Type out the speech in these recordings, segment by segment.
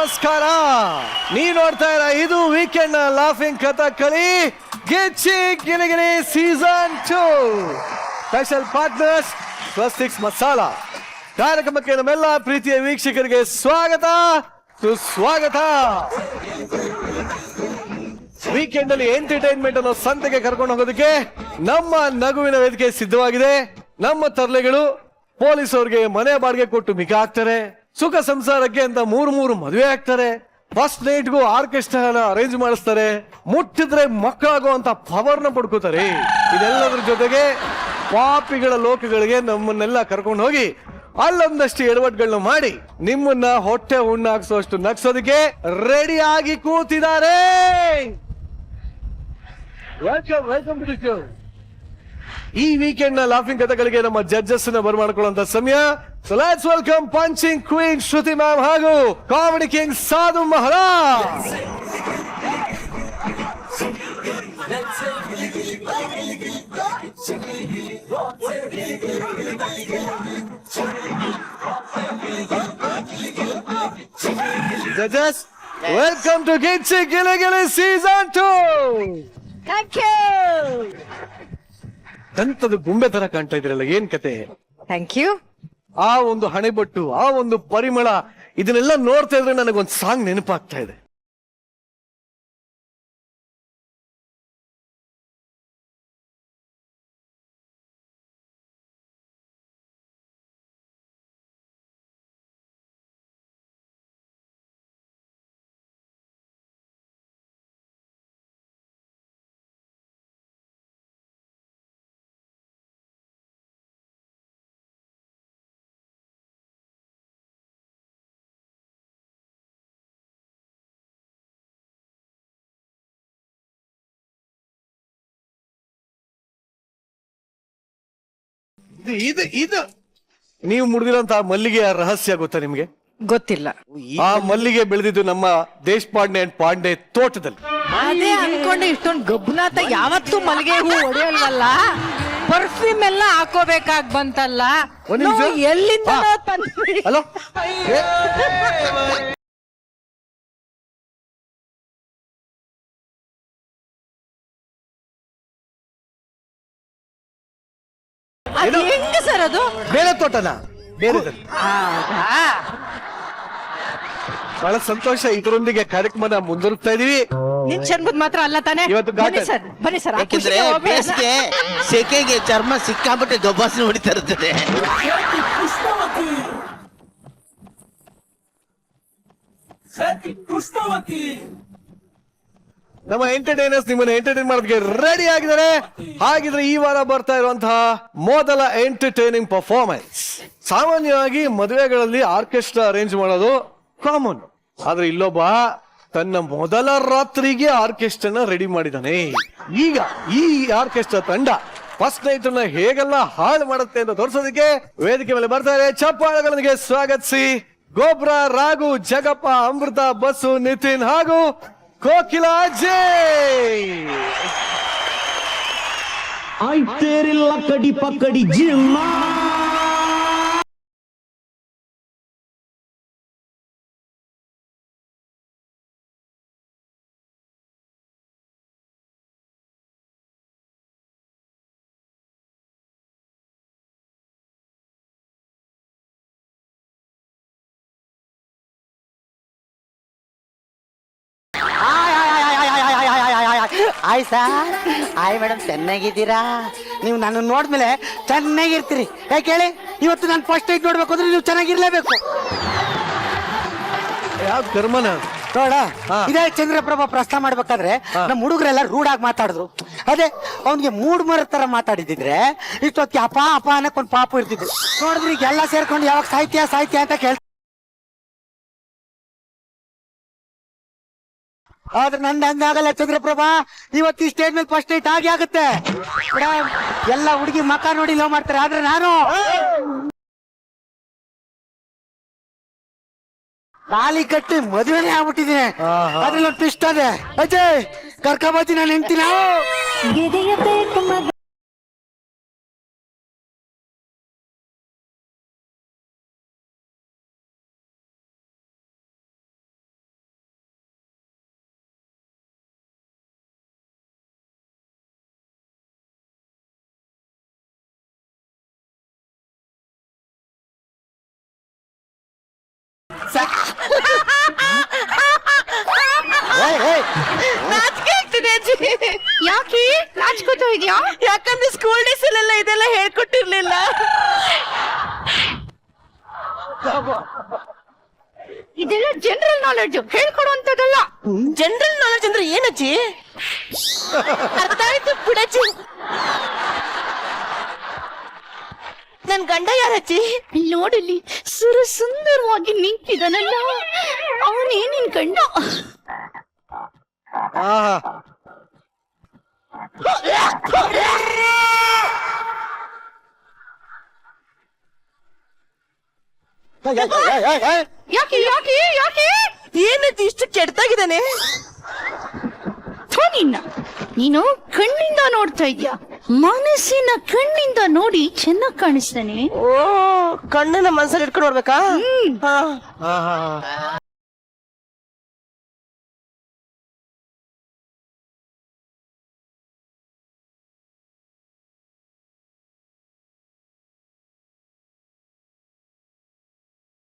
ನಮಸ್ಕಾರ. ನೀವ್ ನೋಡ್ತಾ ಇರ ಇದು ವೀಕೆಂಡ್ ನ ಲಾಫಿಂಗ್ ಕಥಕಳಿ ಗಿಚ್ಚಿ ಗಿಲಿಗಿಲಿ ಸೀಸನ್ 2. ಸ್ಪೆಷಲ್ ಪಾರ್ಟ್ನರ್ಸ್ ಸ್ವಸ್ತಿಕ್ಸ್ ಮಸಾಲಾ. ಕಾರ್ಯಕ್ರಮಕ್ಕೆ ನಮ್ಮೆಲ್ಲ ಪ್ರೀತಿಯ ವೀಕ್ಷಕರಿಗೆ ಸ್ವಾಗತ ಸುಸ್ವಾಗತ. ವೀಕೆಂಡ್ ಅಲ್ಲಿ ಎಂಟರ್ಟೈನ್ಮೆಂಟ್ ಅನ್ನೋ ಸಂತೆಗೆ ಕರ್ಕೊಂಡು ಹೋಗೋದಕ್ಕೆ ನಮ್ಮ ನಗುವಿನ ವೇದಿಕೆ ಸಿದ್ಧವಾಗಿದೆ. ನಮ್ಮ ತರ್ಲೆಗಳು ಪೊಲೀಸ್ ಅವ್ರಿಗೆ ಮನೆ ಬಾಡಿಗೆ ಕೊಟ್ಟು ಮಿಕ ಹಾಕ್ತಾರೆ, ಸುಖ ಸಂಸಾರಕ್ಕೆ ಅಂತ ಮೂರು ಮದುವೆ ಆಗ್ತಾರೆ, ಫಸ್ಟ್ ನೈಟ್ಗೂ ಆರ್ಕೆಸ್ಟ್ರಾ ಅರೇಂಜ್ ಮಾಡಿಸ್ತಾರೆ, ಮುಟ್ಟಿದ್ರೆ ಮಕ್ಕಳಾಗುವಂತ ಪವರ್ನ ಪಡ್ಕೋತಾರೆ. ಇದೆಲ್ಲದ್ರ ಜೊತೆಗೆ ಪಾಪಿಗಳ ಲೋಕಗಳಿಗೆ ನಮ್ಮನ್ನೆಲ್ಲ ಕರ್ಕೊಂಡು ಹೋಗಿ ಅಲ್ಲೊಂದಷ್ಟು ಎಡವಟ್ಗಳನ್ನ ಮಾಡಿ ನಿಮ್ಮನ್ನ ಹೊಟ್ಟೆ ಹುಣ್ಣಾಕ್ಸೋಷ್ಟು ನಗ್ಸೋದಕ್ಕೆ ರೆಡಿ ಆಗಿ ಕೂತಿದ್ದಾರೆ. Welcome to the show. ಈ ವೀಕೆಂಡ್ ನ ಲಾಫಿಂಗ್ ಕಥೆಗಳಿಗೆ ನಮ್ಮ ಜಡ್ಜಸ್ ನ ಬರಮಾಡ್ಕೊಳ್ಳುವಂತ ಸಮಯ. So let's welcome punching queen Shruti ma'am ಹಾಗೂ comedy king Sadhu Maharaj. Judges, welcome to Gicchi Giligili season 2. Thank you. ದಂತದ ಗುಂಬೆ ತರ ಕಾಣ್ತಾ ಇದ್ರಲ್ಲ, ಏನ್ ಕತೆ? Thank you. ಆ ಒಂದು ಹಣೆಬಟ್ಟು, ಆ ಒಂದು ಪರಿಮಳ, ಇದನ್ನೆಲ್ಲ ನೋಡ್ತಾ ಇದ್ರೆ ನನಗೊಂದು ಸಾಂಗ್ ನೆನಪಾಗ್ತಾ ಇದೆ. ಇದು ನೀವು ಮುಡಿದಿರೋಂತ ಮಲ್ಲಿಗೆಯ ರಹಸ್ಯ ಗೊತ್ತಾ ನಿಮ್ಗೆ? ಗೊತ್ತಿಲ್ಲ. ಆ ಮಲ್ಲಿಗೆ ಬೆಳೆದಿದ್ದು ನಮ್ಮ ದೇಶಪಾಂಡೆ ಅಂಡ್ ಪಾಂಡೆ ತೋಟದಲ್ಲಿ. ಅದೇ ಅನ್ಕೊಂಡೆ, ಇಷ್ಟೊಂದು ಗಬ್ಬನಾತ ಯಾವತ್ತೂ ಮಲ್ಲಿಗೆ ಹೂ ಹೊಡೆಯಲ್ವಲ್ಲ, ಪರ್ಫ್ಯೂಮ್ ಎಲ್ಲ ಹಾಕೋಬೇಕಾಗ್ ಬಂತಲ್ಲ. ಒಂದ್ ನಿಮಿಷ. ನಾವು ಎಲ್ಲಿಂದ ತಂದ್ವಿ? ಹಲೋ, ಅದು ಹೆಂಗ ಸರ್ ಅದು? ಬೇರೆ ತೋಟನ ಬೇರೆ. ಹೌದಾ? ಬಹಳ ಸಂತೋಷ. ಇದರೊಂದಿಗೆ ಕಾರ್ಯಕ್ರಮ ಮುಂದುವರಿಸ್ತಾ ಇದೀವಿ. ನಿನ್ ಜನ್ಮದ್ ಮಾತ್ರ ಅಲ್ಲ ತಾನೆ? ಇವತ್ತು ಬನ್ನಿ ಸರ್, ಬನ್ನಿ ಸರ್. ಯಾಕೆಂದ್ರೆ ಬೇಸಿಗೆ ಸೆಕೆಗೆ ಚರ್ಮ ಸಿಕ್ಕಾಬಿಟ್ಟೆ ದೊಬ್ಬಾಸನೆ ಹೊಡಿತಾ ಇರ್ತದೆ. ನಮ್ಮ ಎಂಟರ್ಟೈನರ್ಸ್ ನಿಮ್ಮನ್ನ ಎಂಟರ್ಟೈನ್ ಮಾಡೋದಕ್ಕೆ ರೆಡಿ ಆಗಿದ್ದಾರೆ. ಹಾಗಿದ್ರೆ ಈ ವಾರ ಬರ್ತಾ ಇರುವಂತಹ ಮೊದಲ ಎಂಟರ್ಟೈನಿಂಗ್ ಪರ್ಫಾರ್ಮೆನ್ಸ್. ಸಾಮಾನ್ಯವಾಗಿ ಮದುವೆಗಳಲ್ಲಿ ಆರ್ಕೆಸ್ಟ್ರಾ ಅರೇಂಜ್ ಮಾಡೋದು ಕಾಮನ್, ಆದ್ರೆ ಇಲ್ಲೊಬ್ಬ ತನ್ನ ಮೊದಲ ರಾತ್ರಿಗೆ ಆರ್ಕೆಸ್ಟ್ರಾನ ರೆಡಿ ಮಾಡಿದ್ದಾನೆ. ಈಗ ಈ ಆರ್ಕೆಸ್ಟ್ರಾ ತಂಡ ಫಸ್ಟ್ ನೈಟ್ ಅನ್ನ ಹೇಗೆಲ್ಲ ಹಾಳು ಮಾಡುತ್ತೆ ಅಂತ ತೋರಿಸೋದಕ್ಕೆ ವೇದಿಕೆ ಮೇಲೆ ಬರ್ತಾರೆ. ಚಪ್ಪಾಳೆಗಳೊಂದಿಗೆ ಸ್ವಾಗತಿಸಿ ಗೋಬ್ರ, ರಾಘು, ಜಗಪ್ಪ, ಅಮೃತ, ಬಸ್ಸು, ನಿತಿನ್ ಹಾಗೂ ಕೋಕಿಲಾ ಅಜಯ್. ಆಯ್ತೇರಿಲ್ಲ ಕಡಿ ಪಕ್ಕಡಿ ಜಿಮ್ಮ. ಆಯ್ ಸರ್, ಆಯ್ ಮೇಡಮ್, ಚೆನ್ನಾಗಿದ್ದೀರಾ? ನೀವು ನನ್ನ ನೋಡಿದ್ಮೇಲೆ ಚೆನ್ನಾಗಿರ್ತೀರಿ. ಯಾಕೆ ಹೇಳಿ, ಇವತ್ತು ನಾನು ಫಸ್ಟ್ ನೈಟ್ ನೋಡ್ಬೇಕು ಅಂದ್ರೆ ನೀವು ಚೆನ್ನಾಗಿರ್ಲೇಬೇಕು. ಯಾವ ಕರ್ಮನ ನೋಡ, ಇದೇ ಚಂದ್ರಪ್ರಭಾ ಪ್ರಸ್ತಾವ ಮಾಡ್ಬೇಕಾದ್ರೆ ನಮ್ಮ ಹುಡುಗರೆಲ್ಲ ರೂಢಾಗಿ ಮಾತಾಡಿದ್ರು. ಅದೇ ಅವ್ನಿಗೆ ಮೂಡ್ ಮರ ತರ ಮಾತಾಡಿದ್ರೆ ಇಷ್ಟೊತ್ತಿಗೆ ಅಪ ಅಪ ಅನ್ನಕ್ ಒಂದು ಪಾಪು ಇರ್ತಿದ್ರು. ನೋಡಿದ್ರೆ ಈಗ ಎಲ್ಲ ಸೇರ್ಕೊಂಡು ಯಾವಾಗ ಸಾಹಿತ್ಯ ಅಂತ ಕೇಳ್ತಾರೆ. ಆದ್ರೆ ನಂದು ಹಂಗಾಗಲ್ಲ ಚಂದ್ರಪ್ರಭಾ. ಇವತ್ತು ಈ ಸ್ಟೇಜ್ ಮೇಲೆ ಫಸ್ಟ್ ನೈಟ್ ಆಗುತ್ತೆ. ಎಲ್ಲ ಹುಡುಗಿ ಮಕ್ಕ ನೋಡಿ ಲವ್ ಮಾಡ್ತಾರೆ, ಆದ್ರೆ ನಾನು ತಾಲಿ ಕಟ್ಟಿ ಮದುವೆನೇ ಆಗ್ಬಿಟ್ಟಿದ್ದೀನಿ. ಅದ್ರಲ್ಲಿ ಒಂದು ಟ್ವಿಸ್ಟ್ ಅದೇ. ಅಜಯ್, ಕರ್ಕೊಂಬತ್ತಿ ನಾನು ಹೆಂಡ್ತಿನ. ಯಾಕೆ ನಾಚ್ಕೋತಾ ಇದ್ಯಾ? ಯಾಕಂದ್ರೆ ಸ್ಕೂಲ್ ಡೇಸ್ ಅಲ್ಲೆಲ್ಲ ಇದೆಲ್ಲ ಹೇಳ್ಕೊಟ್ಟಿರ್ಲಿಲ್ಲ. ಇದೆಲ್ಲ ಜನರಲ್ ನಾಲೆಡ್ಜ್, ಹೇಳ್ಕೊಡುವಂತದಲ್ಲ. ಜನರಲ್ ನಾಲೆಡ್ಜ್ ಅಂದ್ರೆ ಏನಜ್ಜಿ? ಅರ್ಥ ಆಯ್ತು ಬಿಡಜ್ಜಿ. ನನ್ ಗಂಡ ಯಾರಜ್ಜಿ? ನೋಡಲಿ ಸುಂದರವಾಗಿ ನಿಂತಿದ್ದಾನಲ್ಲ, ಅವನೇ ನಿನ್ ಗಂಡ. ಆಹಾ ಯಾಕೆ ಯಾಕೆ ಯಾಕೆ? ಏನಜ್ಜಿ ಇಷ್ಟು ಕೆಡ್ತಾಗಿದ್ದಾನೆ? ನೀನು ಕಣ್ಣಿಂದ ನೋಡ್ತಾ ಇದ್ಯಾ, ಮನಸ್ಸಿನ ಕಣ್ಣಿಂದ ನೋಡಿ ಚೆನ್ನಾಗಿ ಕಾಣಿಸ್ತಾನೆ. ಓ, ಕಣ್ಣನ್ನ ಮನ್ಸಲ್ಲಿ ಇಟ್ಕೊಂಡು ನೋಡ್ಬೇಕಾ? ಹಾ. ಆಹಾ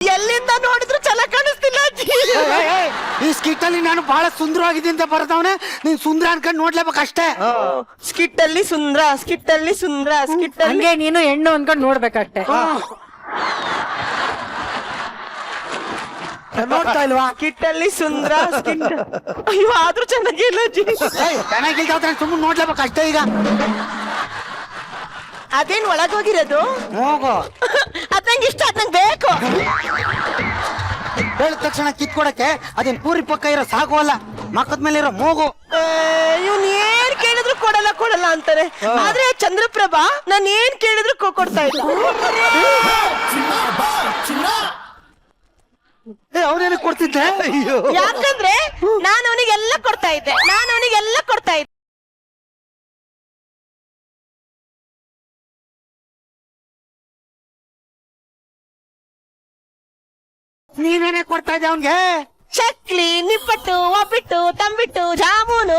ಎಲ್ಲಿಂದ ನೋಡಿದ್ರು ಚೆನ್ನಾಗ್ ಕಾಣಿಸ್ತಿಲ್ಲ ಅಜ್ಜಿ. ಈ ಸ್ಕಿಟ್ ಅಲ್ಲಿ ನಾನು ಬಹಳ ಸುಂದರವಾಗಿದೆ ಅಂತ ಬರ್ದವನೆ, ನೀನ್ ಸುಂದರ ಅನ್ಕೊಂಡು ನೋಡ್ಲೇಬೇಕಷ್ಟೇ. ಸ್ಕಿಟ್ ಅಲ್ಲಿ ಸುಂದ್ರ, ಸ್ಕಿಟ್ ಅಲ್ಲಿ ಸುಂದ್ರ, ಸ್ಕಿಟ್ ಅಲ್ಲಿ ಹಂಗೆ ನೀನು ಹೆಣ್ಣು ಅನ್ಕೊಂಡು ನೋಡ್ಬೇಕಷ್ಟೆ. ನೋಡ್ತಾ ಇಲ್ವಾ? ಸ್ಕಿಟ್ ಅಲ್ಲಿ ಸುಂದ್ರ, ಸ್ಕಿಟ್. ಅಯ್ಯೋ, ಆದ್ರೂ ಚೆನ್ನಾಗಿಲ್ಲ ಅಜ್ಜಿ. ಚೆನ್ನಾಗಿಲ್ದ ಸುಮ್ಮನೆ ನೋಡ್ಲೇಬೇಕಷ್ಟೇ. ಈಗ ಅದೇನ್ ಒಳಗೋಗಿರೋದು? ಹೋಗು, ಅದ್ ನಂಗೆ ಇಷ್ಟ, ಅದ್ ನಂಗೆ ಬೇಕು. ಹೇಳಿದ ತಕ್ಷಣ ಕಿತ್ಕೊಡಕ್ಕೆ ಅದೇನ್ ಪೂರಿ ಪಕ್ಕ ಇರೋ ಸಾಕು ಅಲ್ಲ, ಮಕ್ಕದ ಮೇಲೆ ಇರೋ ಮೂಗು. ಇವ್ನ್ ಏನ್ ಕೇಳಿದ್ರು ಕೊಡಲ್ಲ ಕೊಡಲ್ಲ ಅಂತಾರೆ. ಆದ್ರೆ ಚಂದ್ರಪ್ರಭಾ ನಾನ್ ಏನ್ ಕೇಳಿದ್ರು ಕೊಡ್ತಾ ಇಲ್ಲ. ಅವನೇನಕ್ಕೆ ಕೊಡ್ತಿದ್ದೆ? ಅಯ್ಯೋ ಯಾಕಂದ್ರೆ ನಾನು ಅವನಿಗೆಲ್ಲ ಕೊಡ್ತಾ ಇದ್ದೆ, ನಾನು ಅವನಿಗೆಲ್ಲ ಕೊಡ್ತಾ ಇದ್ದೆ. ನೀನೇನೆ ಕೊಡ್ತಾ ಇದ್ದೆ ಅವನ್ಗೆ? ಚಕ್ಲಿ, ನಿಪ್ಪಟ್ಟು, ಒಬ್ಬಿಟ್ಟು, ತಂಬಿಟ್ಟು, ಜಾಮೂನು.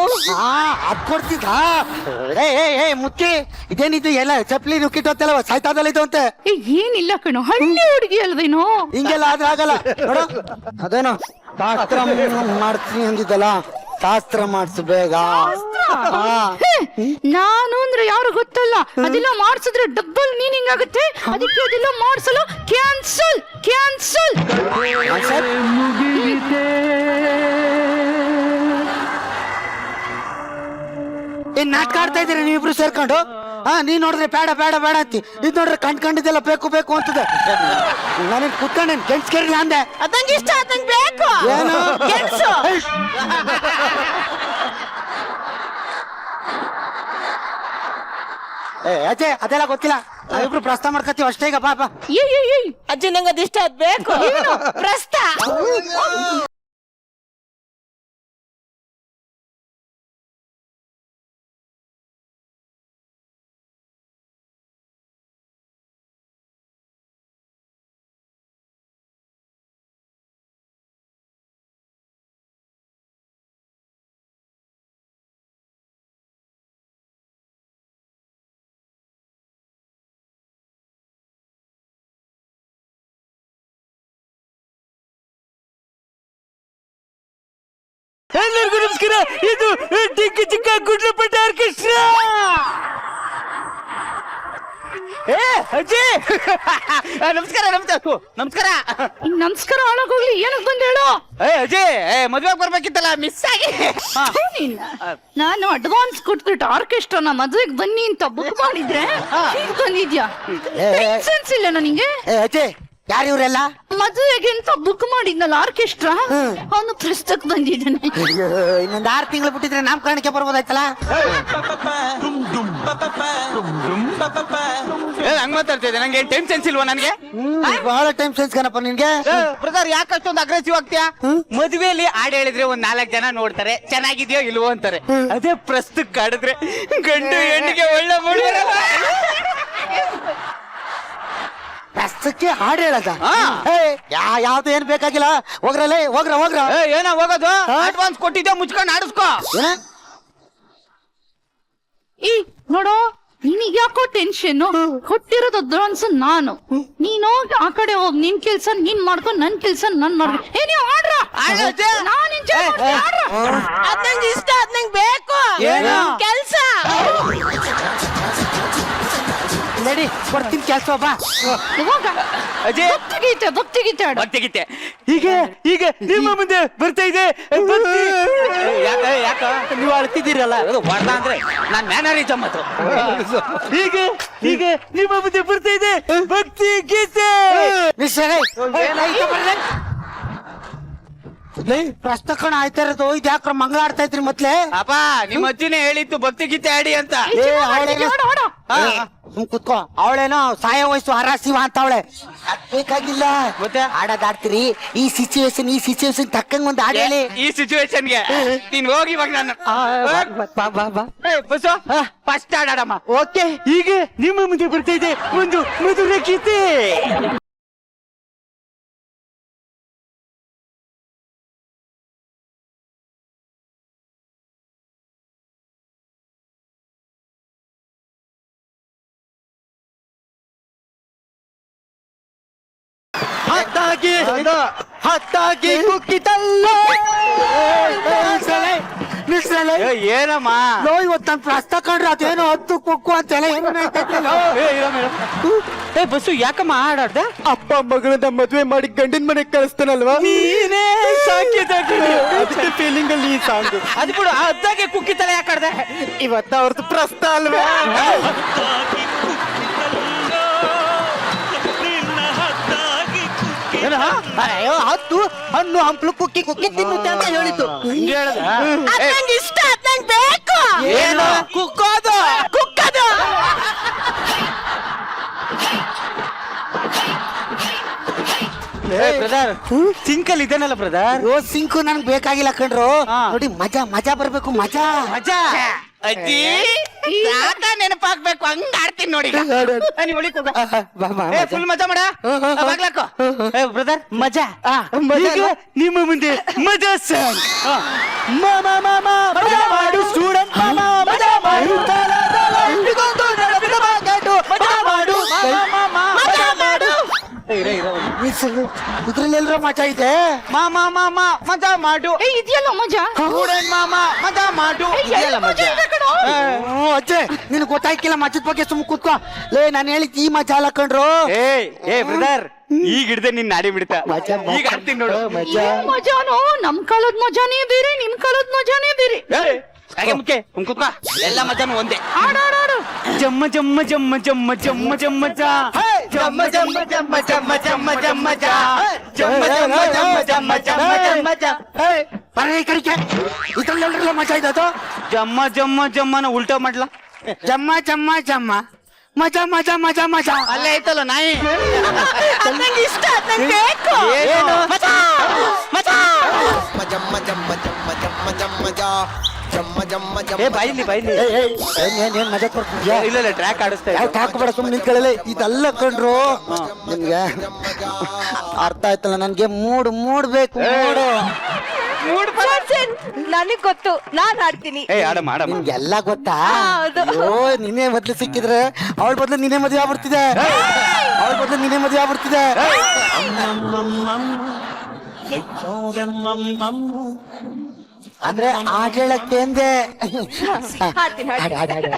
ಅದ್ ಕೊಡ್ತಿದ್ದ? ಏ ಮುತ್ತಿ, ಇದೇನಿದು ಎಲ್ಲ ಚಪ್ಲಿ ನುಕ್ಕಿಟ್ಟೋತ್ತಲ್ಲ, ಸಾಯ್ತಾದಲ್ಲ ಇದು ಅಂತೆ. ಏನಿಲ್ಲ ಕಣೋ, ಹಳ್ಳಿ ಹುಡುಗಿ ಅಲ್ವೇನೋ. ಹಿಂಗೆಲ್ಲ ಆದ್ರೆ ಆಗಲ್ಲ ನೋಡು. ಅದೇನೋ ಶಾಸ್ತ್ರ ಮಾಡ್ತೀನಿ ಅಂದಿದ್ದಲ್ಲ, ಶಾಸ್ತ್ರ ಮಾಡ್ಸು ಬೇಗ. ನಾನು ಅಂದ್ರೆ ಯಾರು ಗೊತ್ತಲ್ಲ, ಅದೆಲ್ಲ ಮಾಡ್ಸಿದ್ರೆ ಡಬ್ಬಲ್ ಮೀನಿಂಗ್ ಆಗುತ್ತೆ. ಅದಕ್ಕೆ ಅದೆಲ್ಲ ಮಾಡ್ಸಲು ಕ್ಯಾನ್ಸಲ್ ಕ್ಯಾನ್ಸಲ್. ಏನ್ ನಾಟಕ ಆಡ್ತಾ ಇದ್ದೀರಿ ನೀವಿಬ್ರು ಸೇರ್ಕೊಂಡು? ನೀನ್ ನೋಡಿದ್ರೆ ಬೇಡ ಬೇಡ ಬೇಡ ಅಂತಿ, ಇದ್ ನೋಡ್ರೆ ಕಂಡ್ಕೊಂಡಿದ್ದೆಲ್ಲ ಬೇಕು ಬೇಕು ಅಂತದೆ. ನಾನೇನ್ ಕುತ್ಕೊಂಡೇನ್ ಗೆಣಸ್ಕೇರಿಲ್ಲ ಅಂದೆ. ಅದಂಗೆ ಇಷ್ಟ, ಅದಂಗೆ ಬೇಕು. ಏನು? ಗೆಣಸು. ಅಜ್ಜೆ ಅದೆಲ್ಲ ಗೊತ್ತಿಲ್ಲ, ನಾವಿಬ್ರು ಪ್ರಸ್ತಾವ ಮಾಡ್ಕತ್ತೀವಿ ಅಷ್ಟೇ. ಈಗ ಪಾಪ ಅಜ್ಜಿ ನಂಗೆ ಅದಿಷ್ಟ, ಅದ್ ಬೇಕು. ಪ್ರಸ್ತ. ಎಲ್ಲರಿಗೂ ನಮಸ್ಕಾರ. ಇದು ಟಿಕ್ಕ ಚಿಕ್ಕ ಗುಡ್ಲಪಟ್ಟ ಆರ್ಕೆಸ್ಟ್ರಾ. ಅಜ್ಜಿ ನಮಸ್ಕಾರ. ನಮಸ್ಕಾರ. ನಮಸ್ಕಾರ ಹಾಳಾಗೋಗ್ಲಿ, ಏನಕ್ ಬಂದ ಹೇಳು? ಅಜ್ಜಿ ಮದ್ವೆಗೆ ಬರ್ಬೇಕಿತ್ತಲ್ಲ, ಮಿಸ್ ಆಗಿ. ನಾನು ಅಡ್ವಾನ್ಸ್ ಕೊಟ್ಬಿಟ್ಟು ಆರ್ಕೆಸ್ಟ್ರಾನ ಮದ್ವೆಗೆ ಬನ್ನಿ ಅಂತ ಬುಕ್ ಮಾಡಿದ್ರೆ ಹೀಗ್ ಬಂದಿದ್ಯಾ? ಸೆನ್ಸ್ ಇಲ್ಲ ನನಗೆ. ಅಜ್ಜೆ ಯಾರು ಇವರೆಲ್ಲ? ಮದುವೆಗೆ ಅಂತ ಬುಕ್ ಮಾಡಿದ್ನಲ್ಲ ಆರ್ಕೆಸ್ಟ್ರಾ, ಅವನು ಪ್ರಸ್ತಕ್ ಬಂದಿದ್ದಾನೆ. ಇನ್ನೊಂದು 6 ತಿಂಗಳು ಬಿಟ್ಟಿದ್ರೆ ನಾಮಕರಣಕ್ಕೆ ಬರ್ಬೋದಾಯ್ತಲ್ಲ. ಹಂಗ್ ಮಾತಾಡ್ತಿದ್ದೆ, ನಂಗೆ ಟೈಮ್ ಸೆನ್ಸ್ ಇಲ್ವಾ? ನನ್ಗೆ ಬಹಳ ಟೈಮ್ ಸೆನ್ಸ್ ಕಣಪ್ಪ ನಿನ್ಗೆ. ಬ್ರದರ್ ಯಾಕೆ ಅಷ್ಟೊಂದು ಅಗ್ರೆಸಿವ್ ಆಗ್ತೀಯಾ? ಮದುವೆಯಲ್ಲಿ ಹಾಡು ಹೇಳಿದ್ರೆ 4 ಜನ ನೋಡ್ತಾರೆ, ಚೆನ್ನಾಗಿದ್ಯೋ ಇಲ್ವೋ ಅಂತಾರೆ. ಅದೇ ಪ್ರಸ್ತುಕ್ ಆಡಿದ್ರೆ ಗಂಡು ಹೆಣ್ಣಿಗೆ ಒಳ್ಳೆ ಮೂಡ್ ಬರಲ್ಲ. ಪ್ರಸ್ತಕ್ಕೆ ಹಾಡು ಹೇಳದ? ಯಾವ್ದು ಏನ್ ಬೇಕಾಗಿಲ್ಲ, ಹೋಗ್ರಲ್ಲೇ ಹೋಗ್ರ. ಏನೋ ಹೋಗೋದು, ಅಡ್ವಾನ್ಸ್ ಕೊಟ್ಟಿದ್ದೆ, ಮುಚ್ಕೊಂಡು ಆಡಿಸ್ಕೋ. ಈ ನೋಡು, ನಿನಗ್ ಯಾಕೋ ಟೆನ್ಷನ್ ಕೊಟ್ಟಿರೋದು ಅಡ್ವಾನ್ಸ್ ನಾನು ನೀನ್ ಹೋಗಿ ಆ ಕಡೆ ಹೋಗಿ ನಿನ್ ಕೆಲ್ಸ ನೀನ್ ಮಾಡ್ಕೊಂಡು ನನ್ ಕೆಲ್ಸ ನನ್ ಮಾಡ್ಕೊ ಏ ನೀವು ಆಡ್ರ ನಾನ್ enjoy ಮಾಡ್ತೀನಿ, ಆಡ್ರ. ಅದ್ ನಂಗೆ ಇಷ್ಟ, ಅದ್ ನಂಗೆ ಬೇಕು. ಕೆಲ್ಸ ನಡಿ ಕೊಡ್ತೀನಿ ಕೆಲ್ಸ ಬಾ. ಇವಾಗ ಅಜಯ್ ಭಕ್ತಿ ಗೀತೆ ಆಡು. ತೆಗಿತೆ ಈಗ ನಿಮ್ಮ ಮುಂದೆ ಬರ್ತಾ ಇದೆ ಭಕ್ತಿ. ಯಾಕ ನೀವು ಅಳ್ತಿದ್ದೀರಲ್ಲ ಅದು ಹೊಡ್ದ ಅಂದ್ರೆ ನಾನ್ ಮ್ಯಾನರಿಸಮ್ ಮತ್ತು ಈಗ ನಿಮ್ಮ ಮುಂದೆ ಬರ್ತಾ ಇದೆ ಭಕ್ತಿ ಗೀತೆ. ಪ್ರಸ್ತಕಣ ಆಯ್ತಾ ಇರೋದು ಇದು ಯಾಕ್ರ ಮಂಗಳ ಆಡ್ತಾ ಇದ್ರಿ ಮೊದ್ಲೇ? ಅಪ್ಪ ನಿಮ್ಮ ಅಜ್ಜಿನೇ ಹೇಳಿತ್ತು ಭಕ್ತಿ ಗೀತೆ ಆಡಿ ಅಂತ. ಸುಮ್ ಕುತ್ಕೋ. ಅವಳೇನೋ ಸಾಯ ವಯಸ್ಸು ಹರಾಸಿವ ಅಂತ ಅವಳೆ ಬೇಕಾಗಿಲ್ಲ. ಮತ್ತೆ ಆಡೋದಾಡ್ತೀರಿ ಈ ಸಿಚುವೇಶನ್ ತಕ್ಕಂಗ್ ಒಂದು ಹಾಡು ಹೇಳಿ. ಈ ಸಿಚುವೇಶನ್ಗೆ ನೀನ್ ಹೋಗಿ ಇವಾಗ ನಾನು ಬಸ್ಸು ಫಸ್ಟ್ ಆಡಾಡಮ್ಮ. ಓಕೆ, ಈಗ ನಿಮ್ಮ ಮುಂದೆ ಬರ್ತಾ ಇದೆ ಒಂದು ಮಧುರ ಗೀತೆ. ಹತ್ತಾಗಿ ಕುಕ್ಕಿತಲ್ಲ. ಏನಮ್ಮ ಲೋ ಇವತ್ತು ನನ್ ಪ್ರಸ್ತ ಕಂಡ್ರೆ ಅದೇನೋ ಹತ್ತು ಕುಕ್ಕು ಅಂತೆಲ್ಲ ಏ ಬಸ್ಸು ಯಾಕಮ್ಮ ಆಡಾಡ್ದ? ಅಪ್ಪ ಮಗಳನ್ನ ಮದ್ವೆ ಮಾಡಿ ಗಂಡಿನ ಮನೆಗೆ ಕಳಿಸ್ತಾನಲ್ವಾ, ನೀನೇ ಸಾಂಕೇತ ಅದಕ್ಕೆ ಫೀಲಿಂಗ್ ಅಲ್ಲಿ ಈ ಸಾಂಗ್. ಅದು ಬಿಡು, ಅದ್ದಾಗೆ ಕುಕ್ಕಿತಲೆ ಯಾಕಾಡ್ದೆ? ಇವತ್ತ ಅವ್ರದ್ದು ಪ್ರಸ್ತ ಅಲ್ವಾ? ಹತ್ತು ಹಣ್ಣು ಹಂಪ್ಲು ಕುಕ್ಕಿ ತಿನ್ನುತ್ತೆ ಅಂತ ಹೇಳಿದ್ದು. ಅದ್ ನಂಗೆ ಇಷ್ಟ, ಅದ್ ನಂಗೆ ಬೇಕು. ಏನು ಕುಕ್ಕೋದು ಕುಕ್ಕದು. ಬ್ರದರ್ ಸಿಂಕಲ್ ಇದೇನಲ್ಲ ಬ್ರದರ್? ಓ ಸಿಂಕು ನನ್ಗೆ ಬೇಕಾಗಿಲ್ಲ ಕಣ್ರು. ನೋಡಿ ಮಜಾ ಬರ್ಬೇಕು, ಮಜಾ. ಅಜ್ಜಿ ತಾತ ನೆನಪಾಗ್ಬೇಕು, ಹಂಗ ಆಡ್ತೀನಿ ನೋಡಿ. ಫುಲ್ ಮಜಾ ಮಾಡ ಬಾಗ್ಲಾಕೋ. ಬ್ರದರ್ ಮಜಾ ಈಗ ನಿಮ್ಮ ಮುಂದೆ ಮಜಾ ಸಾಂಗ್. ಮಜಾ ಮಾಡು ಸ್ಟೂಡೆಂಟ್ ಮಜಾ ಮಾಡು ಮಜಾ ಮಾಡು. ಇದ್ರಲ್ಲೆಲ್ಲರ ಮಜಾ ಇದೆ. ಮಜಾ ಮಾಡು ಏ ಇದೆಯಲ್ಲ ಮಜಾ. ಸ್ಟೂಡೆಂಟ್ ಮಜಾ ಮಾಡು. ಇದೆಯಲ್ಲ ಮಜಾ. ಅಜ್ಜೆ ನಿನ್ ಗೊತ್ತಾಯ್ಕಿಲ್ಲ ಮಜದ ಬಗ್ಗೆ ಸುಮ್ ಕೂತ್ಕೋ. ಲೇ ನಾನು ಹೇಳಿದ್ ಈ ಮಜಾ ಅಲ್ಲ ಕಣ್ರು. ಏ ಬ್ರದರ್ ಈಗ ಹಿಡ್ದೆ ನಿನ್ ನಾಡಿ ಬಿಡ್ತಾ. ಈಗ ಆಡ್ತೀನಿ ನೋಡು. ಏನ್ ಮಜಾನೋ, ನಮ್ ಕಾಲದ ಮಜಾನೇ ಬೇರೆ, ನಿಮ್ ಕಾಲದ ಮಜಾನೇ ಬೇರೆ. ಹಾಗೆ ಮುಖ್ಯ ಕುಂಕುಕ ಎಲ್ಲ ಮಜಾನು ಒಂದೇ. ಆಡಾಡು ಜಮ್ಮ ಜಮ್ಮ ಜಮ್ಮ ಜಮ್ಮ ಜಮ್ಮ ಜಮ್ಮ ಜಾ ಜಮ್ಮ ಜಮ್ಮ ಜಮ್ಮ ಜಮ್ಮ ಜಮ್ಮ ಜಮ್ಮ ಜಾ ಜಮ್ಮ ಜಮ್ಮ ಜಮ್ಮ ಜಮ್ಮ ಜಮ್ಮ ಜಮ್ಮ ಜಾ. ಬರ ಈ ಕಡೆಗೆ. ಇದ್ರಲ್ಲೆಲ್ಲರ ಮಜಾ ಇದೆ ಅದು. ಜಮ್ಮ ಜಮ್ಮ ಜಮ್ಮನ ಉಲ್ಟಾ ಮಾಡ್ಲಾ? ಜಮ್ಮ ಜಮ್ಮ ಜಮ್ಮ ಮಜಾ ಮಜಾ ಮಜಾ ಮಜಾ. ಅಲ್ಲೇ ಐತಲ್ಲ ನಾಯಿ. ಅದ್ ನಂಗೆ ಇಷ್ಟ, ಅದ್ ನಂಗೆ ಬೇಕು. ಏನು ಮಜಾ ಮಜಾ. ಬಾಯಿಲಿ ಏನ್ ಮಜಾ ಕೊಡ್ತಿದ್ಯಾ? ಇಲ್ಲ ಟ್ರ್ಯಾಕ್ ಆಡಿಸ್ತಾ ಯಾವ ಹಾಕಬೇಡ, ಸುಮ್ಮನೆ ನಿಂತ್ಕೊಳ್ಳಲಿ. ಇದೆಲ್ಲ ಕಂಡ್ರು ನಿಮ್ಗೆ ಅರ್ಥ ಆಯ್ತಲ್ಲ. ನನ್ಗೆ ಮೂಡ್ ಬೇಕು, ಮೂಡು. ನನಗ್ ಗೊತ್ತು, ನಾನ್ ಆಡ್ತೀನಿ. ಆಡಮ್ಮ ಆಡಮ್ಮ. ನಿಮ್ಗೆಲ್ಲ ಗೊತ್ತಾ? ಹೌದು. ಅಯ್ಯೋ ನಿನ್ನೆ ಮೊದ್ಲು ಸಿಕ್ಕಿದ್ರೆ ಅವಳ ಬದ್ಲು ನಿನ್ನೆ ಮದುವೆ ಆಗ್ಬಿಡ್ತಿದೆ. ಅವಳ ಬದ್ಲು ನಿನ್ನೆ ಮದುವೆ ಆಗ್ಬಿಡ್ತಿದೆ. ಅಂದ್ರೆ ಆಟ ಹೇಳಕ್ಕೆ ಅಂದೆ. ಹಾಡ್ತೀನಿ, ಹಾಡ್ತೀನಿ. ಹಾಡು.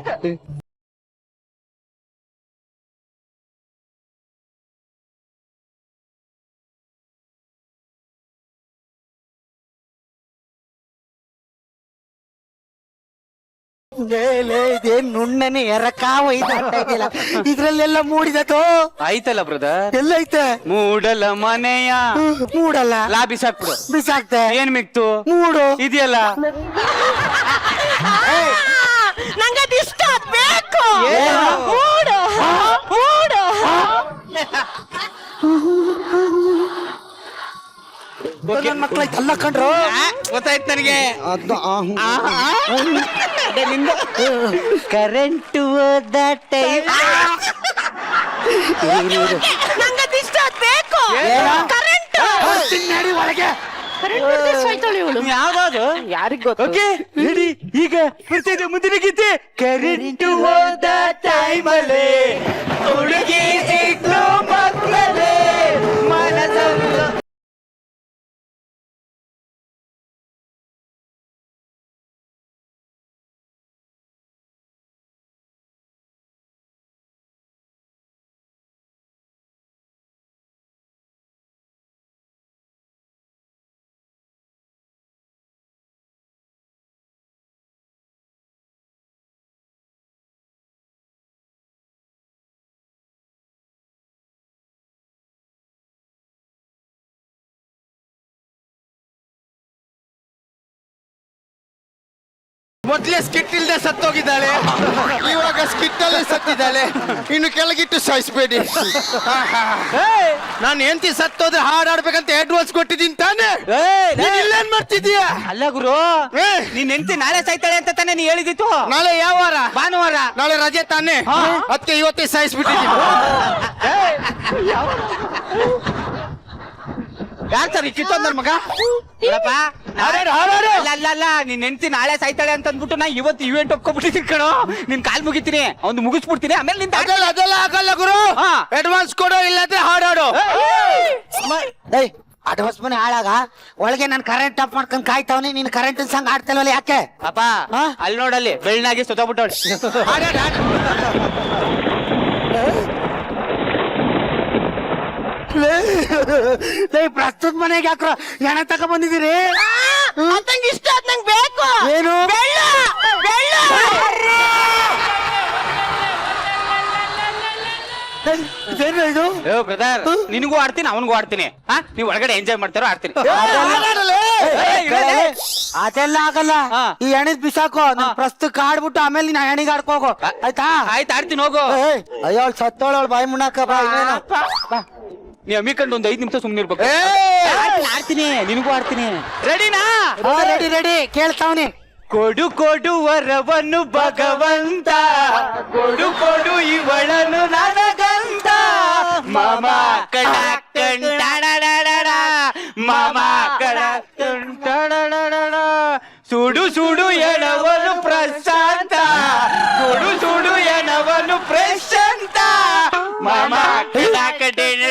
ಇದೇನ್ ನುಣ್ಣನೆ ಎರಕಾವ ಇದಿಲ್ಲ. ಇದ್ರಲ್ಲೆಲ್ಲ ಮೂಡಿದದು ಆಯ್ತಲ್ಲ ಬ್ರದರ್. ಎಲ್ಲೈತೆ? ಮೂಡಲ ಮನೆಯ ಮೂಡಲ್ಲ, ಲಾ ಬಿಸಾಕ್ಬಿಡು. ಬಿಸಾಕ್ತೆ. ಏನ್ ಮಿಕ್ತು ಮೂಡು ಇದೆಯಲ್ಲ. ನಂಗದ್ ಇಷ್ಟ, ಅದ್ ಬೇಕು. ಏನು? ಮೂಡು ಮೂಡು. ನನ್ ಮಕ್ಳ ಇದೆಲ್ಲ ಕಂಡ್ರು. ಗೊತ್ತಾಯ್ತು ನನಗೆ. ಕರೆಂಟ್ ಹೋದ ಟೈಮ್. ನಂಗದ್ ಇಷ್ಟ, ಅದ್ ಬೇಕು. ಕರೆಂಟ್. ನಡಿ ಒಳಗೆ. ಕರೆಕ್ಟ್ ಸಾಯ್ತಾಳೆ ಇವಳು. ಯಾವ್ದು ಯಾರಿಗ್ ಗೊತ್ತು? ಓಕೆ ರೆಡಿ ಈಗ ಬರ್ತಿದೆ ಮುಂದಿನ ಗೀತೆ. ಕರೆಂಟ್ ಹೋದ ಟೈಮಲ್ಲಿ ಹುಡುಗಿ ಸಿಕ್ಲು ಮಕ್ಕಳೇ ಮನಸ್ಸಲ್ಲ. ಮೊದ್ಲೇ ಸ್ಕಿಟ್ ಇಲ್ದೆ ಸತ್ತೋಗಿದ್ದಾಳೆ, ಇವಾಗ ಸ್ಕಿಟ್ ಅಲ್ಲಿ ಸತ್ತಿದ್ದಾಳೆ. ಇನ್ನು ಕೆಳಗಿಟ್ಟು ಸಾಯಿಸ್ಬೇಡಿ. ನಾನು ಹೆಂಡತಿ ಸತ್ತೋದ್ರೆ ಹಾಡಾಡ್ಬೇಕಂತ ಅಡ್ವಾನ್ಸ್ ಕೊಟ್ಟಿದ್ದೀನಿ ತಾನೇ. ಇಲ್ಲೇನ್ ಮಾಡ್ತಿದ್ದೀಯ? ಅಲ್ಲ ಗುರು, ಏ, ನೀನ್ ಹೆಂಡತಿ ನಾಳೆ ಸಾಯ್ತಾಳೆ ಅಂತ ತಾನೇ ನೀ ಹೇಳಿದಿತ್ತು. ನಾಳೆ ಯಾವ ವಾರ? ಭಾನುವಾರ. ನಾಳೆ ರಜೆ ತಾನೇ, ಅದಕ್ಕೆ ಇವತ್ತೇ ಸಾಯಿಸ್ಬಿಟ್ಟಿದ್ದೀನಿ. ಯಾರ್ ಸರ್ ಕಿತ್ತೊಂದರ್ ಮಗ? ನೋಡಪ್ಪ, ಅಲ್ಲ ನಿನ್ ಹೆಂಡತಿ ನಾಳೆ ಸಾಯ್ತಾಳೆ ಅಂತ ಅಂದ್ಬಿಟ್ಟು ನಾ ಇವತ್ತು ಇವೆಂಟ್ ಒಪ್ಕೊಬಿಟ್ಟಿದ್ದೀನಿ ಕಣೋ. ನಿನ್ ಕಾಲ್ ಮುಗಿತೀನಿ, ಅವ್ನು ಮುಗಿಸ್ಬಿಡ್ತೀನಿ, ಆಮೇಲೆ ನಿಂತ ಅದೆಲ್ಲ ಆಗಲ್ಲ ಗುರು. ಅಡ್ವಾನ್ಸ್ ಕೊಡೋ, ಇಲ್ಲಾಂದ್ರೆ ಹಾಡಾಡು. ಅಡ್ವಾನ್ಸ್ ಮನೆ ಹಾಳಾಗ ಒಳಗೆ ನಾನು ಕರೆಂಟ್ ಆಫ್ ಮಾಡ್ಕೊಂಡ್ ಕಾಯ್ತಾವನಿ. ನೀನ್ ಕರೆಂಟ್ ಸಂಗ್ ಆಡ್ತಲ್ವಲ್ಲ, ಯಾಕೆ? ಪಾಪ ಅಲ್ಲಿ ನೋಡಲ್ಲಿ ಬೆಳ್ಳನಾಗಿ ಸುತ್ತಬಿಟ್ಟವಳು. ಪ್ರಸ್ತುತ ಮನೆಗೆ ಯಾಕ್ರ ಹೆಣ ತಕ ಬಂದಿದ್ದೀರಿ? ನಂಗೆ ಇಷ್ಟ ಆದ್ ನಂಗೆ ಬೇಕು. ಏನು? ಬೆಳ್ಳ ಬೆಳ್ಳ. ಇದೇನು ಇದು? ಬ್ರದರ್, ನಿನಗೂ ಆಡ್ತೀನಿ ಅವನಿಗೂ ಆಡ್ತೀನಿ. ನೀವ್ ಒಳಗಡೆ ಎಂಜಾಯ್ ಮಾಡ್ತಾರೋ ಆಡ್ತೀನಿ. ಅದೆಲ್ಲ ಆಗಲ್ಲ. ಈ ಎಣಿದ್ ಬಿಸಾಕೋ, ನನ್ ಪ್ರಸ್ತುತ ಆಡ್ಬಿಟ್ಟು ಆಮೇಲೆ ನೀನ್ ಎಣಿಗೆ ಆಡ್ಕೋಗೋ, ಆಯ್ತಾ? ಆಯ್ತು, ಆಡ್ತೀನಿ ಹೋಗು. ಅಯ್ಯೋ ಸತ್ತೋಳ ಬಾಯಿ ಮುಣ್ಣಾಕ ಬಾ. ನೀ ಅಮ್ಮಿಕೊಂಡು ಒಂದ್ 5 ನಿಮಿಷ ಸುಮ್ನೆ ಇರ್ಬೇಕು. ಆಡ್ತೀನಿ, ನಿನಗೂ ಆಡ್ತೀನಿ. ರೆಡಿನಾ? ರೆಡಿ ರೆಡಿ, ಕೇಳ್ತಾವ್ನಿ. ಕೊಡು ಕೊಡು ವರವನ್ನು ಭಗವಂತ, ಕೊಡು ಕೊಡು ಇವಳನ್ನು ನನಗಂತ. ಮಾಮ ಕಡ ಕಂಟಾಡ, ಮಾಮ ಕಡ ಕಂಟಾಡ. ಸುಡು ಸುಡು ಎಣವನು ಪ್ರಶಾಂತ, ಸುಡು ಸುಡು ಎಣವನು ಪ್ರಶಾಂತ. ಮಾಮ ಕಡ ಕಡಿನ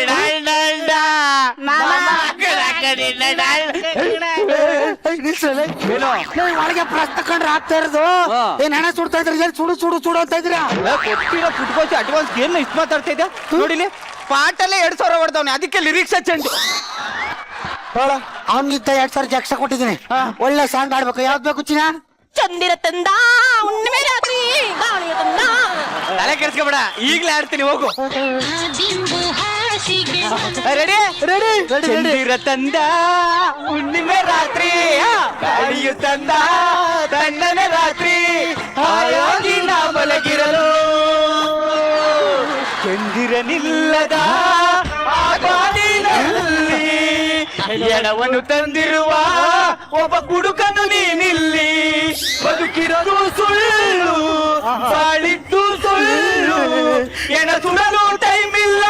ಒಳಗೆ ಪ್ರಸ್ತ ಕಂಡ್ರೆ ಆಗ್ತಾ ಇರೋದು. ಏನ್ ಹೆಣ ಸುಡ್ತಾ ಇದ್ರಿ? ಏನ್ ಸುಡು ಸುಡು ಸುಡು ಅಂತ ಇದ್ದೀರಾ? ಕೊಟ್ಟಿರೋ ಪುಟ್ಕೋಚಿ ಅಡ್ವಾನ್ಸ್ ಏನ್ ಇಷ್ಟು ಮಾತಾಡ್ತಾ ಇದ್ದೆ ನೋಡಿಲಿ. ಪಾಟಲ್ಲೇ 2,000 ಹೊಡೆದವನೆ, ಅದಕ್ಕೆ ಲಿರಿಕ್ಸ್ ಹಚ್ಚಂಡು. ಅವನ್ಗಿಂತ 2,000 ಜಾಕ್ಸ ಕೊಟ್ಟಿದ್ದೀನಿ. ಒಳ್ಳೆ ಸಾಂಗ್ ಆಡ್ಬೇಕು. ಯಾವ್ದು ಬೇಕು ಚಿನ್ನ? ಚಂದಿರ ತಂದ ಹುಣ್ಣಿಮೆ ರಾತ್ರಿ ಗಾಳಿಯ ತಂದ. ತಲೆ ಕೆಡ್ಸ್ಕೊಬೇಡ, ಈಗ್ಲೇ ಆಡ್ತೀನಿ ಹೋಗು. Ready ready. ಚಂದಿರ ತಂದ ಹುಣ್ಣಿಮೆ ರಾತ್ರಿ, ಗಾಳಿಯು ತಂದ ತಣ್ಣನೆ ರಾತ್ರಿ, ಹಾಯಾಗಿ ನಾ ಮಲಗಿರಲು. ಚಂದಿರನಿಲ್ಲದ ಆಗಾದಿನಲ್ಲಿ ಎಣವನ್ನು ತಂದಿರುವ ಒಬ್ಬ ಕುಡುಕನು ನೀನಿಲ್ಲಿ. ಬದುಕಿರೋದು ಸುಳ್ಳು, ಬಾಳಿದ್ದು ಸುಳ್ಳು, ಎಣ ಸುಡಲು ಟೈಮ್ ಇಲ್ಲ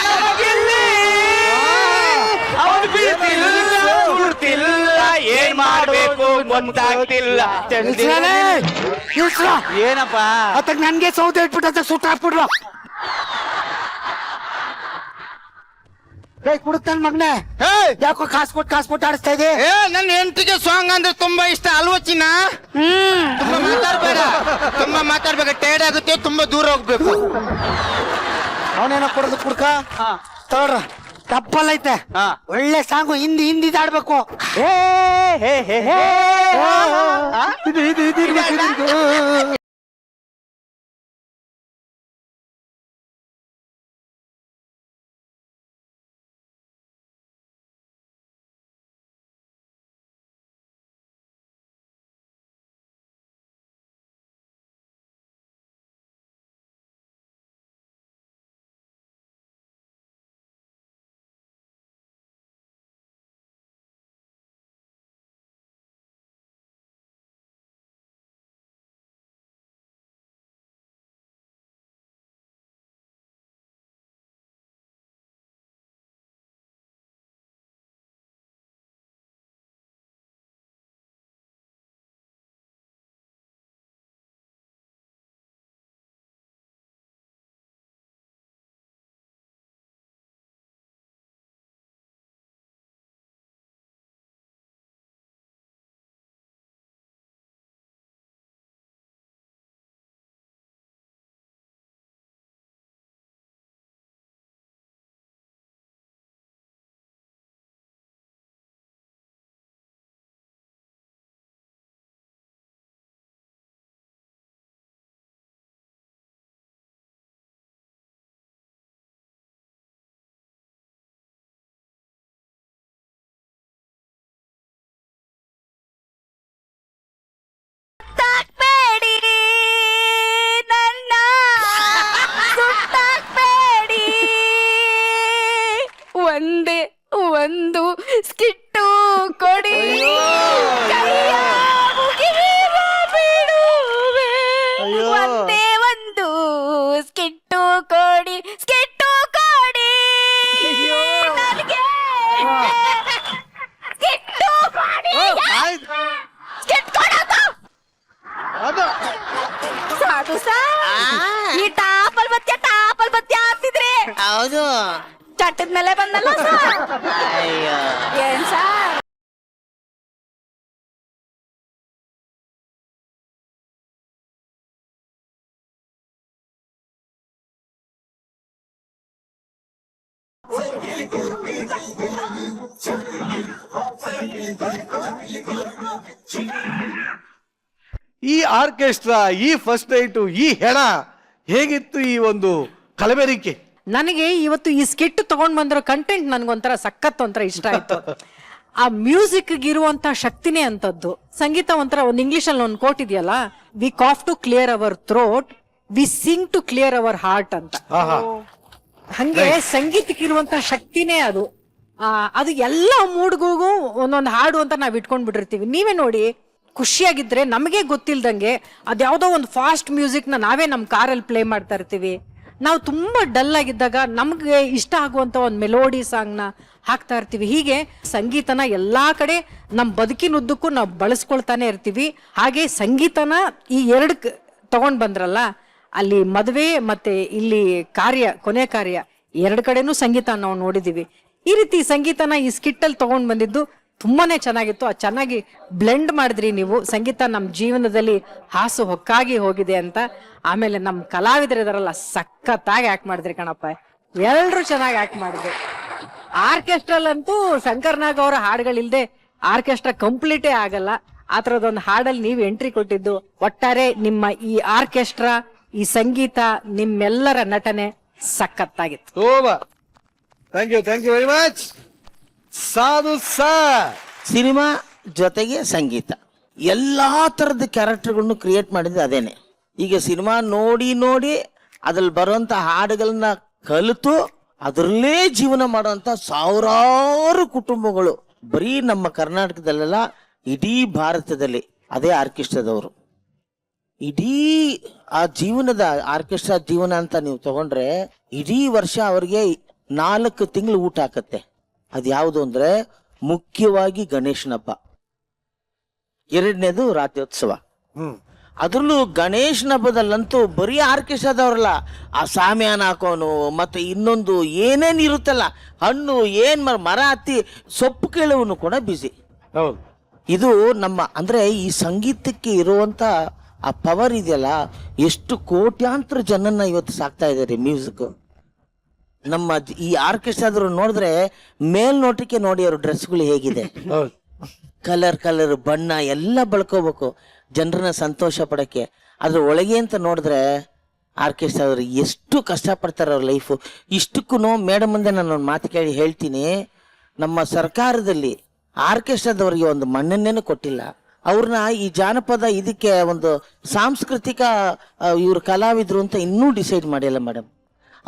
ನಮಗಿಲ್ಲಿ. ಅವನು ಬೀಳ್ತಿಲ್ಲ ಸುಡ್ತಿಲ್ಲ, ಏನ್ ಮಾಡ್ಬೇಕು ಗೊತ್ತಾಗ್ತಿಲ್ಲ. ಏನಪ್ಪ ಅತ್ತ ನನ್ಗೆ ಸೌದೆ ಇಟ್ಬಿಟ್ಟು ಅದ ಸುಟ್ಟು ಹಾಕ್ಬಿಡ್ರು. ಕುಡುಕ್ತಾನ ಮಗ್ನೆ, ಯಾಕೋ ಕಾಸು ಕೊಟ್ಟು ಆಡಿಸ್ತಾ ಇದೆ? ನನ್ನ ಹೆಂಡತಿಗೆ ಸಾಂಗ್ ಅಂದ್ರೆ ತುಂಬಾ ಇಷ್ಟ ಅಲ್ವಾ ಚಿನ್ನ? ತುಂಬಾ ಮಾತಾಡ್ಬೇಕ, ಟೈರ್ಡ್ ಆಗುತ್ತೆ, ತುಂಬಾ ದೂರ ಹೋಗ್ಬೇಕು. ಅವನೇನೋ ಕೊಡೋದು ಕುಡ್ಕ ತಗೊಳ್ರ, ತಪ್ಪಲ್ಲ ಐತೆ. ಒಳ್ಳೆ ಸಾಂಗು ಹಿಂದಿ ಆಡ್ಬೇಕು. ಇದು ಒಂದೇ ಒಂದು ಸ್ಕಿಟ್ಟು ಕೊಡಿ ಕೈಯ ಮುಗಿವ ಬಿಡುವೆ. ಒಂದೇ ಒಂದು ಸ್ಕಿಟ್ಟು ಕೊಡಿ ಸ್ಕಿಟ್ಟು ಕೊಡಿ ನನಗೆ ಸ್ಕಿಟ್ಟು ಕೊಡಿ ಸ್ಕಿಟ್ ಕೊಡೋದು ಸಾಧು ಸರ್ ಈ ಟಾಪಲ್ ಬತ್ಯ ಆಗ್ತಿದ್ರಿ ಹೌದು. ಚಟ್ಟದ ಮೇಲೆ ಬಂದಲ್ಲ ಸರ್. ಅಯ್ಯೋ. ಏನ್ ಸರ್ ಈ ಆರ್ಕೆಸ್ಟ್ರಾ, ಈ ಫಸ್ಟ್ ನೈಟು, ಈ ಹೆಣ ಹೇಗಿತ್ತು ಈ ಒಂದು ಕಲಬೆರಿಕೆ? ನನಗೆ ಇವತ್ತು ಈ ಸ್ಕಿಟ್ ತಗೊಂಡ್ ಬಂದಿರೋ ಕಂಟೆಂಟ್ ನನ್ಗೊಂಥರ ಸಖತ್ ಒಂಥರ ಇಷ್ಟ ಆಯ್ತು. ಆ ಮ್ಯೂಸಿಕ್ ಇರುವಂತ ಶಕ್ತಿನೇ ಅಂತದ್ದು. ಸಂಗೀತ ಒಂಥರ ಒಂದು ಇಂಗ್ಲಿಷ್ ಅಲ್ಲಿ ಒಂದು ಕೋಟ್ ಇದೆಯಲ್ಲ, we cough to clear our throat, we sing to clear our heart ಅಂತ. ಹಂಗೆ ಸಂಗೀತಕ್ಕೆ ಇರುವಂತ ಶಕ್ತಿನೇ ಅದು. ಅದು ಎಲ್ಲ ಮೂಡ್ಗೂ ಒಂದೊಂದು ಹಾಡು ಅಂತ ನಾವ್ ಇಟ್ಕೊಂಡ್ ಬಿಟ್ಟಿರ್ತೀವಿ. ನೀವೇ ನೋಡಿ, ಖುಷಿಯಾಗಿದ್ರೆ ನಮಗೆ ಗೊತ್ತಿಲ್ದಂಗೆ ಅದ್ಯಾವುದೋ ಒಂದು ಫಾಸ್ಟ್ ಮ್ಯೂಸಿಕ್ ನಾವೇ ನಮ್ ಕಾರಲ್ಲಿ ಪ್ಲೇ ಮಾಡ್ತಾ ಇರ್ತೀವಿ. ನಾವು ತುಂಬಾ ಡಲ್ ಆಗಿದ್ದಾಗ ನಮ್ಗೆ ಇಷ್ಟ ಆಗುವಂತ ಒಂದು ಮೆಲೋಡಿ ಸಾಂಗ್ ನ ಹಾಕ್ತಾ ಇರ್ತೀವಿ. ಹೀಗೆ ಸಂಗೀತನ ಎಲ್ಲಾ ಕಡೆ ನಮ್ ಬದುಕಿನುದ್ದಕ್ಕೂ ನಾವು ಬಳಸ್ಕೊಳ್ತಾನೆ ಇರ್ತೀವಿ. ಹಾಗೆ ಸಂಗೀತನ ಈ ಎರಡು ತಗೊಂಡ್ ಬಂದ್ರಲ್ಲ, ಅಲ್ಲಿ ಮದುವೆ ಮತ್ತೆ ಇಲ್ಲಿ ಕೊನೆ ಕಾರ್ಯ ಎರಡು ಕಡೆನೂ ಸಂಗೀತ ನಾವು ನೋಡಿದೀವಿ. ಈ ರೀತಿ ಸಂಗೀತನ ಈ ಸ್ಕಿಟ್ ಅಲ್ಲಿ ತಗೊಂಡ್ ಬಂದಿದ್ದು ತುಂಬಾನೇ ಚೆನ್ನಾಗಿತ್ತು. ಅದು ಚೆನ್ನಾಗಿ ಬ್ಲೆಂಡ್ ಮಾಡಿದ್ರಿ ನೀವು. ಸಂಗೀತ ನಮ್ಮ ಜೀವನದಲ್ಲಿ ಹಾಸು ಹೊಕ್ಕಾಗಿ ಹೋಗಿದೆ ಅಂತ. ಆಮೇಲೆ ನಮ್ಮ ಕಲಾವಿದರಿದಾರಲ್ಲ, ಸಖತ್ತಾಗಿ ಆಕ್ಟ್ ಮಾಡಿದ್ರಿ ಕಣಪ್ಪ, ಎಲ್ರು ಚೆನ್ನಾಗಿ ಆಕ್ಟ್ ಮಾಡಿದ್ರು. ಆರ್ಕೆಸ್ಟ್ರಲ್ ಅಂತೂ ಶಂಕರ್ ನಾಗ್ ಅವರ ಹಾಡುಗಳಿಲ್ದೆ ಆರ್ಕೆಸ್ಟ್ರಾ ಕಂಪ್ಲೀಟೇ ಆಗಲ್ಲ. ಆ ತರದೊಂದು ಹಾಡಲ್ಲಿ ನೀವು ಎಂಟ್ರಿ ಕೊಟ್ಟಿದ್ದು, ಒಟ್ಟಾರೆ ನಿಮ್ಮ ಈ ಆರ್ಕೆಸ್ಟ್ರಾ, ಈ ಸಂಗೀತ, ನಿಮ್ಮೆಲ್ಲರ ನಟನೆ ಸಖತ್ತಾಗಿತ್ತು. ಥ್ಯಾಂಕ್ ಯು ವೆರಿ ಮಚ್ ಸಾಧು ಸರ್. ಸಿನಿಮಾ ಜೊತೆಗೆ ಸಂಗೀತ ಎಲ್ಲಾ ತರದ ಕ್ಯಾರೆಕ್ಟರ್ಗಳನ್ನು ಕ್ರಿಯೇಟ್ ಮಾಡಿದ್ರೆ ಅದೇನೆ. ಈಗ ಸಿನಿಮಾ ನೋಡಿ ನೋಡಿ ಅದ್ರಲ್ಲಿ ಬರುವಂತ ಹಾಡುಗಳನ್ನ ಕಲಿತು ಅದರಲ್ಲೇ ಜೀವನ ಮಾಡುವಂತ ಸಾವಿರಾರು ಕುಟುಂಬಗಳು ಬರೀ ನಮ್ಮ ಕರ್ನಾಟಕದಲ್ಲೆಲ್ಲ, ಇಡೀ ಭಾರತದಲ್ಲಿ ಅದೇ ಆರ್ಕೆಸ್ಟ್ರಾದವರು. ಇಡೀ ಆ ಜೀವನದ ಆರ್ಕೆಸ್ಟ್ರಾ ಜೀವನ ಅಂತ ನೀವು ತಗೊಂಡ್ರೆ ಇಡೀ ವರ್ಷ ಅವ್ರಿಗೆ 4 ತಿಂಗಳು ಊಟ ಹಾಕತ್ತೆ. ಅದು ಯಾವುದು ಅಂದ್ರೆ ಮುಖ್ಯವಾಗಿ ಗಣೇಶನ ಹಬ್ಬ, ಎರಡನೇದು ರಾತ್ರಿಯೋತ್ಸವ. ಅದ್ರಲ್ಲೂ ಗಣೇಶನ ಹಬ್ಬದಲ್ಲಂತೂ ಬರೀ ಆರ್ಕೆಸ್ಟ್ರಾದವ್ರಲ್ಲ, ಆ ಸಾಮ್ಯಾನ ಹಾಕೋನು ಮತ್ತೆ ಇನ್ನೊಂದು ಏನೇನ್ ಇರುತ್ತಲ್ಲ, ಹಣ್ಣು ಮರ ಹತ್ತಿ ಸೊಪ್ಪು ಕೇಳುವನು ಕೂಡ ಬಿಸಿ. ಇದು ನಮ್ಮ ಅಂದ್ರೆ ಈ ಸಂಗೀತಕ್ಕೆ ಇರುವಂತ ಆ ಪವರ್ ಇದೆಯಲ್ಲ, ಎಷ್ಟು ಕೋಟ್ಯಾಂತರ ಜನನ್ನ ಇವತ್ತು ಸಾಕ್ತಾ ಇದ್ದಾರೆ ಮ್ಯೂಸಿಕ್. ನಮ್ಮ ಈ ಆರ್ಕೆಸ್ಟ್ರಾದ್ರು ನೋಡಿದ್ರೆ ಮೇಲ್ನೋಟಕ್ಕೆ ನೋಡಿ ಅವ್ರ ಡ್ರೆಸ್ಗಳು ಹೇಗಿದೆ, ಕಲರ್ ಬಣ್ಣ ಎಲ್ಲ ಬಳ್ಕೋಬೇಕು ಜನರನ್ನ ಸಂತೋಷ ಪಡಕ್ಕೆ. ಅದ್ರ ಒಳಗೆ ಅಂತ ನೋಡಿದ್ರೆ ಆರ್ಕೆಸ್ಟ್ರಾದ್ರು ಎಷ್ಟು ಕಷ್ಟಪಡ್ತಾರೆ ಅವ್ರ ಲೈಫು. ಇಷ್ಟಕ್ಕೂ ಮೇಡಮ್ ಮುಂದೆ ನಾನು ಒಂದು ಮಾತು ಕೇಳಿ ಹೇಳ್ತೀನಿ, ನಮ್ಮ ಸರ್ಕಾರದಲ್ಲಿ ಆರ್ಕೆಸ್ಟ್ರಾದವ್ರಿಗೆ ಒಂದು ಮನ್ನನ್ನೇನು ಕೊಟ್ಟಿಲ್ಲ. ಅವ್ರನ್ನ ಈ ಜಾನಪದ ಇದಕ್ಕೆ ಒಂದು ಸಾಂಸ್ಕೃತಿಕ ಇವ್ರ ಕಲಾವಿದ್ರು ಅಂತ ಇನ್ನೂ ಡಿಸೈಡ್ ಮಾಡಿಲ್ಲ ಮೇಡಮ್.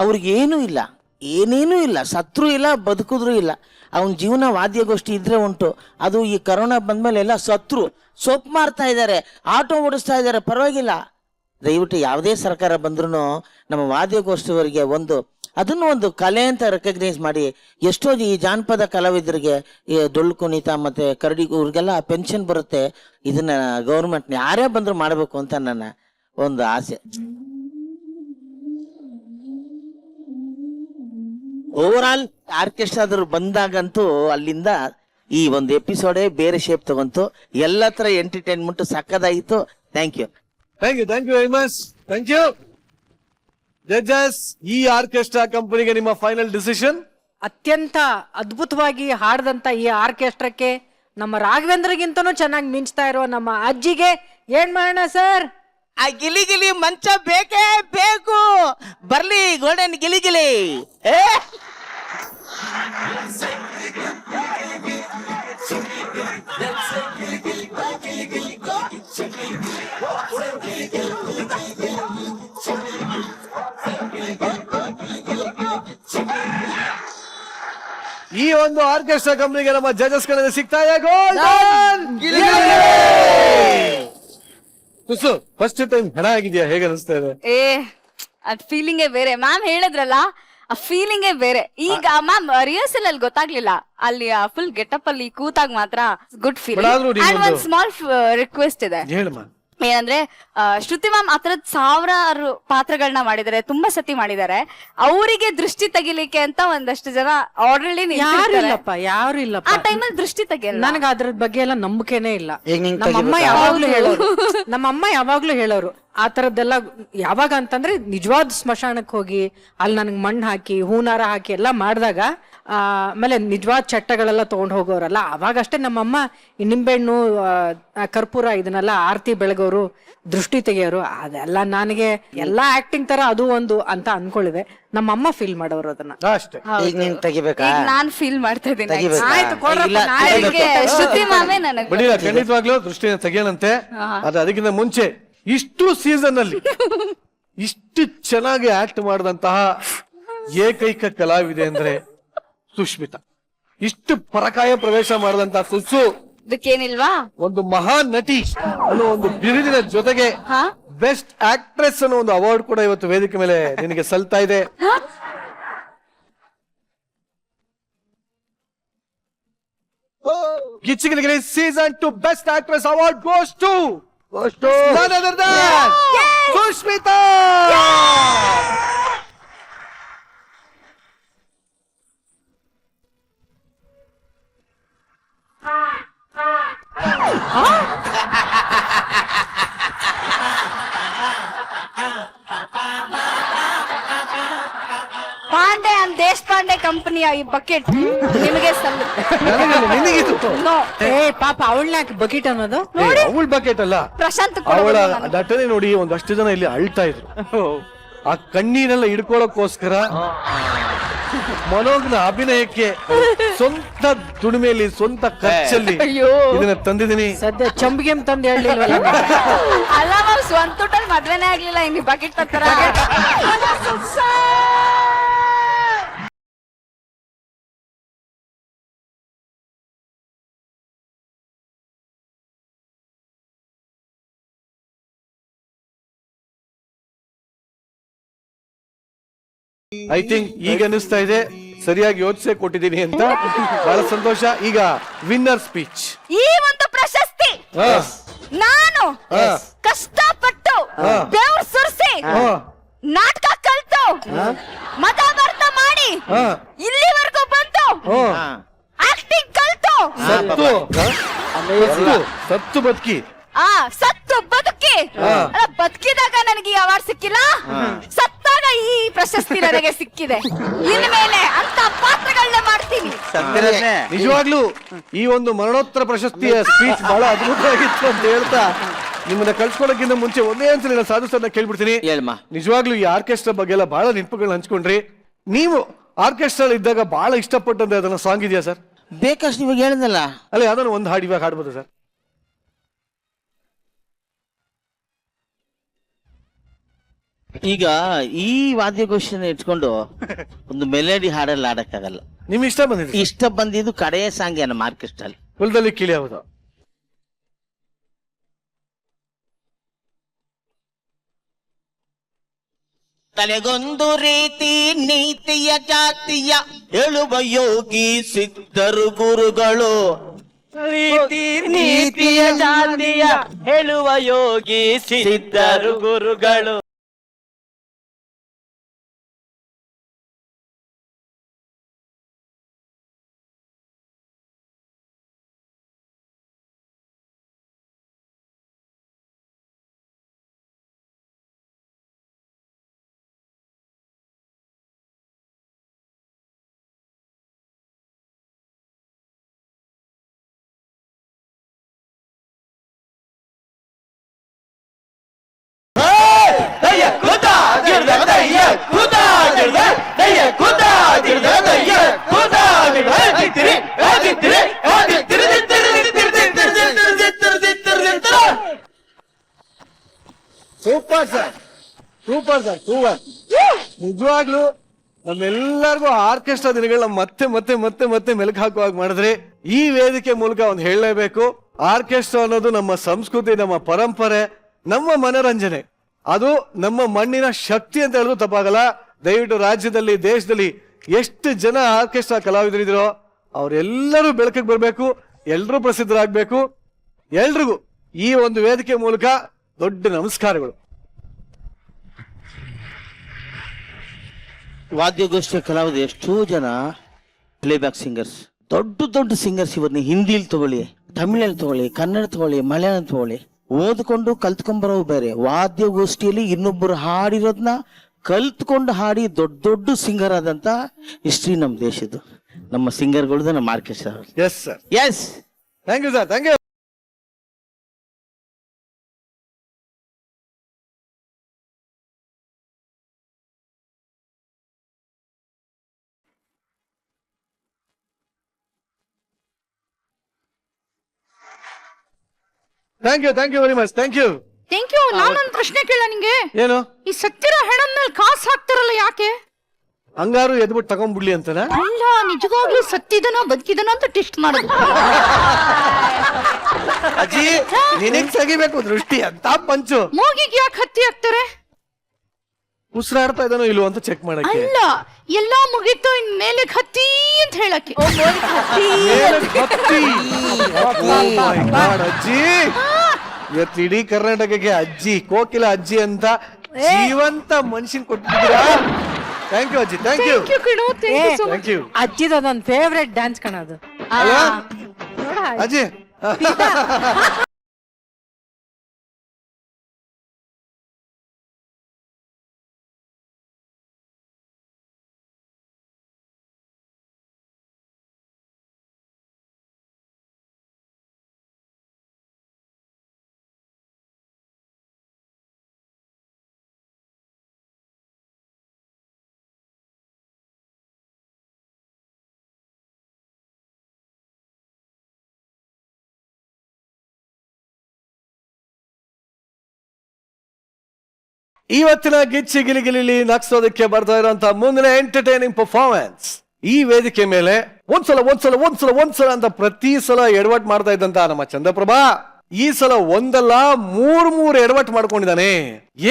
ಅವ್ರಿಗೇನೂ ಇಲ್ಲ, ಏನೇನೂ ಇಲ್ಲ, ಸತ್ರು ಇಲ್ಲ, ಬದುಕಿದ್ರು ಇಲ್ಲ. ಅವನ ಜೀವನ ವಾದ್ಯಗೋಷ್ಠಿ ಇದ್ರೆ ಉಂಟು. ಅದು ಈ ಕರೋನಾ ಬಂದ್ಮೇಲೆ ಎಲ್ಲ ಸತ್ರು, ಸೊಪ್ಪು ಮಾರ್ತಾ ಇದ್ದಾರೆ, ಆಟೋ ಓಡಿಸ್ತಾ ಇದ್ದಾರೆ, ಪರವಾಗಿಲ್ಲ. ದಯವಿಟ್ಟು ಯಾವುದೇ ಸರ್ಕಾರ ಬಂದ್ರು ನಮ್ಮ ವಾದ್ಯಗೋಷ್ಠಿಯವರಿಗೆ ಅದನ್ನು ಒಂದು ಕಲೆ ಅಂತ ರೆಕಗ್ನೈಸ್ ಮಾಡಿ, ಎಷ್ಟೋ ಈ ಜಾನಪದ ಕಲಾವಿದರಿಗೆ ಈ ಡೊಳ್ಳು ಕುಣಿತ ಮತ್ತೆ ಕರಡಿ ಇವ್ರಿಗೆಲ್ಲ ಪೆನ್ಷನ್ ಬರುತ್ತೆ. ಇದನ್ನ ಗೌರ್ಮೆಂಟ್ ಯಾರೇ ಬಂದ್ರು ಮಾಡಬೇಕು ಅಂತ ನನ್ನ ಒಂದು ಆಸೆ. ಓವರ್ ಆಲ್ ಆರ್ಕೆಸ್ಟ್ರಾದ್ರು ಬಂದಾಗಂತೂ ಅಲ್ಲಿಂದ ಈ ಒಂದು ಎಪಿಸೋಡೇ ಬೇರೆ ಶೇಪ್ ತಗೊಂತು. ಎಲ್ಲ ತರ ಎಂಟರ್ಟೈನ್ಮೆಂಟ್ ಸಕ್ಕದಾಗಿತ್ತು. Thank you very much. Thank you judges. ಈ ಆರ್ಕೆಸ್ಟ್ರಾ ಕಂಪನಿಗೆ ನಿಮ್ಮ ಫೈನಲ್ ಡಿಸಿಷನ್? ಅತ್ಯಂತ ಅದ್ಭುತವಾಗಿ ಹಾಡ್ದಂತ ಈ ಆರ್ಕೆಸ್ಟ್ರಾಕ್ಕೆ ನಮ್ಮ ರಾಘವೇಂದ್ರಗಿಂತನೂ ಚೆನ್ನಾಗಿ ಮಿಂಚ್ತಾ ಇರೋ ನಮ್ಮ ಅಜ್ಜಿಗೆ ಏನ್ ಮಾಡೋಣ ಸರ್? ಆ ಗಿಲಿ ಮಂಚ ಬೇಕೇ ಬೇಕು. ಬರ್ಲಿ ಗೋಲ್ಡನ್ ಗಿಲಿ. ಈ ಒಂದು ಆರ್ಕೆಸ್ಟ್ರಾ ಕಂಪ್ನಿಗೆ ನಮ್ಮ ಜಜಸ್ ಗಳಲ್ಲಿ ಸಿಗ್ತಾ ಇದೆ ಗೋಲ್ಡನ್ ಕುಸು ಫಸ್ಟ್ ಟೈಮ್ ಹೆಣ ಆಗಿದ್ಯಾ, ಹೇಗೆ ಅನಿಸ್ತಾ ಇದೆ? ಏ ಅದ್ ಫೀಲಿಂಗೇ ಬೇರೆ. ಮ್ಯಾಮ್ ಹೇಳಿದ್ರಲ್ಲ, ಆ ಫೀಲಿಂಗೇ ಬೇರೆ. ಈಗ ಮ್ಯಾಮ್ ರಿಹರ್ಸಲ್ ಅಲ್ಲಿ ಗೊತ್ತಾಗ್ಲಿಲ್ಲ, ಅಲ್ಲಿ ಫುಲ್ ಗೆಟಪ್ ಅಲ್ಲಿ ಕೂತಾಗ ಮಾತ್ರ ಗುಡ್ But ಆದ್ರೂ ಫೀಲಿಂಗ್. ಅಂಡ್ ನೀವೊಂದು- ಒಂದ್ ಸ್ಮಾಲ್ ರಿಕ್ವೆಸ್ಟ್ ಇದೆ. ಹೇಳಮ್ಮ. ಏನಂದ್ರೆ ಶ್ರುತಿ ಮ್ಯಾಮ್ ಆತರದ್ ಸಾವಿರಾರು ಪಾತ್ರಗಳನ್ನ ಮಾಡಿದ್ದಾರೆ, ತುಂಬಾ ಸತಿ ಮಾಡಿದ್ದಾರೆ. ಅವರಿಗೆ ದೃಷ್ಟಿ ತೆಗಿಲಿಕ್ಕೆ ಅಂತ ಒಂದಷ್ಟು ಜನ ಆಲ್ರೆಡಿ ಯಾರು ಇಲ್ಲಪ್ಪ, ಯಾರು ಆ ಇಲ್ಲಪ್ಪ. ಟೈಮಲ್ಲಿ ದೃಷ್ಟಿ ತೆಗಿಯಲ್ಲ. ನನಗ ಅದ್ರ ಬಗ್ಗೆ ಎಲ್ಲ ನಂಬಿಕೆನೇ ಇಲ್ಲ. ಈಗ ನಿಂಗ್ ನಮ್ಮಮ್ಮ ತೆಗಿಬೇಕಾ? ಯಾವಾಗ್ಲೂ ಹೇಳೋರು, ನಮ್ಮಮ್ಮ ಯಾವಾಗ್ಲೂ ಹೇಳೋರು ಆ ತರದ್ದೆಲ್ಲ. ಯಾವಾಗ ಅಂತಂದ್ರೆ ನಿಜವಾದ ಸ್ಮಶಾನಕ್ಕೆ ಹೋಗಿ ಅಲ್ಲಿ ನನಗ್ ಮಣ್ಣು ಹಾಕಿ ಹೂನಾರ ಹಾಕಿ ಎಲ್ಲ ಮಾಡಿದಾಗ ಆಮೇಲೆ ನಿಜವಾದ ಚಟ್ಟಗಳೆಲ್ಲ ತಗೊಂಡ್ ಹೋಗೋರಲ್ಲ, ಅವಾಗಷ್ಟೇ ನಮ್ಮಮ್ಮ ಈ ನಿಂಬೆಹಣ್ಣು ಕರ್ಪೂರ ಇದನ್ನೆಲ್ಲ ಆರತಿ ಬೆಳಗೋರು, ದೃಷ್ಟಿ ತೆಗೆಯೋರು. ಅದೆಲ್ಲ ನನಗೆ ಎಲ್ಲಾ ಆಕ್ಟಿಂಗ್ ತರ ಅದು ಒಂದು ಅಂತ ಅನ್ಕೊಳ್ಳಿದೆ. ನಮ್ಮಮ್ಮ ಫೀಲ್ ಮಾಡೋರು ಅದನ್ನ. ಅಷ್ಟೇ. ಈಗ ನೀನ್ ತೆಗಿಬೇಕಾ? ಈಗ ನಾನ್ ಫೀಲ್ ಮಾಡ್ತಾ ಇದ್ದೀನಿ. ತೆಗಿಬೇಕಾ? ಆಯ್ತು ಕೊಡ್ರಪ್ಪ, ಇಲ್ಲ, ನಾಳೆ ಅದಕ್ಕೆ ಶ್ರುತಿ ಮ್ಯಾಮೇ ನನಗೆ ಬಡಿಲ್ಲ, ಖಂಡಿತವಾಗ್ಲೂ ದೃಷ್ಟಿನ ತೆಗಿಯೋಣಂತೆ. ಆದ್ರೆ ಅದಕ್ಕಿಂತ ಮುಂಚೆ ಇಷ್ಟು ಸೀಸನ್ ಅಲ್ಲಿ ಇಷ್ಟು ಚೆನ್ನಾಗಿ ಆಕ್ಟ್ ಮಾಡಿದಂತಹ ಏಕೈಕ ಕಲಾವಿದೆ ಅಂದ್ರೆ ಸುಷ್ಮಿತಾ. ಇಷ್ಟು ಪರಕಾಯ ಪ್ರವೇಶ ಮಾಡಿದಂತಹ ಸುಸು ಇದಕ್ಕೇನಿಲ್ವಾ? ಒಂದು ಮಹಾನ್ ನಟಿ ಅನ್ನೋ ಒಂದು ಬಿರುದಿನ ಜೊತೆಗೆ ಹಾ? ಬೆಸ್ಟ್ ಆಕ್ಟ್ರೆಸ್ ಅನ್ನೋ ಒಂದು ಅವಾರ್ಡ್ ಕೂಡ ಇವತ್ತು ವೇದಿಕೆ ಮೇಲೆ ನಿನಗೆ ಸಲ್ತಾ ಇದೆ. Gicchi Gili Gili season 2 best actress award goes to none other than Sushmita. Pande and Deshpande ಕಂಪನಿಯ ಈ ಬಕೆಟ್ ನಿಮಗೆ ಸಲ್ಲುತ್ತೆ. ನಿನಗಿದು ನೋ, ಏ ಪಾಪ ಅವಳನ್ನ ಬಕೆಟ್ ಅನ್ನೋದು. ಅವಳ ಬಕೆಟ್ ಅಲ್ಲ, ಪ್ರಶಾಂತ್ ಅವಳ ನಟನೆ ನೋಡಿ ಒಂದಷ್ಟು ಜನ ಇಲ್ಲಿ ಅಳ್ತಾ ಇದ್ರು. ಆ ಕಣ್ಣೀರೆಲ್ಲ ಹಿಡ್ಕೊಳ್ಳೋಕೋಸ್ಕರ ಮನೋಜ್ನ ಅಭಿನಯಕ್ಕೆ ಸ್ವಂತ ದುಡಿಮೆಯಲ್ಲಿ ಸ್ವಂತ ಖರ್ಚಲ್ಲಿ ಇದನ್ನ ತಂದಿದ್ದೀನಿ. ಸದ್ಯ ಚಂಬಿಗೆ ತಂದು ಹೇಳಲಿಲ್ವಲ್ಲ. ಅಲ್ಲ ಮ್ಯಾಮ್, ಸ್ವಂತ ಊಟಲ್ಲಿ ಮದ್ವೆನೇ ಆಗ್ಲಿಲ್ಲ, ಇನ್ನು ಬಕೆಟ್ ತರ್ತಾರ. ಐ ಥಿಂಕ್ ಈಗ ಅನಿಸ್ತಾ ಇದೆ ಸರಿಯಾಗಿ ಯೋಚಿಸೇ ಕೊಟ್ಟಿದ್ದೀನಿ ಅಂತ. ಬಹಳ ಸಂತೋಷ. ಈಗ ವಿನ್ನರ್ ಸ್ಪೀಚ್. ಈ ಒಂದು ಪ್ರಶಸ್ತಿ ನಾನು ಕಷ್ಟಪಟ್ಟು ಬೆವ್ರು ಸುರಿಸಿ ನಾಟಕ ಕಲ್ತು ಮಹಾಭಾರತ ಮಾಡಿ ಇಲ್ಲಿವರೆಗೂ ಬಂದು ಆಕ್ಟಿಂಗ್ ಕಲ್ತು ಸತ್ತು ಬದುಕಿ ಸತ್ತು ಬದುಕಿ ಬದುಕಿದಾಗ ನನಗೆ ಈ ಅವಾರ್ಡ್ ಸಿಕ್ಕಿಲ್ಲ, ಸತ್ತಾಗ ಈ ಪ್ರಶಸ್ತಿ ನನಗೆ ಸಿಕ್ಕಿದೆ. ಇನ್ಮೇಲೆ ಅಂತ ಪಾತ್ರಗಳನ್ನ ಮಾಡ್ತೀನಿ. ನಿಜವಾಗ್ಲೂ ಈ ಒಂದು ಮರಣೋತ್ತರ ಪ್ರಶಸ್ತಿಯ ಸ್ಪೀಚ್ ಬಹಳ ಅದ್ಭುತವಾಗಿತ್ತು ಅಂತ ಹೇಳ್ತಾ ನಿಮ್ಮನ್ನ ಕಳ್ಸ್ಕೊಳಕ್ಕಿಂತ ಮುಂಚೆ ಒಂದೇ ಒಂದ್ಸಲ ನಾನು ಸಾಧುಸನ್ನ ಕೇಳ್ಬಿಡ್ತೀನಿ. ನಿಜವಾಗ್ಲೂ ಈ ಆರ್ಕೆಸ್ಟ್ರಾ ಬಗ್ಗೆ ಎಲ್ಲ ಬಹಳ ನೆನಪುಗಳನ್ನ ಹಂಚ್ಕೊಂಡ್ರಿ. ನೀವು ಆರ್ಕೆಸ್ಟ್ರಾ ಇದ್ದಾಗ ಬಹಳ ಇಷ್ಟಪಟ್ಟಂತ ಅದನ್ನ ಸಾಂಗ್ ಇದೆಯಾ ಸರ್? ಬೇಕಷ್ಟು ಇವಾಗ ಹೇಳಿದ್ನಲ್ಲ. ಅಲ್ಲ, ಯಾವ್ದಾನ ಒಂದು ಹಾಡು ಇವಾಗ ಹಾಡ್ಬೋದು ಸರ್? ಈಗ ಈ ವಾದ್ಯಗೋಷ್ಠಿನ ಇಟ್ಕೊಂಡು ಒಂದು ಮೆಲೋಡಿ ಹಾಡಲ್ಲಿ ಆಡಕ್ಕಾಗಲ್ಲ. ನಿಮ್ ಇಷ್ಟ ಬಂದಿದೆ? ಇಷ್ಟ ಬಂದಿದ್ದು ಕಡೆಯ ಸಾಂಗ್ ನಮ್ಮ ಆರ್ಕೆಸ್ಟ್ರಲ್ಲಿ ಕುಲದಲ್ಲಿ ಕಿಳಿ ಹೌದು. ತಲೆಗೊಂದು ರೀತಿ ನೀತಿಯ ಜಾತಿಯ ಹೇಳುವ ಯೋಗಿ ಸಿದ್ಧರು ಗುರುಗಳು. ನೀತಿಯ ಜಾತಿಯ ಹೇಳುವ ಯೋಗಿ ಸಿದ್ಧರು ಗುರುಗಳು. Super sir, super sir, super. ನಿಜವಾಗ್ಲೂ ನಮ್ಮೆಲ್ಲರಿಗೂ ಆರ್ಕೆಸ್ಟ್ರಾ ದಿನಗಳನ್ನ ಮತ್ತೆ ಮತ್ತೆ ಮತ್ತೆ ಮತ್ತೆ ಮೆಲುಕು ಹಾಕುವಾಗ ಮಾಡಿದ್ರೆ ಈ ವೇದಿಕೆ ಮೂಲಕ ಒಂದು ಹೇಳಲೇಬೇಕು. ಆರ್ಕೆಸ್ಟ್ರಾ ಅನ್ನೋದು ನಮ್ಮ ಸಂಸ್ಕೃತಿ, ನಮ್ಮ ಪರಂಪರೆ, ನಮ್ಮ ಮನರಂಜನೆ, ಅದು ನಮ್ಮ ಮಣ್ಣಿನ ಶಕ್ತಿ ಅಂತ ಹೇಳಿದ್ರು ತಪ್ಪಾಗಲ್ಲ. ದಯವಿಟ್ಟು ರಾಜ್ಯದಲ್ಲಿ, ದೇಶದಲ್ಲಿ ಎಷ್ಟು ಜನ ಆರ್ಕೆಸ್ಟ್ರಾ ಕಲಾವಿದರಿದ್ರೋ ಅವರೆಲ್ಲರೂ ಬೆಳಕಿಗೆ ಬರಬೇಕು, ಎಲ್ಲರೂ ಪ್ರಸಿದ್ಧರಾಗಬೇಕು. ಎಲ್ರಿಗೂ ಈ ಒಂದು ವೇದಿಕೆ ಮೂಲಕ ದೊಡ್ಡ ನಮಸ್ಕಾರಗಳು. ವಾದ್ಯಗೋಷ್ಠಿಯ ಕಲಾವಿದರು ಎಷ್ಟೋ ಜನ ಪ್ಲೇಬ್ಯಾಕ್ ಸಿಂಗರ್ಸ್, ದೊಡ್ಡ ದೊಡ್ಡ ಸಿಂಗರ್ಸ್ ಇವರನ್ನ ಹಿಂದಿಲಿ ತಗೊಳ್ಳಿ, ತಮಿಳಲ್ಲಿ ತಗೊಳ್ಳಿ, ಕನ್ನಡ ತಗೊಳ್ಳಿ, ಮಲಯಾಳಂ ತಗೊಳ್ಳಿ, ಓದ್ಕೊಂಡು ಕಲ್ತ್ಕೊಂಡ್ಬರೋ ಬೇರೆ. ವಾದ್ಯಗೋಷ್ಠಿಯಲ್ಲಿ ಇನ್ನೊಬ್ಬರು ಹಾಡಿರೋದನ್ನ ಕಲ್ತ್ಕೊಂಡು ಹಾಡಿ ದೊಡ್ಡ ದೊಡ್ಡ ಸಿಂಗರ್ ಆದಂತ ಹಿಸ್ಟ್ರಿ ನಮ್ಮ ದೇಶದ್ದು, ನಮ್ಮ ಸಿಂಗರ್ಗಳದ್ದು, ನಮ್ಮ orchestra. Yes sir, yes, thank you sir, thank you. Thank you very much, thank you. Thank you. ನಾನೊಂದು ಪ್ರಶ್ನೆ ಕೇಳ ನಿಂಗೆ. ಏನು? ಈ ಸತ್ತಿರೋ ಹೆಣದ ಮೇಲೆ ಕಾಸು ಹಾಕ್ತಾರಲ್ಲ, ಯಾಕೆ? ಹಂಗಾರು ಎದ್ಬಿಟ್ಟು ತಗೊಂಡ್ಬಿಡ್ಲಿ ಅಂತನಾ? ಅಲ್ಲ, ನಿಜವಾಗ್ಲೂ ಸತ್ತಿದನೋ ಬದುಕಿದನೋ ಅಂತ ಟೆಸ್ಟ್ ಮಾಡೋದು. ಅಜ್ಜಿ ನಿನಗ್ ತೆಗಿಬೇಕು ದೃಷ್ಟಿ ಅಂತ ಪಂಚು. ಮೂಗಿಗೆ ಯಾಕೆ ಹತ್ತಿ ಹಾಕ್ತಾರೆ? ಉಸಿರಾಡ್ತಾ ಇದ್ದಾನೋ ಇಲ್ವೋ ಅಂತ ಚೆಕ್ ಮಾಡಕ್ಕೆ. ಅಲ್ಲ, ಎಲ್ಲಾ ಮುಗೀತು, ಇನ್ ಮೇಲೆ ಹತ್ತಿ ಅಂತ ಹೇಳಕ್ಕೆ. ಮೇಲಕ್ಕೆ ಹತ್ತಿ. Oh my God, ಅಜ್ಜಿ ಇವತ್ತು ಇಡೀ ಕರ್ನಾಟಕಕ್ಕೆ ಅಜ್ಜಿ, ಕೋಕಿಲ ಅಜ್ಜಿ ಅಂತ ಜೀವಂತ ಮನುಷ್ಯನ್ ಕೊಟ್ಟಿದ್ದೀರಾ. ಥ್ಯಾಂಕ್ ಯು ಅಜ್ಜಿ, ಥ್ಯಾಂಕ್ ಯು, ಥ್ಯಾಂಕ್ ಯು. ಅಜ್ಜಿದ ಅದೊಂದು ಫೇವ್ರೆಟ್ ಡ್ಯಾನ್ಸ್ ಕಣದು. ಅಜ್ಜಿ ಇವತ್ತಿನ ಗಿಚ್ಚಿ ಗಿಲಿಗಿಲಿ ನಗ್ಸೋದಕ್ಕೆ ಬರ್ತಾ ಇರುವಂತಹ ಮುಂದಿನ ಎಂಟರ್ಟೈನಿಂಗ್ ಪರ್ಫಾರ್ಮೆನ್ಸ್. ಈ ವೇದಿಕೆ ಮೇಲೆ ಒಂದ್ಸಲ ಅಂತ ಪ್ರತಿ ಸಲ ಎಡವಟ್ ಮಾಡ್ತಾ ಇದ್ದಂತ ನಮ್ಮ ಚಂದ್ರಪ್ರಭಾ ಈ ಸಲ ಒಂದಲ್ಲ ಮೂರ್ ಎಡವಟ್ ಮಾಡ್ಕೊಂಡಿದ್ದಾನೆ.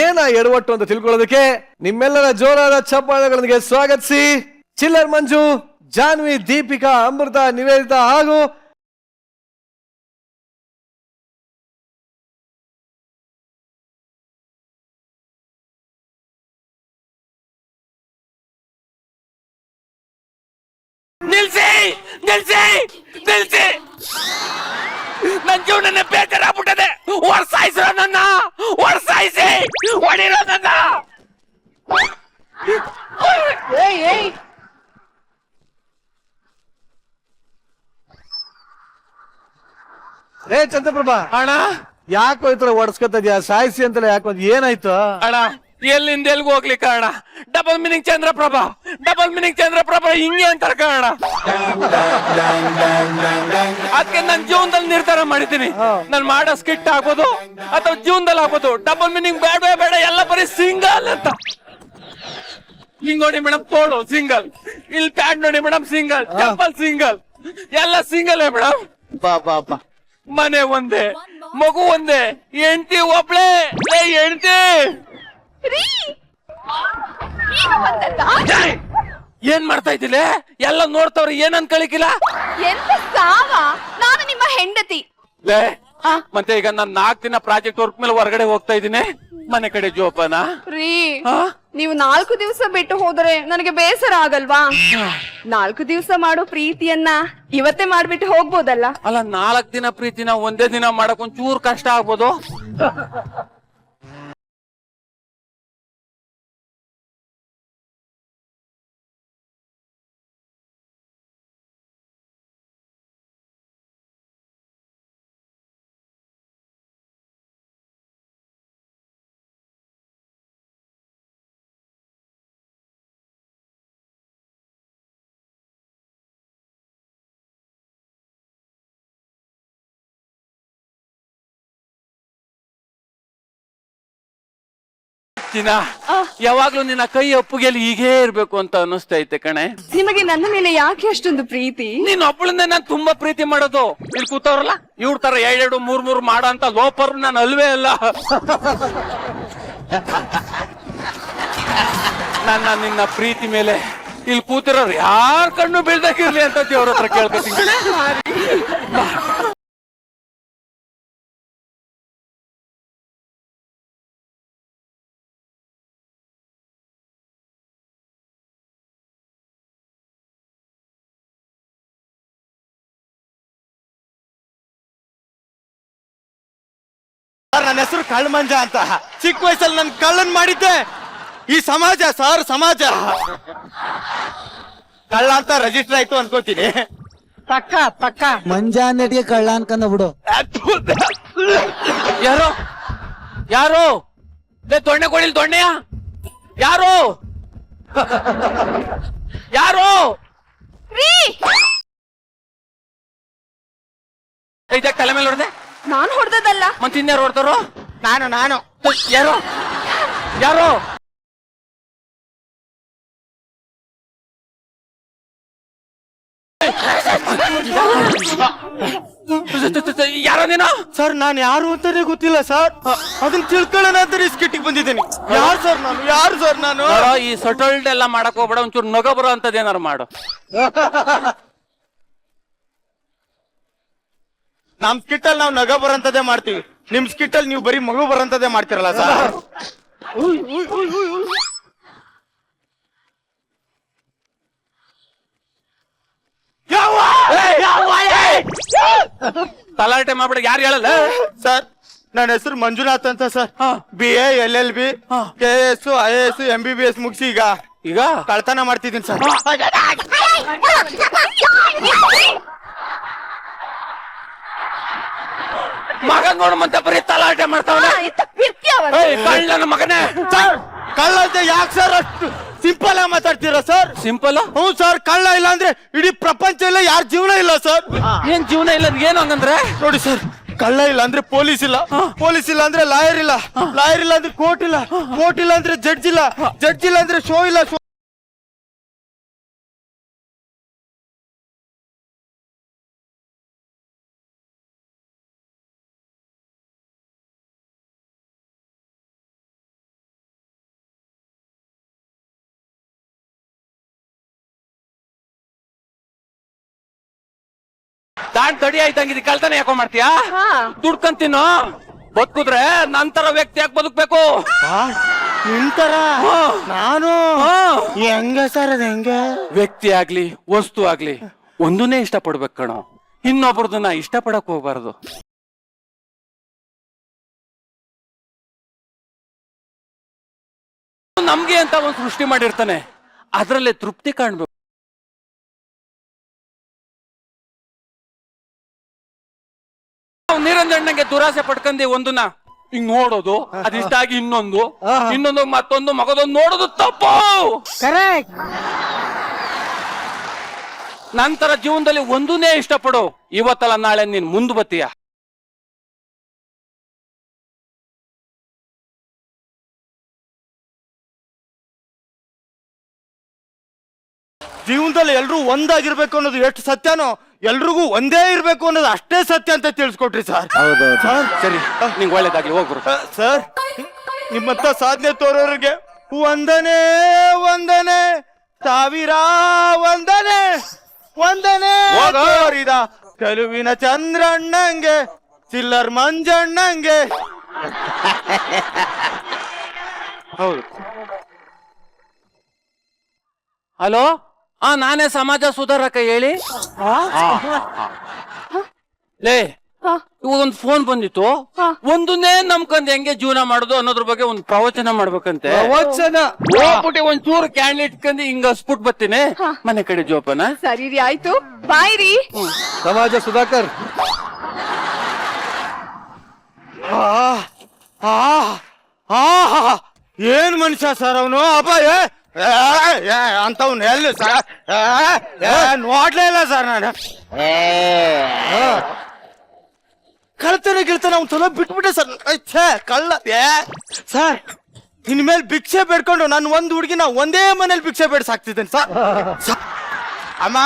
ಏನ ಎಡವಟ್ಟು ಅಂತ ತಿಳ್ಕೊಳ್ಳೋದಕ್ಕೆ ನಿಮ್ಮೆಲ್ಲರ ಜೋರಾದ ಚಪ್ಪಾಳೆಗಳೊಂದಿಗೆ ಸ್ವಾಗತಿಸಿ ಚಿಲ್ಲರ್ ಮಂಜು, ಜಾನ್ವಿ, ದೀಪಿಕಾ, ಅಮೃತ, ನಿವೇದಿತಾ ಹಾಗೂ ನಿಲ್ಸಿ ನಿಲ್ಸಿ ನಿಲ್ಸಿ, ನನ್ ಜೀವನ ಬೇಜಾರಾಗ್ಬಿಟ್ಟದೆ. ವರ್ಷಾಯಿಸ್ರೋ ನನ್ನ, ವರ್ಷಾಯಿಸಿ ಹೊಡಿರೋ ನನ್ನ. ಏ ಚಂದ್ರಪ್ರಭಾ ಅಣ್ಣ, ಯಾಕೋ ಈ ತರ ಹೊಡ್ಸ್ಕೊತ ಇದೆಯಾ? ಸಾಯಿಸಿ ಅಂತಲೇ ಯಾಕೋ, ಏನಾಯ್ತು ಅಣ್ಣ ಎಲ್ಲಿಂದ ಎಲ್ಗೂ ಹೋಗ್ಲಿ ಕಾರಣ double meaning Chandraprabha, double meaning Chandraprabha ಹಿಂಗೆ ಅಂತಾರ ಕಾರಣ. ಅದಕ್ಕೆ ನನ್ ಜೀವನದಲ್ಲಿ ನಿರ್ಧಾರ ಮಾಡಿದ್ದೀನಿ, ನಾನ್ ಮಾಡೋ ಸ್ಕಿಟ್ ಆಗ್ಬೋದು ಅಥವಾ ಜೀವನದಲ್ಲಿ ಆಗ್ಬೋದು, ಡಬಲ್ ಮೀನಿಂಗ್ ಬೇಡ ಬೇಡ, ಎಲ್ಲ ಬರೀ ಸಿಂಗಲ್ ಅಂತ. ಹಿಂಗ್ ನೋಡಿ ಮೇಡಮ್, ತೋಳು ಸಿಂಗಲ್, ಇಲ್ಲಿ ಪ್ಯಾಡ್ ನೋಡಿ ಮೇಡಮ್ ಸಿಂಗಲ್, ಚಪ್ಪಲ್ ಸಿಂಗಲ್, ಎಲ್ಲ ಸಿಂಗಲ್ ಮೇಡಮ್. ಬಾ ಬಾ ಬಾ, ಮನೆ ಒಂದೇ, ಮಗು ಒಂದೇ, ಹೆಂಡತಿ ಒಬ್ಳೆ, ಹೆಂಡತಿ. ಏನ್ ಮಾಡ್ತಾ ಇದ್ದಿಲ್ಲ? ಎಲ್ಲ ನೋಡ್ತಾವ್ರಿ, ಏನ್ ಅನ್ಕಳಿಕಿಲ್ಲ. ಎಂತ ಸಾವ, ನಾನು ನಿಮ್ಮ ಹೆಂಡತಿ. ಮತ್ತೆ ಈಗ ನಾನ್ 4 ದಿನ ಪ್ರಾಜೆಕ್ಟ್ ವರ್ಕ್ ಮೇಲೆ ಹೊರಗಡೆ ಹೋಗ್ತಾ ಇದ್ದೀನಿ, ಮನೆ ಕಡೆ ಜೋಪಾನ. ರೀ, ನೀವು 4 ದಿವಸ ಬಿಟ್ಟು ಹೋದರೆ ನನಗೆ ಬೇಸರ ಆಗಲ್ವಾ? 4 ದಿವಸ ಮಾಡೋ ಪ್ರೀತಿಯನ್ನ ಇವತ್ತೇ ಮಾಡ್ಬಿಟ್ಟು ಹೋಗ್ಬೋದಲ್ಲ? ಅಲ್ಲ, 4 ದಿನ ಪ್ರೀತಿನ ಒಂದೇ ದಿನ ಮಾಡಕ್ ಒಂಚೂರು ಕಷ್ಟ ಆಗ್ಬೋದು. ಚಿನ್ನ ಯಾವಾಗ್ಲೂ ನಿನ್ನ ಕೈ ಅಪ್ಪುಗೆಲ್ಲಿ ಹೀಗೇ ಇರ್ಬೇಕು ಅಂತ ಅನ್ನಿಸ್ತೈತೆ ಕಣೆ. ನಿಮಗೆ ನನ್ನ ಮೇಲೆ ಯಾಕೆ ಅಷ್ಟೊಂದು ಪ್ರೀತಿ? ನೀನ್ ಒಬ್ಬಳನ್ನೇ ನಾನು ತುಂಬಾ ಪ್ರೀತಿ ಮಾಡೋದು. ಇಲ್ಲಿ ಕೂತವ್ರಲ್ಲ ಇವ್ರ ತರ 2 3 ಮಾಡೋ ಅಂತ ಲೋಪರ್ ನಾನು ಅಲ್ವೇ ಅಲ್ಲ. ನನ್ನ ನಿನ್ನ ಪ್ರೀತಿ ಮೇಲೆ ಇಲ್ಲಿ ಕೂತಿರೋರು ಯಾರ ಕಣ್ಣು ಬೀಳ್ದಾಗಿರ್ಲಿ ಅಂತ ದೇವ್ರ ಹತ್ರ ಕೇಳ್ಕೊತೀನಿ. ನನ್ನ ಹೆಸರು ಕಳ್ಳಮಂಜ ಅಂತ. ಚಿಕ್ಕ ವಯಸ್ಸಲ್ಲಿ ನನ್ ಕಳ್ಳನ್ ಮಾಡಿದ್ದೆ ಈ ಸಮಾಜ ಸರ್. ಸಮಾಜ ಕಳ್ಳ ಅಂತ ರಿಜಿಸ್ಟರ್ ಆಯ್ತು ಅನ್ಕೋತೀನಿ. ಪಕ್ಕ ಮಂಜ ನಡಿಗೆ ಕಳ್ಳ ಅನ್ಕೊಂಡ ಬಿಡು. ಯಾರೋ ಯಾರೋ ದೊಣ್ಣೆ ಕೊಡಿಲ್ ದೊಣ್ಣೆಯ ಯಾರೋ ಯಾರೋ ಇದಕ್ಕೆ ತಲೆ ಮೇಲೆ ಹೊಡೆದೆ. ನಾನು ಹೊಡೆದಲ್ಲ. ಮತ್ತೆ ಇನ್ಯಾರು ಹೊಡ್ತಾರೋ? ನಾನು ಯಾರೋ ಯಾರೋ ಯಾರೋ ನೀನು? ಸರ್ ನಾನು ಯಾರು ಅಂತಾನೆ ಗೊತ್ತಿಲ್ಲ ಸರ್. ಅದನ್ನ ತಿಳ್ಕೊಳ್ಳೋಣ ಅಂತ ಸ್ಕಿಟ್ಟಿಗೆ ಬಂದಿದ್ದೀನಿ. ಯಾರು ಸರ್ ನಾನು? ಯಾರು ಸರ್ ನಾನು? ಈ ಸಟಲ್ಡ್ ಎಲ್ಲ ಮಾಡಕ್ ಹೋಗ್ಬೇಡ, ಒಂಚೂರು ನಗ ಬರೋ ಅಂತದ್ ಏನಾರು ಮಾಡು. ನಮ್ ಸ್ಕಿಟ್ ಅಲ್ಲಿ ನಾವು ನಗ ಬರಂತದೇ ಮಾಡ್ತೀವಿ. ನಿಮ್ ಸ್ಕಿಟ್ ಅಲ್ಲಿ ನೀವು ಬರೀ ಮಗು ಬರಂತದೇ ಮಾಡ್ತಿರಲ್ಲ ಸರ್. ತಲಾಟೆ ಮಾಡ್ಬಿಡ. ಯಾರು ಹೇಳಲ್ಲ ಸರ್ ನನ್ನ ಹೆಸರು ಮಂಜುನಾಥ್ ಅಂತ sir. BA LLB KS IAS MBBS ಮುಗಿಸಿ ಈಗ ಕಳ್ತನ ಮಾಡ್ತಿದ್ದೀನಿ ಸರ್. ಮಗನ್ ನೋಡು ಮತ್ತೆ ಬರೀ ತಲಾಟೆ ಮಾಡ್ತಾವನೆ. ಕಳ್ಳನ ಮಗನೇ. ಸರ್ ಕಳ್ಳ ಅಂತ ಯಾಕೆ ಸರ್ ಅಷ್ಟು ಸಿಂಪಲ್ ಆಗಿ ಮಾತಾಡ್ತೀರಾ ಸರ್? ಸಿಂಪಲ್? ಹ್ಞೂ ಸರ್. ಕಳ್ಳ ಇಲ್ಲ ಅಂದ್ರೆ ಇಡೀ ಪ್ರಪಂಚ ಇಲ್ಲ, ಯಾರ ಜೀವನ ಇಲ್ಲ ಸರ್. ಏನ್ ಜೀವನ ಇಲ್ಲ ಏನು ಹಂಗಂದ್ರೆ? ನೋಡಿ ಸರ್, ಕಳ್ಳ ಇಲ್ಲ ಅಂದ್ರೆ ಪೊಲೀಸ್ ಇಲ್ಲ, ಪೊಲೀಸ್ ಇಲ್ಲ ಅಂದ್ರೆ ಲಾಯರ್ ಇಲ್ಲ, ಲಾಯರ್ ಇಲ್ಲ ಅಂದ್ರೆ ಕೋರ್ಟ್ ಇಲ್ಲ, ಕೋರ್ಟ್ ಇಲ್ಲ ಅಂದ್ರೆ ಜಡ್ಜ್ ಇಲ್ಲ, ಜಡ್ಜ್ ಇಲ್ಲ ಅಂದ್ರೆ ಶೋ ಇಲ್ಲ, ಶೋ ತಾಂಡ್ ತಡಿ ಆಯ್ತಂಗಿದ್ ಕಳ್ತನ ಯಾಕೋ ಮಾಡ್ತೀಯಾ? ದುಡ್ಕಂತೀನೋ ಬದುಕುದ್ರೆ ನಂತರ ವ್ಯಕ್ತಿ ಯಾಕೆ ಬದುಕ್ಬೇಕು? ನಿಂತರ ನಾನು ಹೆಂಗ ಸರ್? ಅದ ಹೆಂಗ? ವ್ಯಕ್ತಿ ಆಗ್ಲಿ ವಸ್ತು ಆಗ್ಲಿ ಒಂದನ್ನೇ ಇಷ್ಟ ಪಡ್ಬೇಕು ಕಣೋ, ಇನ್ನೊಬ್ರದನ್ನ ಇಷ್ಟ ಪಡಕ್ ಹೋಗ್ಬಾರ್ದು. ನಮ್ಗೆ ಅಂತ ಒಂದ್ ಸೃಷ್ಟಿ ಮಾಡಿರ್ತಾನೆ, ಅದ್ರಲ್ಲೇ ತೃಪ್ತಿ ಕಾಣ್ಬೇಕು. ನಿರಂಜಣ್ಣಂಗೆ ದುರಾಸೆ ಪಡ್ಕಂದಿ ಒಂದನ್ನ ಹಿಂಗ್ ನೋಡೋದು, ಅದಿಷ್ಟ ಆಗಿ ಇನ್ನೊಂದು ಮತ್ತೊಂದು ಮಗದೊಂದು ನೋಡೋದು ತಪ್ಪು. ನಂತರ ಜೀವನದಲ್ಲಿ ಒಂದನ್ನೇ ಇಷ್ಟಪಡು, ಇವತ್ತಲ್ಲ ನಾಳೆ ನೀನ್ ಮುಂದ್ ಬತ್ತೀಯ. ಜೀವನದಲ್ಲಿ ಎಲ್ರೂ ಒಂದಾಗಿರ್ಬೇಕು ಅನ್ನೋದು ಎಷ್ಟು ಸತ್ಯನೋ, ಎಲ್ರಿಗೂ ಒಂದೇ ಇರ್ಬೇಕು ಅನ್ನೋದು ಅಷ್ಟೇ ಸತ್ಯ ಅಂತ ತಿಳಿಸ್ಕೊಟ್ರಿ ಸರ್. ಸರಿ, ನಿಂಗೆ ಒಳ್ಳೇದಾಗ್ಲಿ, ಹೋಗ್ಬರು. ಸರ್ ನಿಮ್ಮತ್ತ ಸಾಧನೆ ತೋರೋರಿಗೆ ವಂದನೆ ವಂದನೆ, ಸಾವಿರ ವಂದನೆ ವಂದನೆ. ತೋರಿದ ಕಲುವಿನ ಚಂದ್ರಣ್ಣಂಗೆ, ಚಿಲ್ಲರ್ ಮಂಜಣ್ಣಂಗೆ. ಹೌದು. ಹಲೋ, ನಾನೇ ಸಮಾಜ ಸುಧಾರಕ, ಹೇಳಿ. ಲೇ, ಇವಾಗ ಒಂದು ಫೋನ್ ಬಂದಿತ್ತು, ಒಂದನ್ನೇ ನಂಬ್ಕೊಂಡ್ ಹೆಂಗೆ ಜೀವನ ಮಾಡೋದು ಅನ್ನೋದ್ರ ಬಗ್ಗೆ ಒಂದು ಪ್ರವಚನ ಮಾಡ್ಬೇಕಂತೆ. ಪ್ರವಚನ ಹೋಗ್ಬಿಟ್ಟು ಒಂಚೂರು ಕ್ಯಾಂಡ್ ಇಟ್ಕೊಂಡು ಹಿಂಗ ಹಸ್ಬಿಟ್ ಬರ್ತೀನಿ ಮನೆ ಕಡೆ ಜೋಪನ. ಸರಿ ರೀ, ಆಯ್ತು, ಬಾಯ್ ರೀ. ಸಮಾಜ ಸುಧಾಕರ್. ಏನ್ ಮನುಷ್ಯ ಸರ್ ಅವನು? ಅಪ್ಪ ಅಂತವ್ನು ಎಲ್ಲಿ ಸರ್? ನೋಡ್ಲೇ ಇಲ್ಲ ಸರ್ ನಾನು. ಕಳ್ತಾನೆ ಗಿಳ್ತಾನೆ ಅವ್ನು ಚಲೋ ಬಿಟ್ಬಿಟ್ಟೆ ಸರ್. ಕಳ್ಳ ಸರ್, ಇನ್ಮೇಲೆ ಭಿಕ್ಷೆ ಬೇಡ್ಕೊಂಡು ನಾನು ಒಂದ್ ಹುಡುಗಿನ ಒಂದೇ ಮನೇಲಿ ಭಿಕ್ಷೆ ಬೇಡ ಸಾಕ್ತಿದ್ದೇನೆ ಅಮ್ಮ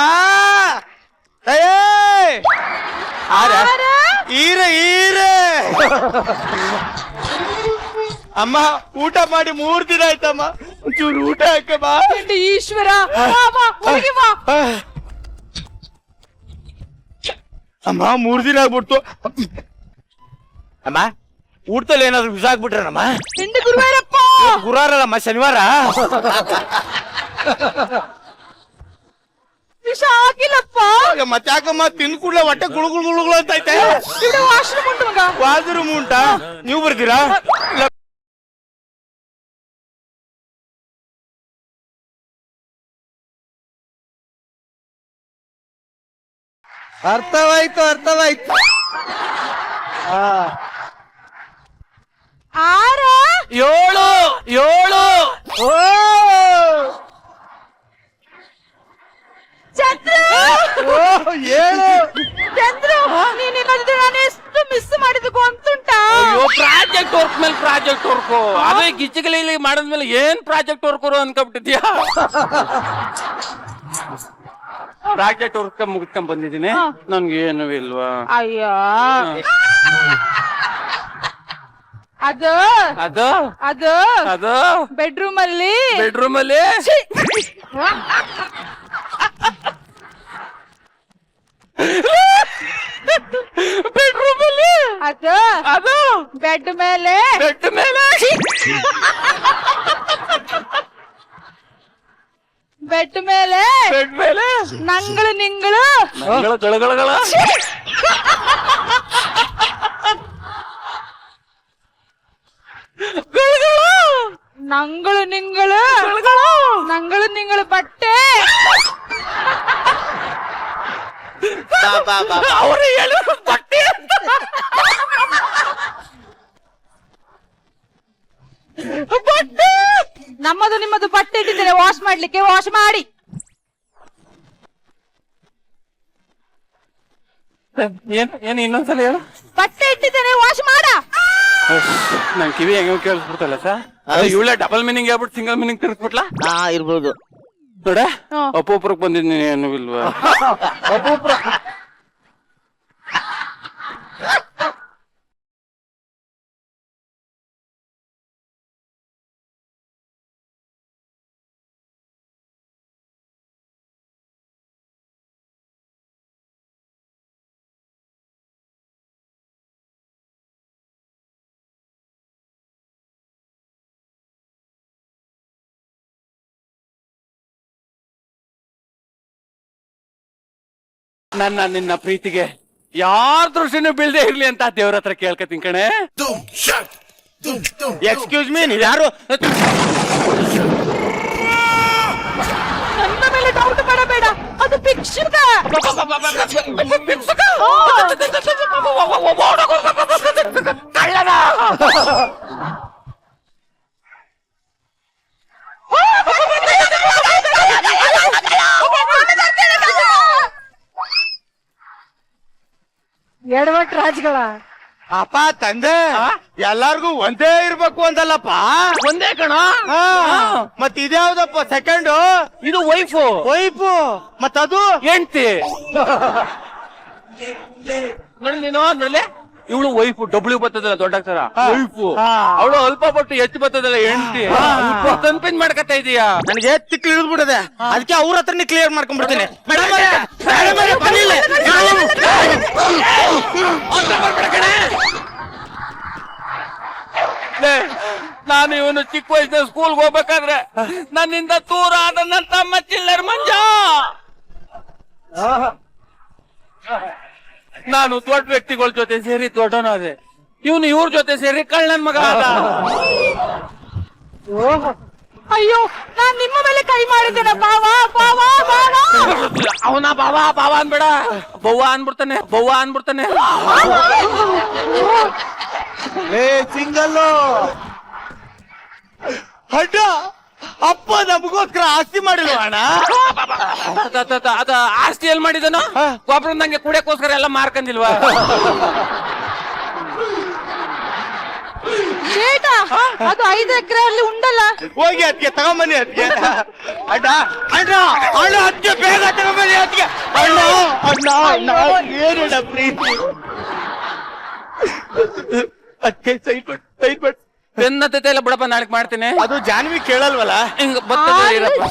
ಈರೆ ಅಮ್ಮ ಊಟ ಮಾಡಿ 3 ದಿನ ಆಯ್ತಮ್ಮ, ಒಂಚೂರು ಊಟ ಹಾಕಮ್ಮ. ಈಶ್ವರ ಹೋಗಿ ಬಾ. ಅಮ್ಮ 3 ದಿನ ಆಗ್ಬಿಡ್ತು ಅಮ್ಮ. ಊಟದಲ್ಲಿ ಏನಾದ್ರು ವಿಷ ಆಗ್ಬಿಟ್ರನಮ್ಮ? ಗುರುವಾರಪ್ಪ ಗುರುವಾರಲ್ಲಮ್ಮ, ಶನಿವಾರ. ವಿಷ ಆಗಿಲ್ಲಪ್ಪ. ಮತ್ತೆ ಯಾಕಮ್ಮ ತಿಂದ್ ಕೂಡಲೇ ಹೊಟ್ಟೆ ಗುಳುಗುಳು ಅಂತ ಐತೆ. ವಾಶ್ರೂಮ್ ಉಂಟು ಮಗ. ವಾಶ್ರೂಮ್ ಉಂಟಾ? ನೀವು ಬರ್ತೀರಾ? ಅರ್ಥವಾಯ್ತು. 7 ಚಂದ್ರು ನೀನ್ ಇಲ್ಲದಿದ್ರೆ ನಾನು ಎಷ್ಟು ಮಿಸ್ ಮಾಡಿದ್ಕು ಅಂತುಂಟಾ? ಪ್ರಾಜೆಕ್ಟ್ ವರ್ಕ್ ಮೇಲೆ ಪ್ರಾಜೆಕ್ಟ್ ವರ್ಕ್, ಅದೇ ಗಿಚ್ಚಗಲಿ ಮಾಡಿದ್ಮೇಲೆ ಏನ್ ಪ್ರಾಜೆಕ್ಟ್ ವರ್ಕ್ ಅನ್ಕೊಂಡ್ಬಿಟ್ಟಿದ್ಯಾ? ಪ್ರಾಜೆಕ್ಟ್ ವರ್ಕ್ ಮುಗಿಸ್ಕೊಂಡ್ ಬಂದಿದ್ದೀನಿ, ನನ್ಗೆ ಏನು ಇಲ್ವಾ? ಅಯ್ಯೋ ಅದು ಅದು ಅದು ಅದು ಬೆಡ್ರೂಮ್ ಅಲ್ಲಿ ಬೆಡ್ರೂಮ್ ಅಲ್ಲಿ ಬೆಡ್ರೂಮ್ ಅಲ್ಲಿ ಅದು ಅದು ಬೆಡ್ ಮೇಲೆ ಬೆಡ್ ಮೇಲೆ ಬೆಡ್ ಮೇಲೆ ಬೆಡ್ ಮೇಲೆ ನಂಗಳು ನಿಂಗಳು ಗಳಗಳಗಳ ನಂಗಳು ನಿಂಗಳು ನಂಗಳು ನಿಂಗಳು ಬಟ್ಟೆ ಅವ್ರು ಹೇಳು ಬಟ್ಟೆ ಬಟ್ಟೆ ನಮ್ಮದು ನಿಮ್ಮದು ಬಟ್ಟೆ ಇಟ್ಟಿದ್ದೇನೆ ವಾಶ್ ಮಾಡ್ಲಿಕ್ಕೆ, ವಾಶ್ ಮಾಡಿ. ಏನ್ ಇನ್ನೊಂದ್ಸಲ ಹೇಳು. ಬಟ್ಟೆ ಇಟ್ಟಿದ್ದೇನೆ ವಾಶ್ ಮಾಡ. ನನ್ ಕಿವಿ ಹೆಂಗ ಕೇಳಿಸ್ಬಿಡ್ತಲ್ಲ ಸರ್, ಇವಳೆ ಡಬಲ್ ಮೀನಿಂಗ್ ಹೇಳ್ಬಿಟ್ಟು ಸಿಂಗಲ್ ಮೀನಿಂಗ್ ತಿರ್ಸ್ಬಿಟ್ಲಾ? ಇರ್ಬೋದು ನೋಡ ಒಬ್ಬೊಬ್ರಿಗೆ ಬಂದಿದ್ದೀನಿ ಏನು ಇಲ್ವಾ? ನನ್ನ ನಿನ್ನ ಪ್ರೀತಿಗೆ ಯಾರ ದೃಷ್ಟಿನೂ ಬೀಳ್ದೆ ಇರ್ಲಿ ಅಂತ ದೇವ್ರ ಹತ್ರ ಕೇಳ್ಕತೀನಿ ಕಣೆ. ಎಕ್ಸ್ಕ್ಯೂಸ್ ಮೀ, ಯಾರು? ನನ್ನ ಮೇಲೆ ಡೌಟ್ ಮಾಡಬೇಡ, ಅದು ಭಿಕ್ಷುಕ. ಕಳ್ಳನ ಎಡವಟ್ ರಾಜ್ಗಳ ಅಪ್ಪ ತಂದೆ ಎಲ್ಲಾರ್ಗು ಒಂದೇ ಇರ್ಬೇಕು ಅಂತಲ್ಲಪ್ಪ. ಒಂದೇ ಕಣ. ಮತ್ ಇದ್ಯಾವ್ದಪ್ಪ ಸೆಕೆಂಡು? ಇದು ವೈಫು. ವೈಫು ಮತ್ತದು ಹೆಂಡ್ತಿ. ನೋಡಿ ನೀನು ನೋಡ್ಲೆ, ಇವಳು ವೈಫು ಡಬ್ಲ್ಯೂ ಬರ್ತದಲ್ಲ ದೊಡ್ಡ ಅಕ್ಷರ ವೈಫು, ಅವಳು ಅಲ್ಪ ಪಟ್ಟು ಹೆಚ್ಚು ಬರ್ತದಲ್ಲ ಹೆಂಡ್ತಿ. ಕನ್ಫ್ಯೂಸ್ ಮಾಡ್ಕತ್ತಾ ಇದೀಯಾ? ನನಗೆ ತಿಕ್ಲಿ ಇಳಿದ್ಬಿಡದೆ, ಅದಕ್ಕೆ ಅವ್ರ ಹತ್ರನೇ ಕ್ಲಿಯರ್ ಮಾಡ್ಕೊಂಡ್ಬಿಡ್ತೀನಿ. ನಾನು ಇವನು ಚಿಕ್ಕ ವಯಸ್ಸಿನ ಸ್ಕೂಲ್ಗೆ ಹೋಗ್ಬೇಕಾದ್ರೆ ನನ್ನಿಂದ ದೂರ ಆದ ನನ್ನ ತಮ್ಮ ಚಿಲ್ಲರ್ ಮಂಜ. ನಾನು ದೊಡ್ಡ ವ್ಯಕ್ತಿಗಳ ಜೊತೆ ಸೇರಿ ದೊಡ್ಡನಾದೆ, ಇವನು ಇವ್ರ ಜೊತೆ ಸೇರಿ ಕಳ್ಳನ್ ಮಗ ಆದ. ಅಯ್ಯೋ, ನಾನ್ ನಿಮ್ಮ ಮೇಲೆ ಕೈ ಮಾಡಿದ್ದೇನೆ. ಬಾವಾ ಬಾವಾ ಬಾವಾ. ಅವನ ಬಾವಾ ಬಾವಾ ಅನ್ಬೇಡ, ಬವ್ವ ಅನ್ಬಿಡ್ತಾನೆ, ಬವ್ವ ಅನ್ಬಿಡ್ತಾನೆ. ಸಿಂಗಲ್ಲು ಅಡ್ಡ ಅಪ್ಪ ನಮಗೋಸ್ಕರ ಆಸ್ತಿ ಮಾಡಿಲ್ವ ಅಣ್ಣ? ಅದ ಆಸ್ತಿ ಎಲ್ ಮಾಡಿದನ? ಗೊಬ್ಬರ ನಂಗೆ ಕುಡಿಯಕ್ಕೋಸ್ಕರ ಎಲ್ಲ ಮಾರ್ಕಂದಿಲ್ವಾ? ಚೇಟ ಅದು 5 ಎಕರೆ ಅಲ್ಲಿ ಉಂಡಲ್ಲ. ಹೋಗಿ ಅದಕ್ಕೆ ತಗೊಂಬನ್ನಿ ಅದಕ್ಕೆ ಅಣ್ಣ ಅಣ್ಣ ಅಣ್ಣ ಅದಕ್ಕೆ ಬೇಗ ತಗೊಂಬನ್ನಿ ಅದಕ್ಕೆ ಅಣ್ಣ ಅಣ್ಣ ಅಣ್ಣ ಏನಣ್ಣ ಪ್ರೀತಿ ಅದಕ್ಕೆ ಸೈಡ್ ಬಟ್ ಬೆನ್ನತ್ತೆ ಎಲ್ಲ ಬಿಡಪ್ಪ, ನಾಳೆ ಮಾಡ್ತೀನಿ. ಅದು ಜಾನ್ವಿ ಕೇಳಲ್ವಲ್ಲ. ಹಿಂಗ ಬರ್ತದೆ ಇರಪ್ಪ.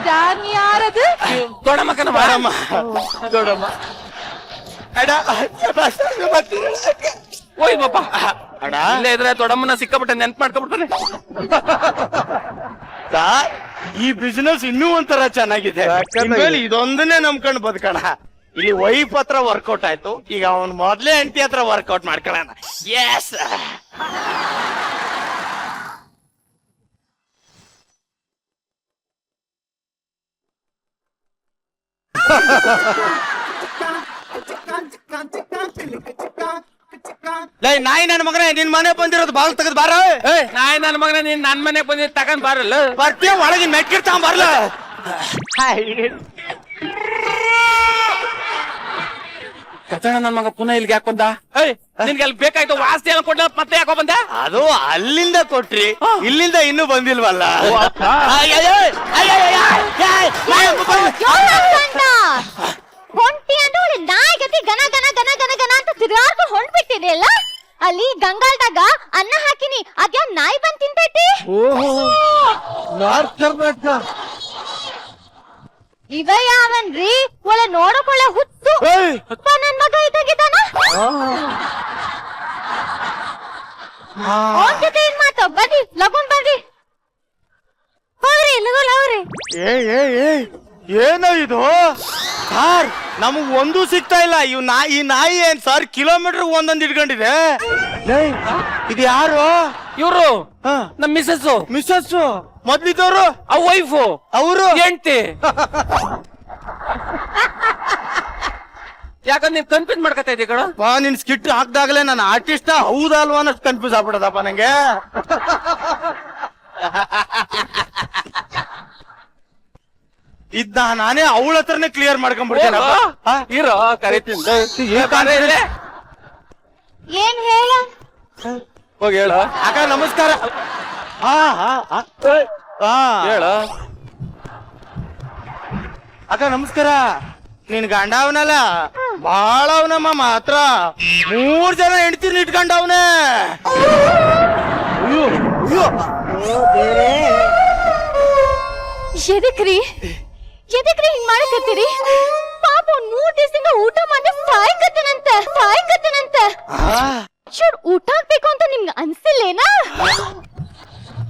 ಜಾನಿ ಯಾರದು? ದೊಡ್ಡಮ್ಮಕ್ಕನ ಬಾರಮ್ಮ ದೊಡ್ಡಮ್ಮ ಅಣ್ಣ ಓಯ್ ಬಾಪ ಅಣ್ಣ ಇಲ್ಲೇ ಇದ್ರೆ ದೊಡ್ಡಮ್ಮನ ಸಿಕ್ಕಾಬಿಟ್ಟೆ ನೆನ್ಪು ಮಾಡ್ಕೊಬಿಡ್ತಾನೆ. ಸಾರ್, ಈ ಬಿಸಿನೆಸ್ ಇನ್ನೂ ಒಂಥರ ಚೆನ್ನಾಗಿದೆ. ಇನ್ಮೇಲೆ ಇದೊಂದನ್ನೇ ನಂಬ್ಕೊಂಡು ಬದುಕೋಣ. ಇಲ್ಲಿ ವೈಫ್ ಹತ್ರ ವರ್ಕೌಟ್ ಆಯ್ತು, ಈಗ ಅವನ್ ಮೊದ್ಲೇ ಹೆಂಡತಿ ಹತ್ರ ವರ್ಕೌಟ್ ಮಾಡ್ಕೊಳ್ಳೋಣ. ಎಸ್ ನಾಯಿ ನನ್ನ ಮಗನೇ, ನಿನ್ ಮನೆ ಬಂದಿರೋದು ಬಾಲ್ ತೆಗೆದು ಬಾರ. ನಾಯಿ ನನ್ನ ಮಗನ ನೀನ್ ನನ್ ಮನೆಗ್ ಬಂದಿ ತಗೊಂಡ್ ಬಾರಲ್ಲ. ಬರ್ತೀಯ ಒಳಗಿನ ಮೆಟ್ಕಿರ್ತಾವ ಬರ್ಲ. ಕಚಣ ನನ್ ಮಗ ಪುನಃ ಇಲ್ಲಿಗೆ ಯಾಕೆ ಬಂದ? ನಿನ್ಗೆ ಅಲ್ಲಿ ಬೇಕಾಯ್ತು ವಾಸ್ತಿ ಎಲ್ಲ ಕೊಡ್ಲ ಮತ್ತೆ ಯಾಕೋ ಬಂದ? ಅದು ಅಲ್ಲಿಂದ ಕೊಟ್ರಿ, ಇಲ್ಲಿಂದ ಇನ್ನೂ ಬಂದಿಲ್ವಲ್ಲ. ಹೊಂಟಿ ಅಂದ್ರೆ ಒಳ್ಳೆ ನಾಯಿ ಗತಿ ಗನ ಗನ ಗನ ಗನ ಗನ ಅಂತ ತಿರ್ಗಾಡ್ಕೊಂಡು ಹೊಂಟ್ಬಿಟ್ಟಿದೆಯಲ್ಲ. ಅಲ್ಲಿ ಗಂಗಾಲ್ದಾಗ ಅನ್ನ ಹಾಕಿನಿ, ಅದ್ಯಾವ್ ನಾಯಿ ಬಂದ್ ತಿಂತೈತಿ. ನಾರ್ತ್ ಕರ್ನಾಟಕ ಇವ ಯಾವನ್ರಿ? ಒಳ್ಳೆ ನೋಡಕೊಳ್ಳೆ ಹುತ್ತು ನನ್ ಮಗ ಇದ್ದಾಗಿದ್ದಾನ. ಅವನ್ ಜೊತೆ ಏನ್ ಮಾತು? ಬರ್ರಿ ಲಗುನ್ ಬರ್ರಿ, ಹೋಗ್ರಿ ಲಗುನ್ ಹೋಗ್ರಿ. ಏನೋ ಇದು ಸರ್, ನಮಗ್ ಒಂದು ಸಿಗ್ತಾ ಇಲ್ಲ. ಈ ನಾಯಿ ಏನ್ ಸರ್ ಕಿಲೋಮೀಟರ್ ಒಂದೊಂದು ಇಟ್ಕೊಂಡಿದೆ. ಇದು ಯಾರು? ಇವ್ರು ನಮ್ ಮಿಸ್ಸಸ್ ಮೊದ್ಲಿದ್ದವ್ರು, ಆ ವೈಫು, ಅವರು ಹೆಂಡ್ತಿ. ಯಾಕಂದ್ರೆ ನೀನ್ ಕನ್ಫ್ಯೂಸ್ ಮಾಡ್ಕೊತಾ ಇದ್ದೀ ಕಣ. ನಿನ್ ಸ್ಕಿಟ್ ಹಾಕ್ದಾಗಲೇ ನಾನು ಆರ್ಟಿಸ್ಟ್ ಹೌದಲ್ವಾ ಅನ್ನೋದು ಕನ್ಫ್ಯೂಸ್ ಆಗ್ಬಿಡದಪ್ಪ ನಂಗೆ. ಇದ್ನ ನಾನೇ ಅವಳ ಹತ್ರನೇ ಕ್ಲಿಯರ್ ಮಾಡ್ಕೊಂಡ್ಬಿಡ್ತೇನೆ. ಇರೋ ಕರಿತೀನಿ. ಏನ್ ಹೇಳ? ಹೋಗಿ ಹೇಳ. ಅಕ್ಕ ನಮಸ್ಕಾರ. ಹೇಳ ಅಕ್ಕ ನಮಸ್ಕಾರ. ನಿನ್ ಗಂಡ ಅವನಲ್ಲ ಬಾಳ ಅವನಮ್ಮ ಮಾತ್ರ 3 ಜನ ಹೆಂಡ್ತಿರ್ನ ಇಟ್ಕೊಂಡವನೆ. ಎದಕ್ರಿ ಹಿಂಗ್ ಮಾಡಕತ್ತೀರಿ? ಪಾಪ 3 ದಿವಸದಿಂದ ಊಟ ಮಾಡಿ ಸಾಯ್ಕತ್ತನಂತ. ಚೂರ್ ಊಟ ಹಾಕ್ಬೇಕು ಅಂತ ನಿಮ್ಗೆ ಅನ್ಸಿಲ್ಲೇನಾ?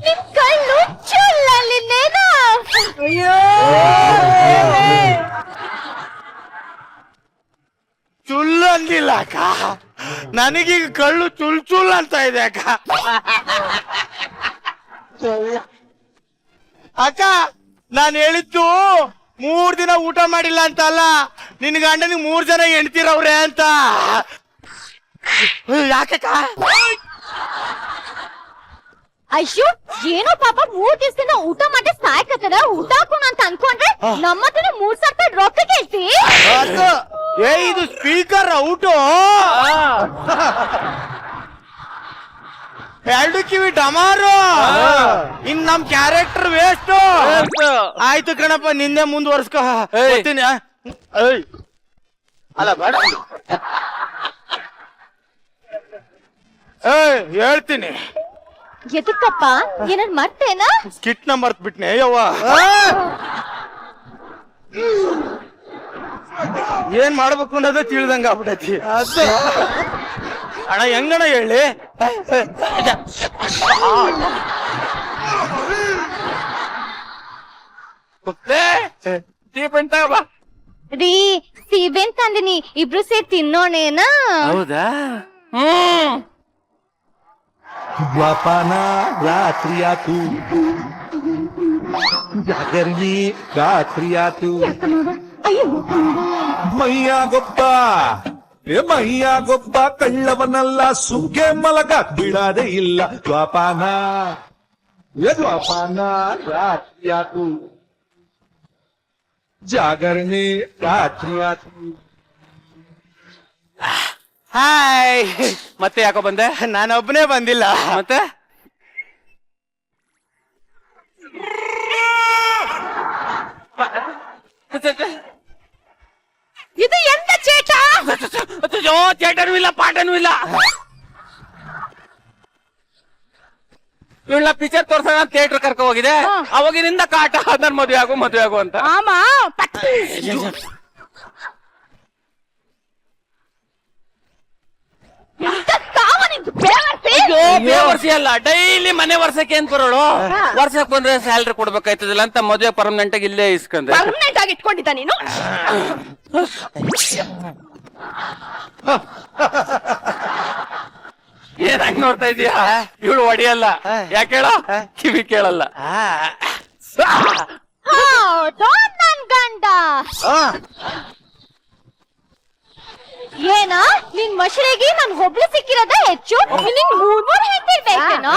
ನಿಮ್ ಕಣ್ಣು ಚುಳ್ಳಲ್ಲಿಲ್ಲೇನಾ? ಚುಲ್ಲು ಅಂದಿಲ್ಲ ಅಕ್ಕ, ನನಗೀಗ ಕಳ್ಳು ಚುಲ್ ಅಂತ ಇದೆ ಅಕ್ಕ. ಅಕ್ಕ ನಾನ್ ಹೇಳಿದ್ದು 3 ದಿನ ಊಟ ಮಾಡಿಲ್ಲ ಅಂತ ಅಲ್ಲ, ನಿನ್ ಗಂಡನಿಗೆ 3 ಜನ ಹೆಣ್ತಿರವ್ರೆ ಅಂತ. ಯಾಕಕ್ಕ? ಅಯ್ಯೋ ಏನೋ ಪಾಪ 3 ದಿವಸದಿಂದ ಊಟ ಮಾಡಿ ಸಾಯ್ಕತ್ತದ. ಊಟ ಹಾಕೋಣ ಅಂತ ಅನ್ಕೊಂಡ್ರೆ ನಮ್ಮ ಹತ್ರ 3,000 ರೂಪಾಯಿ ರೊಕ್ಕ ಕೇಳ್ತಿ. ಇದು ಸ್ಪೀಕರ್ ಔಟು, 2 ಕಿವಿ ಡಮಾರು. ಇನ್ ನಮ್ ಕ್ಯಾರೆಕ್ಟರ್ ವೇಸ್ಟ್. ಆಯ್ತು ಕಣಪ್ಪ, ನಿನ್ನೆ ಮುಂದುವರ್ಸ್ಕೊ. ಅಲ್ಲ ಬೇಡ, ಹೇಳ್ತೀನಿ. ಎದಕ್ಕಪ್ಪ? ಏನಾರ್ ಮರ್ತೇನಾ? ಸ್ಕಿಟ್ ನ ಮರ್ತ್ ಬಿಟ್ನೆ ಯವ್ವ. ಏನ್ ಮಾಡ್ಬೇಕು ಅನ್ನೋದೇ ತಿಳಿದಂಗ ಆಗ್ಬಿಟ್ಟೈತಿ. ಅಣ್ಣ ಹೆಂಗಣ ಹೇಳಿ? ರೀ ಸೀಬೆನ್ ತಂದಿನಿ, ಇಬ್ರು ಸೇರಿ ತಿನ್ನೋಣೇನಾ? ಹೌದಾ? ದ್ವಾಪಾನ ರಾತ್ರಿಯಾತು, ಜಾಗರಣಿ ರಾತ್ರಿಯಾತು. ಮೈಯ ಗೊಬ್ಬ ಕಳ್ಳವನಲ್ಲ, ಸುಗ್ಗೆ ಮಲಗ ಬಿಡಾದೆ ಇಲ್ಲ. ದ್ವಾಪಾನ ರಾತ್ರಿಯಾತು, ಜಾಗರಣೆ ರಾತ್ರಿಯಾತು. ಹಾಯ್ ಮತ್ತೆ ಯಾಕೋ ಬಂದೆ? ನಾನೊಬ್ಬನೇ ಬಂದಿಲ್ಲ. ಮತ್ತೆ ಇದು ಎಂತ ಚೇಟ? ಥಿಯೇಟರ್ ಇಲ್ಲ ಪಾಠನೂ ಇಲ್ಲ. ಇವಳ ಪಿಕ್ಚರ್ ತೋರ್ಸೋಣ ಥಿಯೇಟರ್ ಕರ್ಕೊ ಹೋಗಿದೆ. ಅವಾಗಿನಿಂದ ಕಾಟ ನನ್ ಮದ್ವೆ ಆಗು ಅಂತ. ಆಮ ವರ್ಷ ಅಲ್ಲ, ಡೈಲಿ ಮನೆ ವರ್ಷಕ್ಕೆ ಏನ್ ಬರೋಳು. ವರ್ಷಕ್ಕೆ ಬಂದ್ರೆ ಸ್ಯಾಲ್ರಿ ಕೊಡ್ಬೇಕಾಯ್ತದಿಲ್ಲ ಅಂತ ಮದ್ವೆ ಪರ್ಮನೆಂಟ್ ಆಗಿ ಇಲ್ಲೇ ಇಸ್ಕೊಂಡೆ. ಪರ್ಮನೆಂಟ್ ಆಗಿ ಇಟ್ಕೊಂಡಿದ್ದ ನೀನು? ಏನ್ ಹಂಗ್ ನೋಡ್ತಾ ಇದೀಯ? ಇವಳು ಹೊಡಿಯಲ್ಲ. ಯಾಕೆ ಹೇಳ? ಕಿವಿ ಕೇಳಲ್ಲ. ನನ್ ಗಂಡ ಏನ ನಿನ್ ಮಶರೆಗೆ ನನ್ ಒಬ್ಳು ಸಿಕ್ಕಿರೋದ ಹೆಚ್ಚು? ನಿನ್ ಮೂರ್ ಹೇಳ್ತಿರ್ಬೇಕೇನೋ?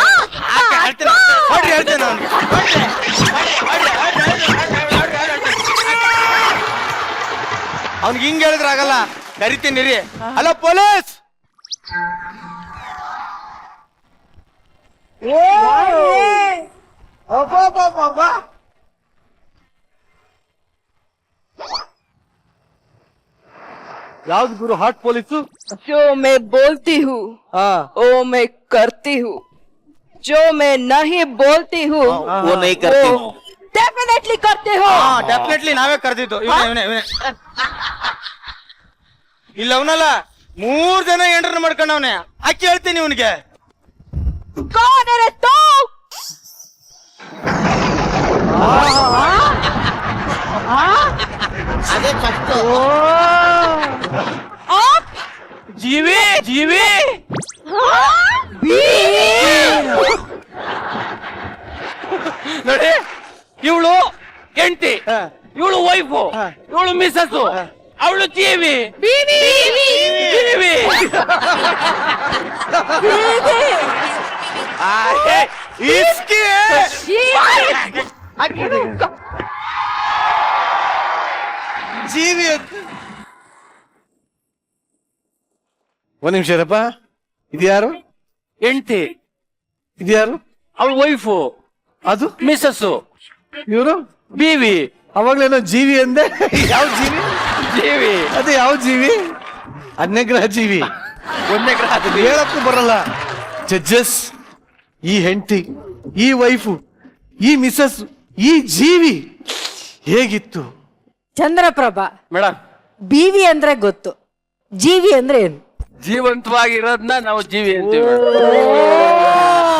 ಅವ್ನಿಗೆ ಹಿಂಗ್ ಹೇಳಿದ್ರೆ ಆಗಲ್ಲ. ಕರಿತೀನಿ ರೀ. Hello police. ಯಾವ್ದು ಗುರು ಹಾಟ್ ಪೊಲೀಸು? जो मैं बोलती हूँ वो मैं करती हूँ, जो मैं नहीं बोलती हूँ वो नहीं करती हूँ. डेफिनेटली करती हूँ. ಡೆಫಿನೆಟ್ಲಿ ನಾವೇ ಕರೆದಿದ್ದು. ಇವನೇ ಇಲ್ಲ ಅವನಲ್ಲ, 3 ಜನ ಎಂಟ್ರನ್ ಮಾಡ್ಕೊಂಡವನೆ. ಅಕ್ಕಿ ಹೇಳ್ತೀನಿ ಇವನಿಗೆ. कौन है रे तू? ಅದೇ ಫಸ್ಟ್. ಜೀವಿ ಜೀವಿ ನೋಡಿ, ಇವಳು ಹೆಂಡತಿ, ಇವಳು ವೈಫು, ಇವಳು ಮಿಸಸ್, ಅವಳು ಜೀವಿ. ಜೀವಿ ಇಸ್ಕಿ ಜೀವಿ ಅಂತ. ಒಂದ್ ನಿಮಿಷ ಇರಪ್ಪ. ಇದ್ಯಾರು? ಹೆಂಡತಿ, ಇದ್ಯಾರು? ಅವಳು ವೈಫು, ಅದು ಮಿಸಸ್, ಇವರು ಬೀವಿ. ಅವಾಗ್ಲೇನೋ ಜೀವಿ ಅಂದೆ. ಯಾವ ಜೀವಿ? ಜೀವಿ ಅದೇ ಯಾವ ಜೀವಿ? ಅನ್ಯಗ್ರಹ ಜೀವಿ. ಒಂದೇ ಗ್ರಹ. ಅದು ಹೇಳಕ್ಕೂ ಬರಲ್ಲ. ಜಡ್ಜಸ್, ಈ ಹೆಂಡತಿ, ಈ ವೈಫು, ಈ ಮಿಸಸ್, ಈ ಜೀವಿ ಹೇಗಿತ್ತು? ಚಂದ್ರಪ್ರಭಾ, ಮೇಡಮ್, ಬಿವಿ ಅಂದ್ರೆ ಗೊತ್ತು, ಜೀವಿ ಅಂದ್ರೆ ಏನು? ಜೀವಂತವಾಗಿರೋದ್ನ ನಾವು ಜೀವಿ ಅಂತೀವಿ.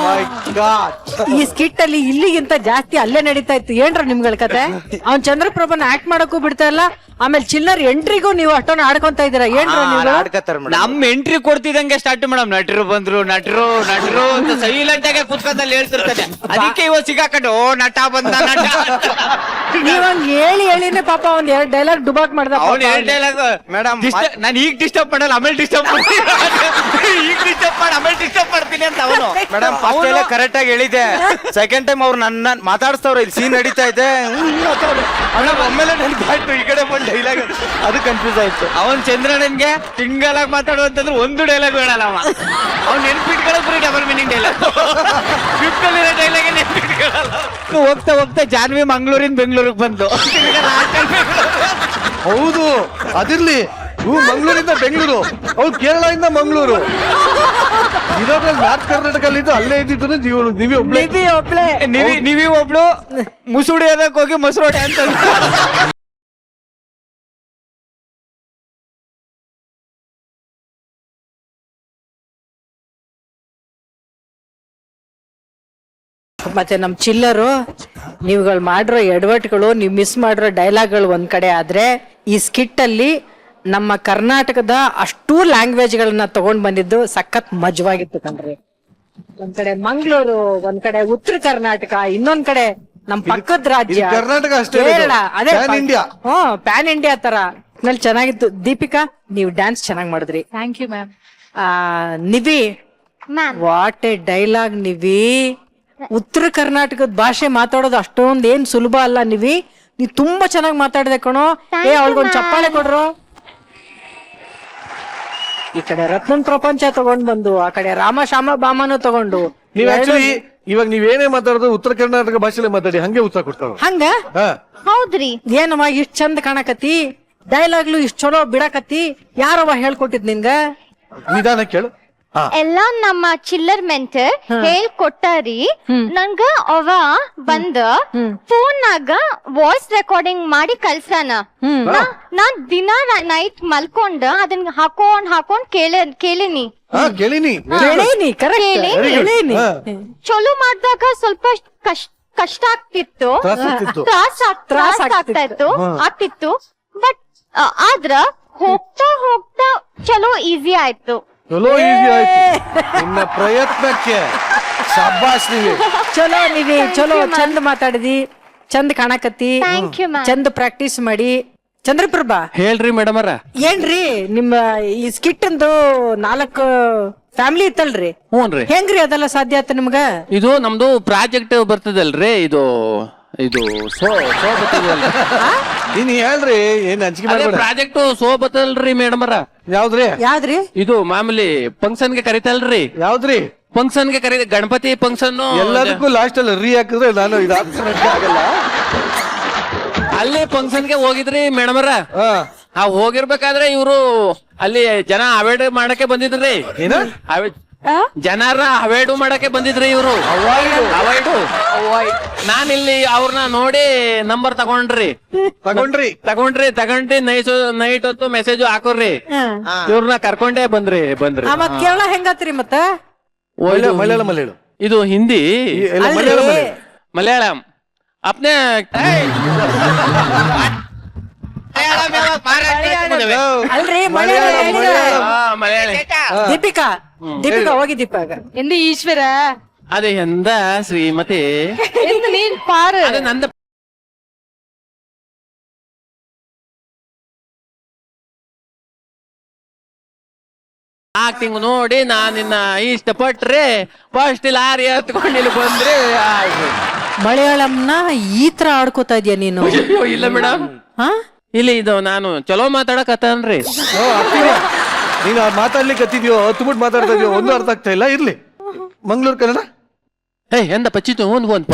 My God. ಈ ಸ್ಕಿಟ್ ಅಲ್ಲಿ ಇಲ್ಲಿಗಿಂತ ಜಾಸ್ತಿ ಅಲ್ಲೇ ನಡೀತಾ ಇತ್ತು. ಏನ್ರ ನಿಮ್ಗಳ ಕತೆ? ಅವ್ನ್ ಚಂದ್ರಪ್ರಭನ ಆಕ್ಟ್ ಮಾಡಕ್ಕೂ ಬಿಡ್ತಾ ಇಲ್ಲ, ಆಮೇಲೆ ಚಿಲ್ಲರ್ ಎಂಟ್ರಿಗೂ ನೀವು ಅಷ್ಟೊಂದು ಆಡ್ಕೊಂತ ಇದೀರಾ. ಏನ್ರ ನೀವು? ನಮ್ ಎಂಟ್ರಿ ಕೊಡ್ತಿದಂಗೆ ಸ್ಟಾರ್ಟ್ ಮೇಡಮ್. ನಟರು ಬಂದ್ರು, ನಟರು ನಟರು ಅಂತ ಸೈಲೆಂಟ್ ಆಗಿ ಕುತ್ಕೊಂಡಲ್ಲಿ ಹೇಳ್ತಿರ್ತಾನೆ. ಅದಕ್ಕೆ ಇವ ಸಿಗಾಕೊಂಡು ನಟ ಬಂದ ನಟ. ನೀವಂಗ್ ಹೇಳಿನೇ ಪಾಪ ಒಂದ್ 2 ಡೈಲಾಗ್ ಡುಬಾಕ್ ಮಾಡ್ದ. ಅವ್ನು ಡೈಲಾಗ್ ಮೇಡಮ್, ನಾನು ಈಗ ಡಿಸ್ಟರ್ಬ್ ಮಾಡಲ್ಲ, ಆಮೇಲೆ ಡಿಸ್ಟರ್ಬ್ ಮಾಡ್ತೀನಿ. ಈಗ ಡಿಸ್ಟರ್ಬ್ ಮಾಡಿ ಆಮೇಲೆ ಡಿಸ್ಟರ್ಬ್ ಮಾಡ್ತೀನಿ ಅಂತ ಅವನು. ಮೇಡಮ್ ಫಸ್ಟ್ ಎಲ್ಲ ಕರೆಕ್ಟ್ ಆಗಿ ಹೇಳಿದೆ. ಸೆಕೆಂಡ್ ಟೈಮ್ ಅವ್ರು ನನ್ನ ಮಾತಾಡಿಸ್ತವ್ರೆ. ಇಲ್ಲಿ ಸೀನ್ ನಡೀತಾ ಇದೆ. ಒಮ್ಮೆಲೆ ನೆನಪಾಯ್ತು ಈ ಕಡೆ ಬಂದು ಡೈಲಾಗ್. ಅದು ಕನ್ಫ್ಯೂಸ್ ಆಯ್ತು. ಅವನ್ ಚಂದ್ರಣ್ಣನ್ಗೆ ತಿಂಗಳಾಗಿ ಮಾತಾಡುವಂತಂದ್ರೆ ಒಂದು ಡೈಲಾಗ್ ಹೇಳಲ್ಲ ಅವ. ಅವ್ನು ನೆನ್ಪಿಟ್ಕೊಳ್ಳೋದು ಬರೀ ಡಬಲ್ ಮೀನಿಂಗ್ ಡೈಲಾಗ್. ಫಿಫ್ಟಲ್ಲಿರೋ ಡೈಲಾಗ್ ನೆನ್ಪಿಟ್ಕೊಳ್ಳಲ್ಲ. ಹೋಗ್ತಾ ಹೋಗ್ತಾ ಜಾನ್ವಿ ಮಂಗಳೂರಿಂದ ಬೆಂಗಳೂರಿಗೆ ಬಂದು. ಹೌದು, ಅದಿರ್ಲಿ. ಇವು ಮಂಗಳೂರಿಂದ ಬೆಂಗಳೂರು, ಅವ್ರು ಕೇರಳದಿಂದ ಮಂಗಳೂರು. ಇರೋದ್ರಲ್ಲಿ ನಾರ್ತ್ ಕರ್ನಾಟಕಲ್ಲಿ ಇದ್ದು ಅಲ್ಲೇ ಇದ್ದಿದ್ದು ನೀವೇ ಒಬ್ಳೆ. ನೀವೀ ಒಬ್ಳು ಮುಸುಡಿ ಅದಕ್ಕೆ ಹೋಗಿ ಮೊಸರೋಟೆ ಅಂತ. ಮತ್ತೆ ನಮ್ ಚಿಲ್ಲರು, ನೀವುಗಳು ಮಾಡಿರೋ ಎಡವಟ್ಗಳು, ನೀವು ಮಿಸ್ ಮಾಡಿರೋ ಡೈಲಾಗ್ಗಳು ಒಂದ್ ಕಡೆ ಆದ್ರೆ, ಈ ಸ್ಕಿಟ್ ಅಲ್ಲಿ ನಮ್ಮ ಕರ್ನಾಟಕದ ಅಷ್ಟೂ ಲ್ಯಾಂಗ್ವೇಜ್ಗಳನ್ನ ತಗೊಂಡ್ ಬಂದಿದ್ದು ಸಖತ್ ಮಜವಾಗಿತ್ತು ಕಣ್ರಿ. ಒಂದ್ ಕಡೆ ಮಂಗಳೂರು, ಒಂದ್ ಕಡೆ ಉತ್ತರ ಕರ್ನಾಟಕ, ಇನ್ನೊಂದ್ ಕಡೆ ನಮ್ ಪಕ್ಕದ ರಾಜ್ಯ ಇದು ಕರ್ನಾಟಕ ಅಷ್ಟೇ ಅಲ್ಲ, ಕೇರಳ. ಅದೇ Pan India. ಪ್ಯಾನ್ ಇಂಡಿಯಾ ತರ ನಲ್ಲಿ ಚೆನ್ನಾಗಿತ್ತು. ದೀಪಿಕಾ, ನೀವು ಡ್ಯಾನ್ಸ್ ಚೆನ್ನಾಗಿ ಮಾಡಿದ್ರಿ. Thank you ma'am. Nivi, what a dialogue Nivi. ಉತ್ತರ ಕರ್ನಾಟಕದ ಭಾಷೆ ಮಾತಾಡೋದು ಅಷ್ಟೊಂದ್ ಏನ್ ಸುಲಭ ಅಲ್ಲ ನಿವಿ. ನೀವ್ ತುಂಬಾ ಚೆನ್ನಾಗಿ ಮಾತಾಡಿದೆ ಕಣೋ. ಅವಳಿಗೊಂದ್ ಚಪ್ಪಾಳೆ ಕೊಡ್ರು. ಈ ಕಡೆ ರತ್ನನ್ ಪ್ರಪಂಚ ತಗೊಂಡ್ ಬಂದು ಆ ಕಡೆ ರಾಮ ಶ್ಯಾಮ ಬಾಮನು ತಗೊಂಡು ನೀವ್ ಆಕ್ಚುಲಿ ಇವಾಗ ನೀವೇನೇ ಮಾತಾಡೋದು ಉತ್ತರ ಕರ್ನಾಟಕ ಭಾಷೆಲೆ ಮಾತಾಡಿ ಹಂಗೆ ಉತ್ತರ ಕೊಡ್ತಾರ. ಹಂಗ ಹೌದ್ರಿ. ಏನಮ್ಮ ಇಷ್ಟ್ ಚಂದ ಕಾಣಕತ್ತಿ, ಡೈಲಾಗ್ಲು ಇಷ್ಟ್ ಚಲೋ ಬಿಡಕತ್ತಿ, ಯಾರವ ಹೇಳ್ಕೊಟ್ಟಿದ್ ನಿನ್ಗ? ನಿಧಾನ ಕೇಳು. ಎಲ್ಲ ನಮ್ಮ ಚಿಲ್ಲರ್ ಮೆಂಟರ್ ಹೇಳ್ಕೊಟ್ಟಾರಿ. ನಂಗ ಅವ ಬಂದ ಫೋನ್ನಾಗ ವಾಯ್ಸ್ ರೆಕಾರ್ಡಿಂಗ್ ಮಾಡಿ ಕಳ್ಸಾನ. ನಾನ್ ದಿನ ನೈಟ್ ಮಲ್ಕೊಂಡ ಅದನ್ನ ಹಾಕೊಂಡ್ ಕೇಳಿನಿ. ಕೇಳಿನಿ. ಕೇಳೇನಿ, correct. ಕೇಳೇನಿ. ಚಲೋ ಮಾಡ್ದಾಗ ಸ್ವಲ್ಪ ಕಷ್ಟ ಆಗ್ತಿತ್ತು, ತ್ರಾಸ ಆಗ್ತಿತ್ತು. ಬಟ್ ಆದ್ರ ಹೋಗ್ತಾ ಹೋಗ್ತಾ ಚಲೋ ಈಸಿ ಆಯ್ತು. ಚಲೋ ಈಸಿ ಆಯ್ತು ನಿನ್ನ ಪ್ರಯತ್ನಕ್ಕೆ. ಶಾಬಾಷ್ ನೀವೇ. ಚಲೋ ನೀವಿ ಚಲೋ ಚಂದ ಮಾತಾಡಿದಿ, ಚಂದ ಕಾಣಕತ್ತಿ, Thank you, ma'am. ಚಂದ ಪ್ರಾಕ್ಟೀಸ್ ಮಾಡಿ. ಚಂದ್ರಪ್ರಭಾ ಹೇಳ್ರಿ ಮೇಡಮ್ ಅರ. ಏನ್ರಿ ನಿಮ್ಮ ಈ ಸ್ಕಿಟ್ ಅಂದು 4 ಫ್ಯಾಮಿಲಿ ಇತ್ತಲ್ರಿ? ಹ್ಞೂನ್ರಿ. ಹೆಂಗ್ರಿ ಅದೆಲ್ಲ ಸಾಧ್ಯ ಆತ ನಿಮ್ಗ? ಇದು ನಮ್ದು ಪ್ರಾಜೆಕ್ಟ್ ಬರ್ತದಲ್ರಿ, ಇದು ಸೋ ಬರ್ತದಲ್ರಿ. ನೀನ್ ಹೇಳ್ರಿ, ಏನ್ ಅಂಜಿಕೆ ಮಾಡ್ಬೇಡ. ಪ್ರಾಜೆಕ್ಟ್ ಸೋ ಬರ್ತದಲ್ರಿ ಮೇಡಮ್ ಅರ. ಯಾವ್ದ್ರಿ? ಯಾವ್ದ್ರಿ? ಇದು ಮಾಮೂಲಿ ಫಂಕ್ಷನ್ ಗೆ ಕರಿತಲ್ರಿ. ಯಾವ್ದ್ರಿ? ಫಂಕ್ಷನ್ ಗೆ ಗಣಪತಿ ಫಂಕ್ಷನ್. ಎಲ್ಲದಕ್ಕೂ ಲಾಸ್ಟ್ ಅಲ್ಲಿ ರೀ ಹಾಕಿದ್ರೆ ನಾನು ಇದು ಆಗಲ್ಲ. ಅಲ್ಲಿ ಫಂಕ್ಷನ್ ಗೆ ಹೋಗಿದ್ರಿ ಮೇಡಮ್ ಅರ. ಹೋಗಿರ್ಬೇಕಾದ್ರೆ ಇವ್ರು ಅಲ್ಲಿ ಜನ ಅವಾಯ್ಡ್ ಮಾಡಕ್ಕೆ ಬಂದಿದ್ರಿ. ಏನ ಜನರ ಅವಾಯ್ಡ್ ಮಾಡಕ್ಕೆ ಬಂದಿದ್ರಿ ಇವ್ರು. ಅವಾಯ್ಡ್ ನಾನಿಲ್ಲಿ ಅವ್ರನ್ನ ನೋಡಿ ನಂಬರ್ ತಗೊಂಡ್ರಿ. ನೈಟ್ ಹೊತ್ತು ಮೆಸೇಜ್ ಹಾಕೋರಿ. ಇವ್ರನ್ನ ಕರ್ಕೊಂಡೇ ಬಂದ್ರಿ. ಮತ್ ಕೇರಳ ಹೆಂಗತ್ರಿ ಮತ್ತ? ಮಲಯಾಳಂ ಇದು ಹಿಂದಿ, ಮಲಯಾಳಂ ಅಪ್ನೆ ಅಲ್ರಿ ಮಲಯಾಳಿ. ದೀಪಿಕಾ ಹೋಗಿ ದೀಪಾಗ എന്ത് ഈശ്വര ಅದೇ ಎಂದ ಶ್ರೀಮತಿ എന്ത് നീ പാറ് ಅದು ನಂದ ಆಕ್ಟಿಂಗ್ ನೋಡಿ ನಾನು ನಿನ್ನ ಇಷ್ಟಪಟ್ರೆ ಫಸ್ಟ್ ಲಾರಿ ಹತ್ಕೊಂಡು ಇಲ್ಲಿ ಬಂದ್ರೆ ಮಲಯಾಳಂನ ಈ ತರ ಆಡ್ಕೋತಾ ಇದೀಯ ನೀನು? ಅಯ್ಯೋ ಇಲ್ಲ ಮೇಡಮ್, ಇಲ್ಲಿ ಇದು ನಾನು ಚಲೋ ಮಾತಾಡಕತ್ತನ್ರಿ. ನೀನು ಮಾತಾಡ್ಲಿಕ್ಕೆ ಹತ್ತಿದ್ಯೋ ಹತ್ಬಿಟ್ಟು ಮಾತಾಡ್ತಾ ಇದೆಯೋ ಒಂದು ಅರ್ಥ ಆಗ್ತಾ ಇಲ್ಲ. ಇರ್ಲಿ, ಮಂಗ್ಳೂರ್ ಕನ್ನಡ ಎಂದ ಪಚ್ಚಿತ್ತು ಒಂದು ಒಂದು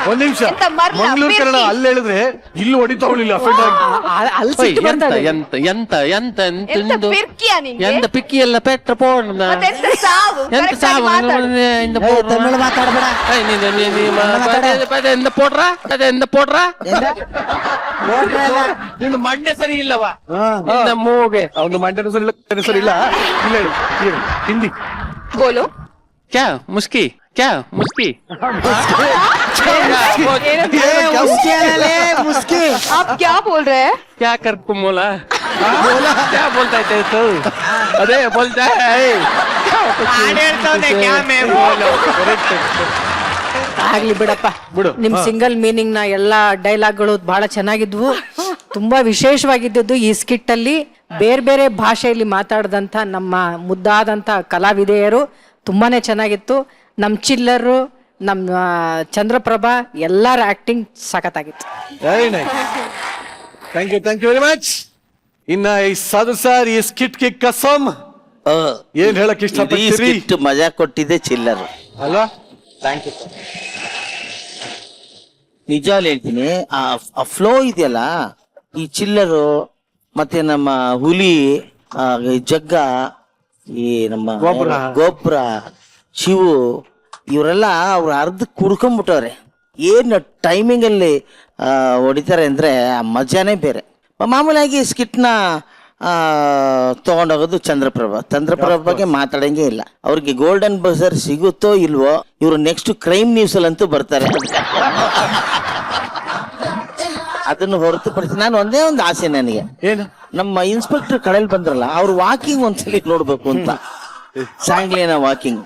ಒಂದ್ ನಿಮಿಷ. ಮಂಗ್ಳೂರ್ ಕನ್ನಡ ಅಲ್ಲಿ ಹೇಳಿದ್ರೆ ಇಲ್ಲಿ ಹೊಡಿತಾವಳಿಲ್ಲ. ಎಂತ ಪಿಕ್ಕಿ ಎಲ್ಲ ಪೆಟ್ಟ ಪೋಣ ಎಂತ ಸಾವು ತಮಿಳು ಮಾತಾಡ್ಬೇಡ. ಎಂದ ಪೋಟ್ರ ಎಂದ ಪೋಟ್ರ ನಿನ್ನ ಮಂಡ್ಯ ಸರಿ ಇಲ್ಲವ ಮೂಗೆ ಒಂದು ಮಂಡ್ಯನ ಸರಿ ಇಲ್ಲ. ಹಿಂದಿ बोलो क्या मुस्की ಮುಸ್ಕಿ आप क्या बोल रहे हैं? क्या कर मोला क्या बोलता है तो अरे बोलता है क्या मैं बोलो. ಆಗ್ಲಿ ಬಿಡಪ್ಪ, ನಿಮ್ ಸಿಂಗಲ್ ಮೀನಿಂಗ್ ನ ಎಲ್ಲಾ ಡೈಲಾಗ್ಗಳು ಬಹಳ ಚೆನ್ನಾಗಿದ್ವು. ತುಂಬಾ ವಿಶೇಷವಾಗಿದ್ದು ಈ ಸ್ಕಿಟ್ ಅಲ್ಲಿ ಬೇರೆ ಬೇರೆ ಭಾಷೆಯಲ್ಲಿ ಮಾತಾಡದಂತ ನಮ್ಮ ಮುದ್ದಾದಂತ ಕಲಾವಿದೆಯರು ತುಂಬಾನೇ ಚೆನ್ನಾಗಿತ್ತು. ನಮ್ ಚಿಲ್ಲರು, ನಮ್ಮ ಚಂದ್ರಪ್ರಭಾ ಎಲ್ಲಾರ ಆಕ್ಟಿಂಗ್ ಸಖತ್ತಾಗಿತ್ತು. Very nice, thank you very much. ಇನ್ನ ಈ ಸಾಧು ಸರ್ ಈ ಸ್ಕಿಟ್ ಗೆ ಕಸಮ್ ಏನ್ ಹೇಳಕ್ ಇಷ್ಟಪಡ್ತೀರಿ? ಮಜಾ ಕೊಟ್ಟಿದೆ ಚಿಲ್ಲರ್ ಅಲ್ವಾ? Thank you. ನಿಜವಾಗ್ಲು ಹೇಳ್ತೀನಿ, ಆ ಫ್ಲೋ ಇದೆಯಲ್ಲ, ಈ ಚಿಲ್ಲರು ಮತ್ತೆ ನಮ್ಮ ಹುಲಿ, ಜಗ್ಗ, ಈ ನಮ್ಮ ಗೋಪುರ, ಶಿವು, ಇವರೆಲ್ಲ ಅವ್ರು ಅರ್ಧ ಕುಡ್ಕೊಂಡ್ಬಿಟ್ಟವ್ರೆ. ಏನು ಟೈಮಿಂಗ್ ಅಲ್ಲಿ ಹೊಡಿತಾರೆ ಅಂದ್ರೆ ಆ ಮಜಾನೇ ಬೇರೆ. ಮಾಮೂಲಾಗಿ ಸ್ಕಿಟ್ನ ತಗೊಂಡೋಗೋದು ಚಂದ್ರಪ್ರಭಾ ಬಗ್ಗೆ ಮಾತಾಡಂಗೆ ಇಲ್ಲ. ಅವ್ರಿಗೆ ಗೋಲ್ಡನ್ ಬಜರ್ ಸಿಗುತ್ತೋ ಇಲ್ವೋ, ಇವರು ನೆಕ್ಸ್ಟ್ ಕ್ರೈಮ್ ನ್ಯೂಸ್ ಅಲ್ಲಂತೂ ಬರ್ತಾರೆ. ಅದನ್ನು ಹೊರತುಪಡಿಸಿ ನಾನು ಒಂದೇ ಒಂದು ಆಸೆ ನನಗೆ, ಏನು, ನಮ್ಮ ಇನ್ಸ್ಪೆಕ್ಟರ್ ಕಡೆಯಲ್ಲಿ ಬಂದ್ರಲ್ಲ ಅವ್ರ ವಾಕಿಂಗ್ ಒಂದ್ಸಲಿ ನೋಡ್ಬೇಕು ಅಂತ. ಸಾಂಗ್ಲಿನ ವಾಕಿಂಗ್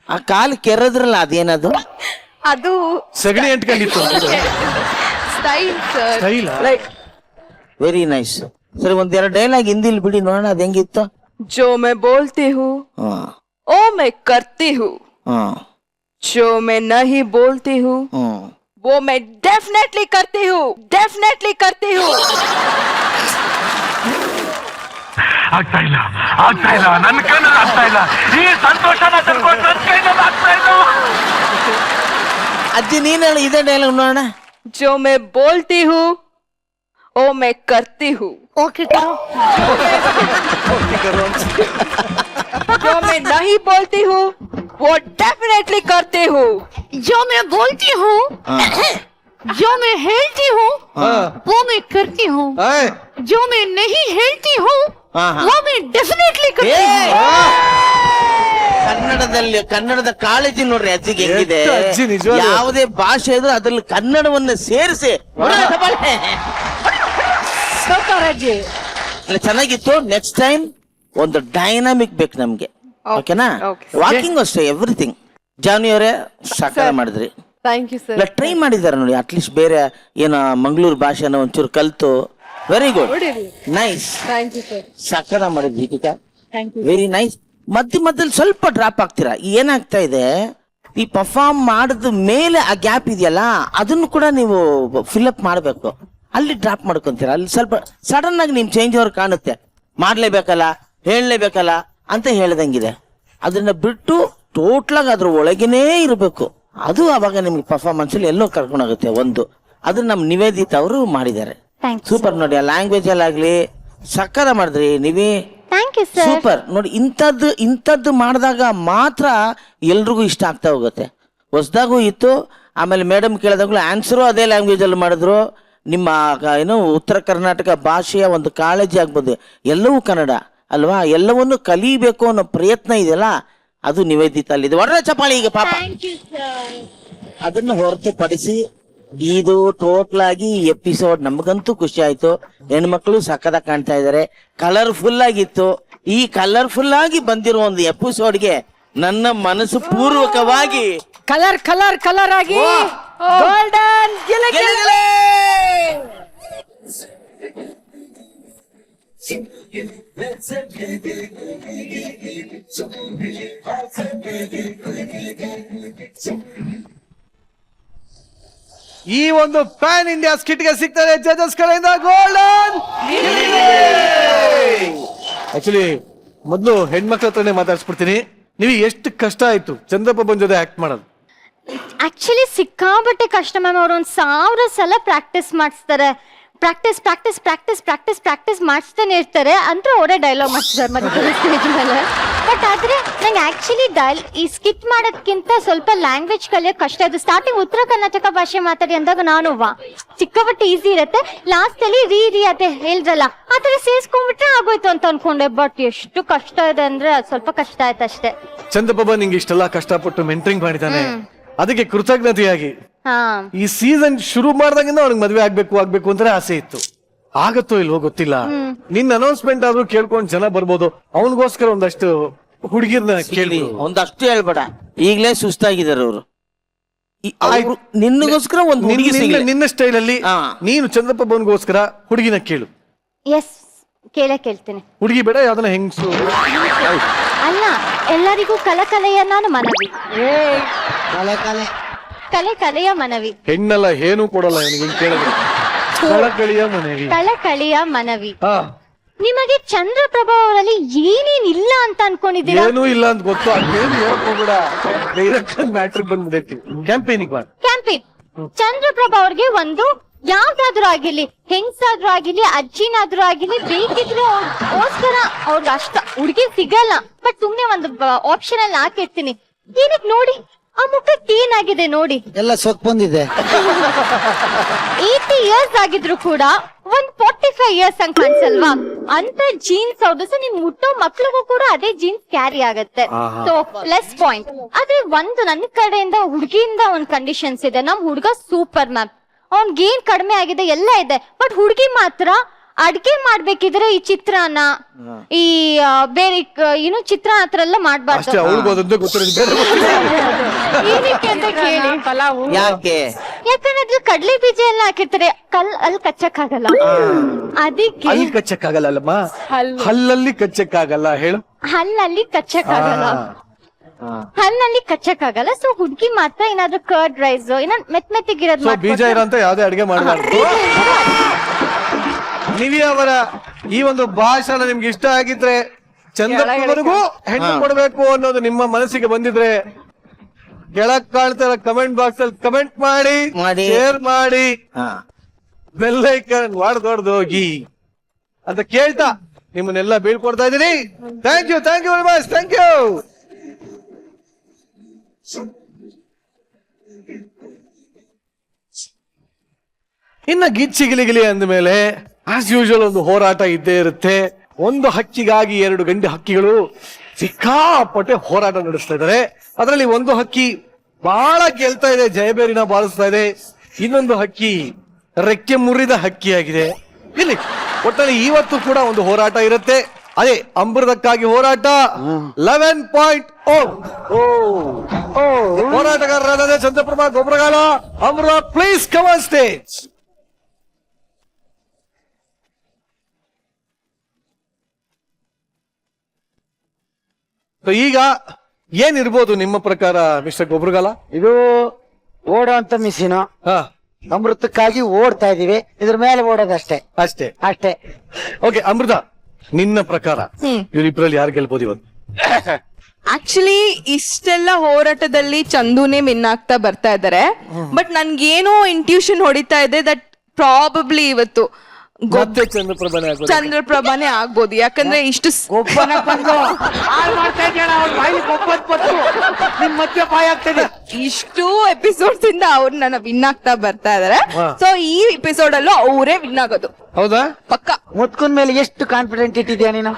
ಆ ಕಾಲು ಕೆರದ್ರಲ್ಲ, ಅದೇನದು? ಅದು ಸಗಣಿ ಅಂಟ್ಕೊಂಡಿತ್ತು. Style sir. Style. Very nice. ಸರಿ, ಒಂದೆರಡು ಡೈಲಾಗ್ ಹಿಂದಿಲ್ ಬಿಡಿ ನೋಡೋಣ, ಅದ್ ಹೆಂಗಿತ್ತು? जो मैं बोलती हूँ ओ मैं करती हूँ, जो मैं नहीं बोलती हूँ वो मैं डेफिनेटली करती हूँ, डेफिनेटली करती हूँ. ಆಗ್ತಾ ಇಲ್ಲ ನನ್ನ ಕೈನಲ್ಲಿ ಆಗ್ತಾ ಇಲ್ಲ. ಈ ಸಂತೋಷನ ತರ್ಕೊಂಡು ನನ್ನ ಕೈನಲ್ಲಿ ಆಗ್ತಾ ಇಲ್ಲ. ಅಜ್ಜಿ ನೀನ್ ಹೇಳಿ ಇದೇ ಡೈಲಾಗ್ ನೋಡೋಣ. जो मैं बोलती हूँ ओ मैं करती हूँ, जो मैं नहीं बोलती हूँ वो डेफिनेटली करती हूँ. जो मैं बोलती हूँ, जो मैं हेलती हूँ, वो मैं करती हूँ. ಏಯ್, जो मैं नहीं हेलती हूँ, हाँ. वो मैं डेफिनेटली करती हूँ. ಕನ್ನಡದ ಕಾಳಜಿ ನೋಡ್ರಿ ಅಜ್ಜಿಗೆ ಹೆಂಗಿದೆ. ಎಷ್ಟು ಅಜ್ಜಿ ನಿಜವಾಗ್ಲೂ. ಯಾವುದೇ ಭಾಷೆ ಇದ್ರೂ ಅದ್ರಲ್ಲಿ ಕನ್ನಡವನ್ನ ಸೇರಿಸಿ ಚೆನ್ನಾಗಿತ್ತು. ನೆಕ್ಸ್ಟ್ ಟೈಮ್ ಒಂದು ಡೈನಾಮಿಕ್ ಬೇಕು ನಮ್ಗೆ, ಓಕೆನಾ? ವಾಕಿಂಗ್ ಅಷ್ಟೇ, ಎವ್ರಿಥಿಂಗ್. ಜಾನಿ ಅವರೇ ಸಕಾಲ ಮಾಡಿದ್ರಿ, Thank you, sir. ಟ್ರೈ ಮಾಡಿದಾರೆ ನೋಡಿ. ಅಟ್ಲೀಸ್ಟ್ ಬೇರೆ ಏನೋ ಮಂಗಳೂರು ಭಾಷೆನ ಒಂಚೂರು ಕಲ್ತು. Very good, nice. Thank you, sir. ಸಕಾಲ ಮಾಡಿದ್ರಿ Geetha, Thank you. Very nice. ಮಧ್ಯದಲ್ಲಿ ಸ್ವಲ್ಪ ಡ್ರಾಪ್ ಆಗ್ತೀರಾ. ಏನಾಗ್ತಾ ಇದೆ, ಈ ಪರ್ಫಾರ್ಮ್ ಮಾಡಿದ ಮೇಲೆ ಆ ಗ್ಯಾಪ್ ಇದೆಯಲ್ಲ, ಅದನ್ನು ಕೂಡ ನೀವು ಫಿಲ್ಅಪ್ ಮಾಡಬೇಕು. ಅಲ್ಲಿ ಡ್ರಾಪ್ ಮಾಡ್ಕೊಂತೀರಾ, ಅಲ್ಲಿ ಸ್ವಲ್ಪ ಸಡನ್ ಆಗಿ ನಿಮ್ ಚೇಂಜ್ ಓವರ್ ಕಾಣುತ್ತೆ. ಮಾಡ್ಲೇಬೇಕಲ್ಲ, ಹೇಳಲೇಬೇಕಲ್ಲ ಅಂತ ಹೇಳ್ದಂಗಿದೆ. ಅದನ್ನ ಬಿಟ್ಟು ಟೋಟಲ್ ಆಗಿ ಅದ್ರ ಒಳಗೇನೆ ಇರಬೇಕು. ಅದು ಅವಾಗ ನಿಮ್ಗೆ ಪರ್ಫಾರ್ಮೆನ್ಸ್ ಅಲ್ಲಿ ಎಲ್ಲೋ ಕರ್ಕೊಂಡೋಗುತ್ತೆ. ಒಂದು ಅದನ್ನ ನಮ್ ನಿವೇದಿತ ಅವರು ಮಾಡಿದ್ದಾರೆ. ಸೂಪರ್ ನೋಡಿ, ಆ ಲ್ಯಾಂಗ್ವೇಜ್ ಅಲ್ಲಾಗ್ಲಿ ಸಕ್ಕರ ಮಾಡಿದ್ರಿ ನೀವೇ. ಸೂಪರ್ ನೋಡಿ. ಇಂಥದ್ದು ಮಾಡಿದಾಗ ಮಾತ್ರ ಎಲ್ರಿಗೂ ಇಷ್ಟ ಆಗ್ತಾ ಹೋಗುತ್ತೆ. ಹೊಸದಾಗೂ ಇತ್ತು. ಆಮೇಲೆ ಮೇಡಮ್ ಕೇಳಿದಾಗ್ಲೂ ಆನ್ಸರು ಅದೇ ಲ್ಯಾಂಗ್ವೇಜ್ ಅಲ್ಲಿ ಮಾಡಿದ್ರು. ನಿಮ್ಮ ಏನು ಉತ್ತರ ಕರ್ನಾಟಕ ಭಾಷೆಯ ಒಂದು ಕಾಳಜಿ ಆಗ್ಬೋದು. ಎಲ್ಲವೂ ಕನ್ನಡ ಅಲ್ವಾ, ಎಲ್ಲವನ್ನು ಕಲಿಬೇಕು ಅನ್ನೋ ಪ್ರಯತ್ನ ಇದೆಯಲ್ಲ, ಅದು ನಿವೇದಿತ ಅಲ್ಲಿದೆ. ಒಳ್ಳೆ ಚಪಾಳಿ ಈಗ ಪಾಪ. ಅದನ್ನ ಹೊರತುಪಡಿಸಿ ಇದು ಟೋಟಲ್ ಆಗಿ ಎಪಿಸೋಡ್ ನಮಗಂತೂ ಖುಷಿ ಆಯ್ತು. ಹೆಣ್ಮಕ್ಳು ಸಕ್ಕದ ಕಾಣ್ತಾ ಇದಾರೆ, ಕಲರ್ಫುಲ್ ಆಗಿತ್ತು. ಈ ಕಲರ್ಫುಲ್ ಆಗಿ ಬಂದಿರೋ ಒಂದು ಎಪಿಸೋಡ್ಗೆ ನನ್ನ ಮನಸ್ಸು ಪೂರ್ವಕವಾಗಿ ಕಲರ್ ಆಗಿ ಗೋಲ್ಡನ್ ಗೆಲುಗೆಲೆ. ಈ ಒಂದು ಪ್ಯಾನ್ ಇಂಡಿಯಾ ಸ್ಕಿಟ್ಗೆ ಸಿಗ್ತಾರೆ ಜಜಸ್ ಕಡೆಯಿಂದ ಗೋಲ್ಡನ್. ಆಕ್ಚುಲಿ ಮೊದಲು ಹೆಣ್ಮಕ್ಳ ಹತ್ರನೇ ಮಾತಾಡ್ಸ್ಬಿಡ್ತೀನಿ. ನೀವು ಎಷ್ಟು ಕಷ್ಟ ಆಯ್ತು ಚಂದ್ರಪ್ರಭನ್ ಜೊತೆ ಆಕ್ಟ್ ಮಾಡೋದು? ಆಕ್ಚುಲಿ ಸಿಕ್ಕಾಬಟ್ಟೆ ಕಷ್ಟ ಮ್ಯಾಮ್. ಅವ್ರು 1000 ಸಲ ಪ್ರಾಕ್ಟೀಸ್ ಮಾಡಿಸ್ತಾರೆ. ಪ್ರಾಕ್ಟೀಸ್ ಮಾಡಿಸ್ತಾನೆ ಇರ್ತಾರೆ. ಅಂದ್ರೆ ಅವರೇ ಡೈಲಾಗ್ ಮಾಡ್ತಾರೆ ಮತ್ತೆ ಸ್ಟೇಜ್ ಮೇಲೆ. ಬಟ್ ಆದ್ರೆ ನಂಗೆ ಆಕ್ಚುಲಿ ಈ ಸ್ಕಿಟ್ ಮಾಡೋದಕ್ಕಿಂತ ಸ್ವಲ್ಪ ಲ್ಯಾಂಗ್ವೇಜ್ ಕಲಿಯೋಕೆ ಕಷ್ಟ ಇದೆ. ಸ್ಟಾರ್ಟಿಂಗ್ ಉತ್ತರ ಕರ್ನಾಟಕ ಭಾಷೆ ಮಾತಾಡಿ ಅಂದಾಗ ನಾನು ಸಿಕ್ಕಾಬಟ್ಟೆ ಈಸಿ ಇರುತ್ತೆ. ಲಾಸ್ಟ್ ಅಲ್ಲಿ ರೀ ಅದೇ ಹೇಳಿದ್ರಲ್ಲ, ಆ ತರ ಸೇರಿಸ್ಕೊಂಡ್ಬಿಟ್ರೆ ಆಗೋಯ್ತು ಅಂತ ಅನ್ಕೊಂಡೆ. ಬಟ್ ಎಷ್ಟು ಕಷ್ಟ ಇದೆ ಅಂದ್ರೆ ಸ್ವಲ್ಪ ಕಷ್ಟ ಆಯ್ತು ಅಷ್ಟೇ. ಚಂದ್ರಪ್ರಭ ನಿಂಗೆ ಇಷ್ಟೆಲ್ಲ ಕಷ್ಟಪಟ್ಟು ಮೆಂಟರಿಂಗ್ ಮಾಡಿದ್ದಾನೆ, ಅದಕ್ಕೆ ಕೃತಜ್ಞತೆಯಾಗಿ ಈ ಸೀಸನ್ ಶುರು ಮಾಡಿದಾಗಿಂದ ಅವ್ನಿಗೆ ಮದ್ವೆ ಆಗ್ಬೇಕು ಅಂತಾನೆ ಆಸೆ ಇತ್ತು. ಆಗತ್ತೋ ಇಲ್ವೋ ಗೊತ್ತಿಲ್ಲ. ನಿನ್ನ ಅನೌನ್ಸ್ಮೆಂಟ್ ಆದ್ರೂ ಕೇಳ್ಕೊಂಡು ಜನ ಬರ್ಬೋದು. ಅವನಿಗೋಸ್ಕರ ಒಂದಷ್ಟು ಹುಡುಗಿರ್ನ ಕೇಳಿ ಒಂದಷ್ಟು ಹೇಳ್ಬೇಡ, ಈಗಲೇ ಸುಸ್ತಾಗಿದ್ದಾರೆ ಅವರು. ನಿನ್ನಗೋಸ್ಕರ ಒಂದು ಹುಡುಗಿ ನಿನ್ನ ಸ್ಟೈಲ್ ಅಲ್ಲಿ ನೀನು ಚಂದ್ರಪ್ರಭನ್ಗೋಸ್ಕರ ಹುಡುಗಿನ ಕೇಳು. ಎಸ್ ಕೇಳ್ತೀನಿ. ಹುಡುಗಿ ಬೇಡ, ಯಾವ್ದನ್ನ ಹೆಂಗ್ಸು ಅಲ್ಲ, ಎಲ್ಲರಿಗೂ ಕಲೆಯ ನಾನು ಮನವಿ. ಕಲೆಯ ಮನವಿ. ಹೆಣ್ಣಲ್ಲ ಏನು ಕೊಡಲ್ಲ ಇವನಿಗೆ ಕೇಳಿದ್ರೆ. ಕಳಕಳಿಯ ಮನವಿ. ನಿಮಗೆ ಚಂದ್ರಪ್ರಭಾ ಅವರಲ್ಲಿ ಏನೇನ್ ಇಲ್ಲ ಅಂತ ಅನ್ಕೊಂಡಿದ್ದೀರಾ? ಏನೂ ಇಲ್ಲ ಅಂತ ಗೊತ್ತು. ಅದೇನು ಹೇಳ್ಕೋಬೇಡ, ಡೈರೆಕ್ಷನ್ ಮ್ಯಾಟ್ರಿಕ್ ಬಂದ್ಬಿಡೈತಿ. ಕ್ಯಾಂಪೇನಿಂಗ್ ಚಂದ್ರಪ್ರಭಾ ಅವ್ರಿಗೆ ಒಂದು ಯಾವ್ದಾದ್ರು ಆಗಿರ್ಲಿ, ಹೆಂಗ್ಸಾದ್ರೂ ಆಗಿರ್ಲಿ, ಅಜ್ಜಿನಾದ್ರೂ ಆಗಿರ್ಲಿ, ಬೇಕಿದ್ರು ಅವ್ರಿಗೋಸ್ಕರ ಅವ್ರಿಗೆ ಅಷ್ಟ ಹುಡುಗಿ ಸಿಗಲ್ಲ. ಬಟ್ ಸುಮ್ನೆ ಒಂದು ಆಪ್ಷನ್ ಅಲ್ಲಿ ಹಾಕಿರ್ತೀನಿ. ಏನಕ್ಕೆ ನೋಡಿ ಆ ಮುಖಕ್ಕೆ ಏನಾಗಿದೆ ನೋಡಿ, ಎಲ್ಲ ಸೊಕ್ ಬಂದಿದೆ. 80 ಇಯರ್ಸ್ ಆಗಿದ್ರು ಕೂಡ ಒಂದ್ 45 ಇಯರ್ಸ್ ಅಂತ ಕಾಣಿಸಲ್ವಾ? ಅಂತ ಜೀನ್ಸ್ ಹೌದು. ಸೊ ನಿಮ್ ಮುಟ್ಟೋ ಮಕ್ಳಿಗೂ ಕೂಡ ಅದೇ ಜೀನ್ಸ್ ಕ್ಯಾರಿ ಆಗತ್ತೆ. So plus point. ಆದ್ರೆ ಒಂದು ನನ್ನ ಕಡೆಯಿಂದ ಹುಡುಗಿಯಿಂದ ಒಂದ್ ಕಂಡೀಷನ್ಸ್ ಇದೆ. ನಮ್ ಹುಡುಗ ಸೂಪರ್ ಮ್ಯಾಮ್, ಅವ್ನ್ಗೇನ್ ಕಡಿಮೆ ಆಗಿದೆ ಎಲ್ಲ ಇದೆ. ಬಟ್ ಹುಡುಗಿ ಮಾತ್ರ ಅಡ್ಗೆ ಮಾಡ್ಬೇಕಿದ್ರೆ ಈ ಚಿತ್ರಾನ್ನ ಈ ಬೇರೆ ಏನು ಚಿತ್ರ ಆತರ ಎಲ್ಲ ಮಾಡ್ಬಾರ್ದು ಅಷ್ಟೇ ಅವಳಿಗೋದಂತ ಗೊತ್ತಿರೋದು ಬೇರೆ ಏನಕ್ಕೆ ಅಂತ ಕೇಳಿ ಪಲಾವು ಯಾಕೆ ಯಾಕಂದ್ರೆ ಅದ್ರ ಕಡ್ಲೆ ಬೀಜ ಎಲ್ಲ ಹಾಕಿರ್ತಾರೆ ಅಲ್ಲಿ ಕಚ್ಚಕ್ಕಾಗಲ್ಲ ಅದಕ್ಕೆ ಅಲ್ಲಿ ಕಚ್ಚಕ್ಕಾಗಲ್ಲಮ್ಮ, ಹಲ್ಲಲ್ಲಿ ಕಚ್ಚಕ್ಕಾಗಲ್ಲ ಹೇಳು. ಹಲ್ಲಲ್ಲಿ ಕಚ್ಚಕ್ಕಾಗಲ್ಲ ಹಲ್ಲಲ್ಲಿ ಕಚ್ಚಕ್ಕಾಗಲ್ಲ. ಸೊ ಹುಡ್ಗಿ ಮಾತ್ರ ಏನಾದ್ರು ಕರ್ಡ್ ರೈಸ್ ಏನಾದ್ರು ಮೆತ್ತಗಿರೋದ್ ಸೊ ಬೀಜ ಇರೋಂತ ಯಾವ್ದೇ ಅಡಿಗೆ ಮಾಡಬಾರ್ದು. ನಿವಿ ಅವರ ಈ ಒಂದು ಭಾಷಣ ನಿಮ್ಗೆ ಇಷ್ಟ ಆಗಿದ್ರೆ ಚಂದ್ರಪ್ಪವರೆಗೂ ಹೆಣ್ಣು ಕೊಡ್ಬೇಕು ಅನ್ನೋದು ನಿಮ್ಮ ಮನಸ್ಸಿಗೆ ಬಂದಿದ್ರೆ ಕೆಳಗ್ ಕಾಣ್ತಾರ ಕಮೆಂಟ್ ಬಾಕ್ಸ್ ಅಲ್ಲಿ ಕಮೆಂಟ್ ಮಾಡಿ, ಶೇರ್ ಮಾಡಿ, ಬೆಲ್ ಐಕನ್ ಹೊಡೆದೊಡ್ದೋಗಿ ಅಂತ ಕೇಳ್ತಾ ನಿಮ್ಮನ್ನೆಲ್ಲ ಬೀಳ್ಕೊಡ್ತಾ ಇದೀನಿ. Thank you very much, thank you. ಇನ್ನ ಗಿಲಿ ಅಂದ್ಮೇಲೆ ಆಸ್ ಯೂಶುವಲ್ ಒಂದು ಹೋರಾಟ ಇದ್ದೇ ಇರುತ್ತೆ. ಒಂದು ಹಕ್ಕಿಗಾಗಿ 2 ಗಂಡು ಹಕ್ಕಿಗಳು ಸಿಕ್ಕಾಪಟ್ಟೆ ಹೋರಾಟ ನಡೆಸ್ತಾ ಇದ್ದಾರೆ. ಅದರಲ್ಲಿ ಒಂದು ಹಕ್ಕಿ ಬಹಳ ಗೆಲ್ತಾ ಇದೆ, ಜಯಬೇರಿನ ಬಾಳಿಸ್ತಾ ಇದೆ. ಇನ್ನೊಂದು ಹಕ್ಕಿ ರೆಕ್ಕೆ ಮುರಿದ ಹಕ್ಕಿಯಾಗಿದೆ. ಇಲ್ಲಿ ಒಟ್ಟಲ್ಲಿ ಇವತ್ತು ಕೂಡ ಒಂದು ಹೋರಾಟ ಇರುತ್ತೆ. ಅದೇ ಅಮೃತಕ್ಕಾಗಿ ಹೋರಾಟ 11.0 ಹೋರಾಟಗಾರರಾದ ಚಂದ್ರಪ್ರಭಾ ಗೊಬ್ಬರಗಾಲ ಅಮೃತ, ಪ್ಲೀಸ್ ಕಮ್ ಆನ್ ಸ್ಟೇಜ್. ಈಗ ಏನಿರ್ಬೋದು ನಿಮ್ಮ ಪ್ರಕಾರ ಮಿಸ್ಟರ್ ಗೊಬ್ಬರಗಾಲ? ಇದು ಓಡೋಂತ ಮಿಷಿನು, ಅಮೃತಕ್ಕಾಗಿ ಓಡ್ತಾ ಇದೀವಿ, ಇದ್ರ ಮೇಲೆ ಓಡೋದಷ್ಟೇ ಅಷ್ಟೇ ಅಷ್ಟೇ. ಓಕೆ ಅಮೃತ, ನಿನ್ನ ಪ್ರಕಾರ ಇವರಿಬ್ಬರಲ್ಲಿ ಯಾರು ಗೆಲ್ಬೋದು ಇವತ್ತು? ಆಕ್ಚುಲಿ ಇಷ್ಟೆಲ್ಲ ಹೋರಾಟದಲ್ಲಿ ಚಂದುನೇ ವಿನ್ ಆಗ್ತಾ ಬರ್ತಾ ಇದಾರೆ. ಬಟ್ ನನ್ಗೇನೋ ಇಂಟ್ಯೂಷನ್ ಹೊಡಿತಾ ಇದೆ ದಟ್ ಪ್ರಾಬಬ್ಲಿ ಇವತ್ತು ಮತ್ತೆ ಚಂದ್ರಪ್ರಭಾನೇ ಆಗ್ಬೋದು. ಚಂದ್ರಪ್ರಭಾನೇ ಆಗ್ಬೋದು. ಯಾಕಂದ್ರೆ ಇಷ್ಟು ಒಬ್ಬನೇ ಬಂದು ಹಾಳ್ ಮಾಡ್ತಾ ಇದ್ಯಾಳ, ಅವ್ಳ ಬಾಯಿಗೆ ಒಬ್ಬತ್ ಬಂತು, ನಿಮ್ ಮಧ್ಯೆ ಬಾಯಿ ಆಗ್ತದೆ. ಇಷ್ಟು ಎಪಿಸೋಡ್ಸ್ ಇಂದ ಅವ್ರು ನನ್ನ ವಿನ್ ಆಗ್ತಾ ಬರ್ತಾ ಇದಾರೆ. ಸೊ ಈ ಎಪಿಸೋಡ್ ಅಲ್ಲೂ ಅವರೇ ವಿನ್ ಆಗೋದು ಹೌದಾ? ಪಕ್ಕ. ಮುತ್ಕುನ್ ಮೇಲೆ ಎಷ್ಟು ಕಾನ್ಫಿಡೆಂಟ್ ಇಟ್ಟಿದ್ಯಾ ನೀನು?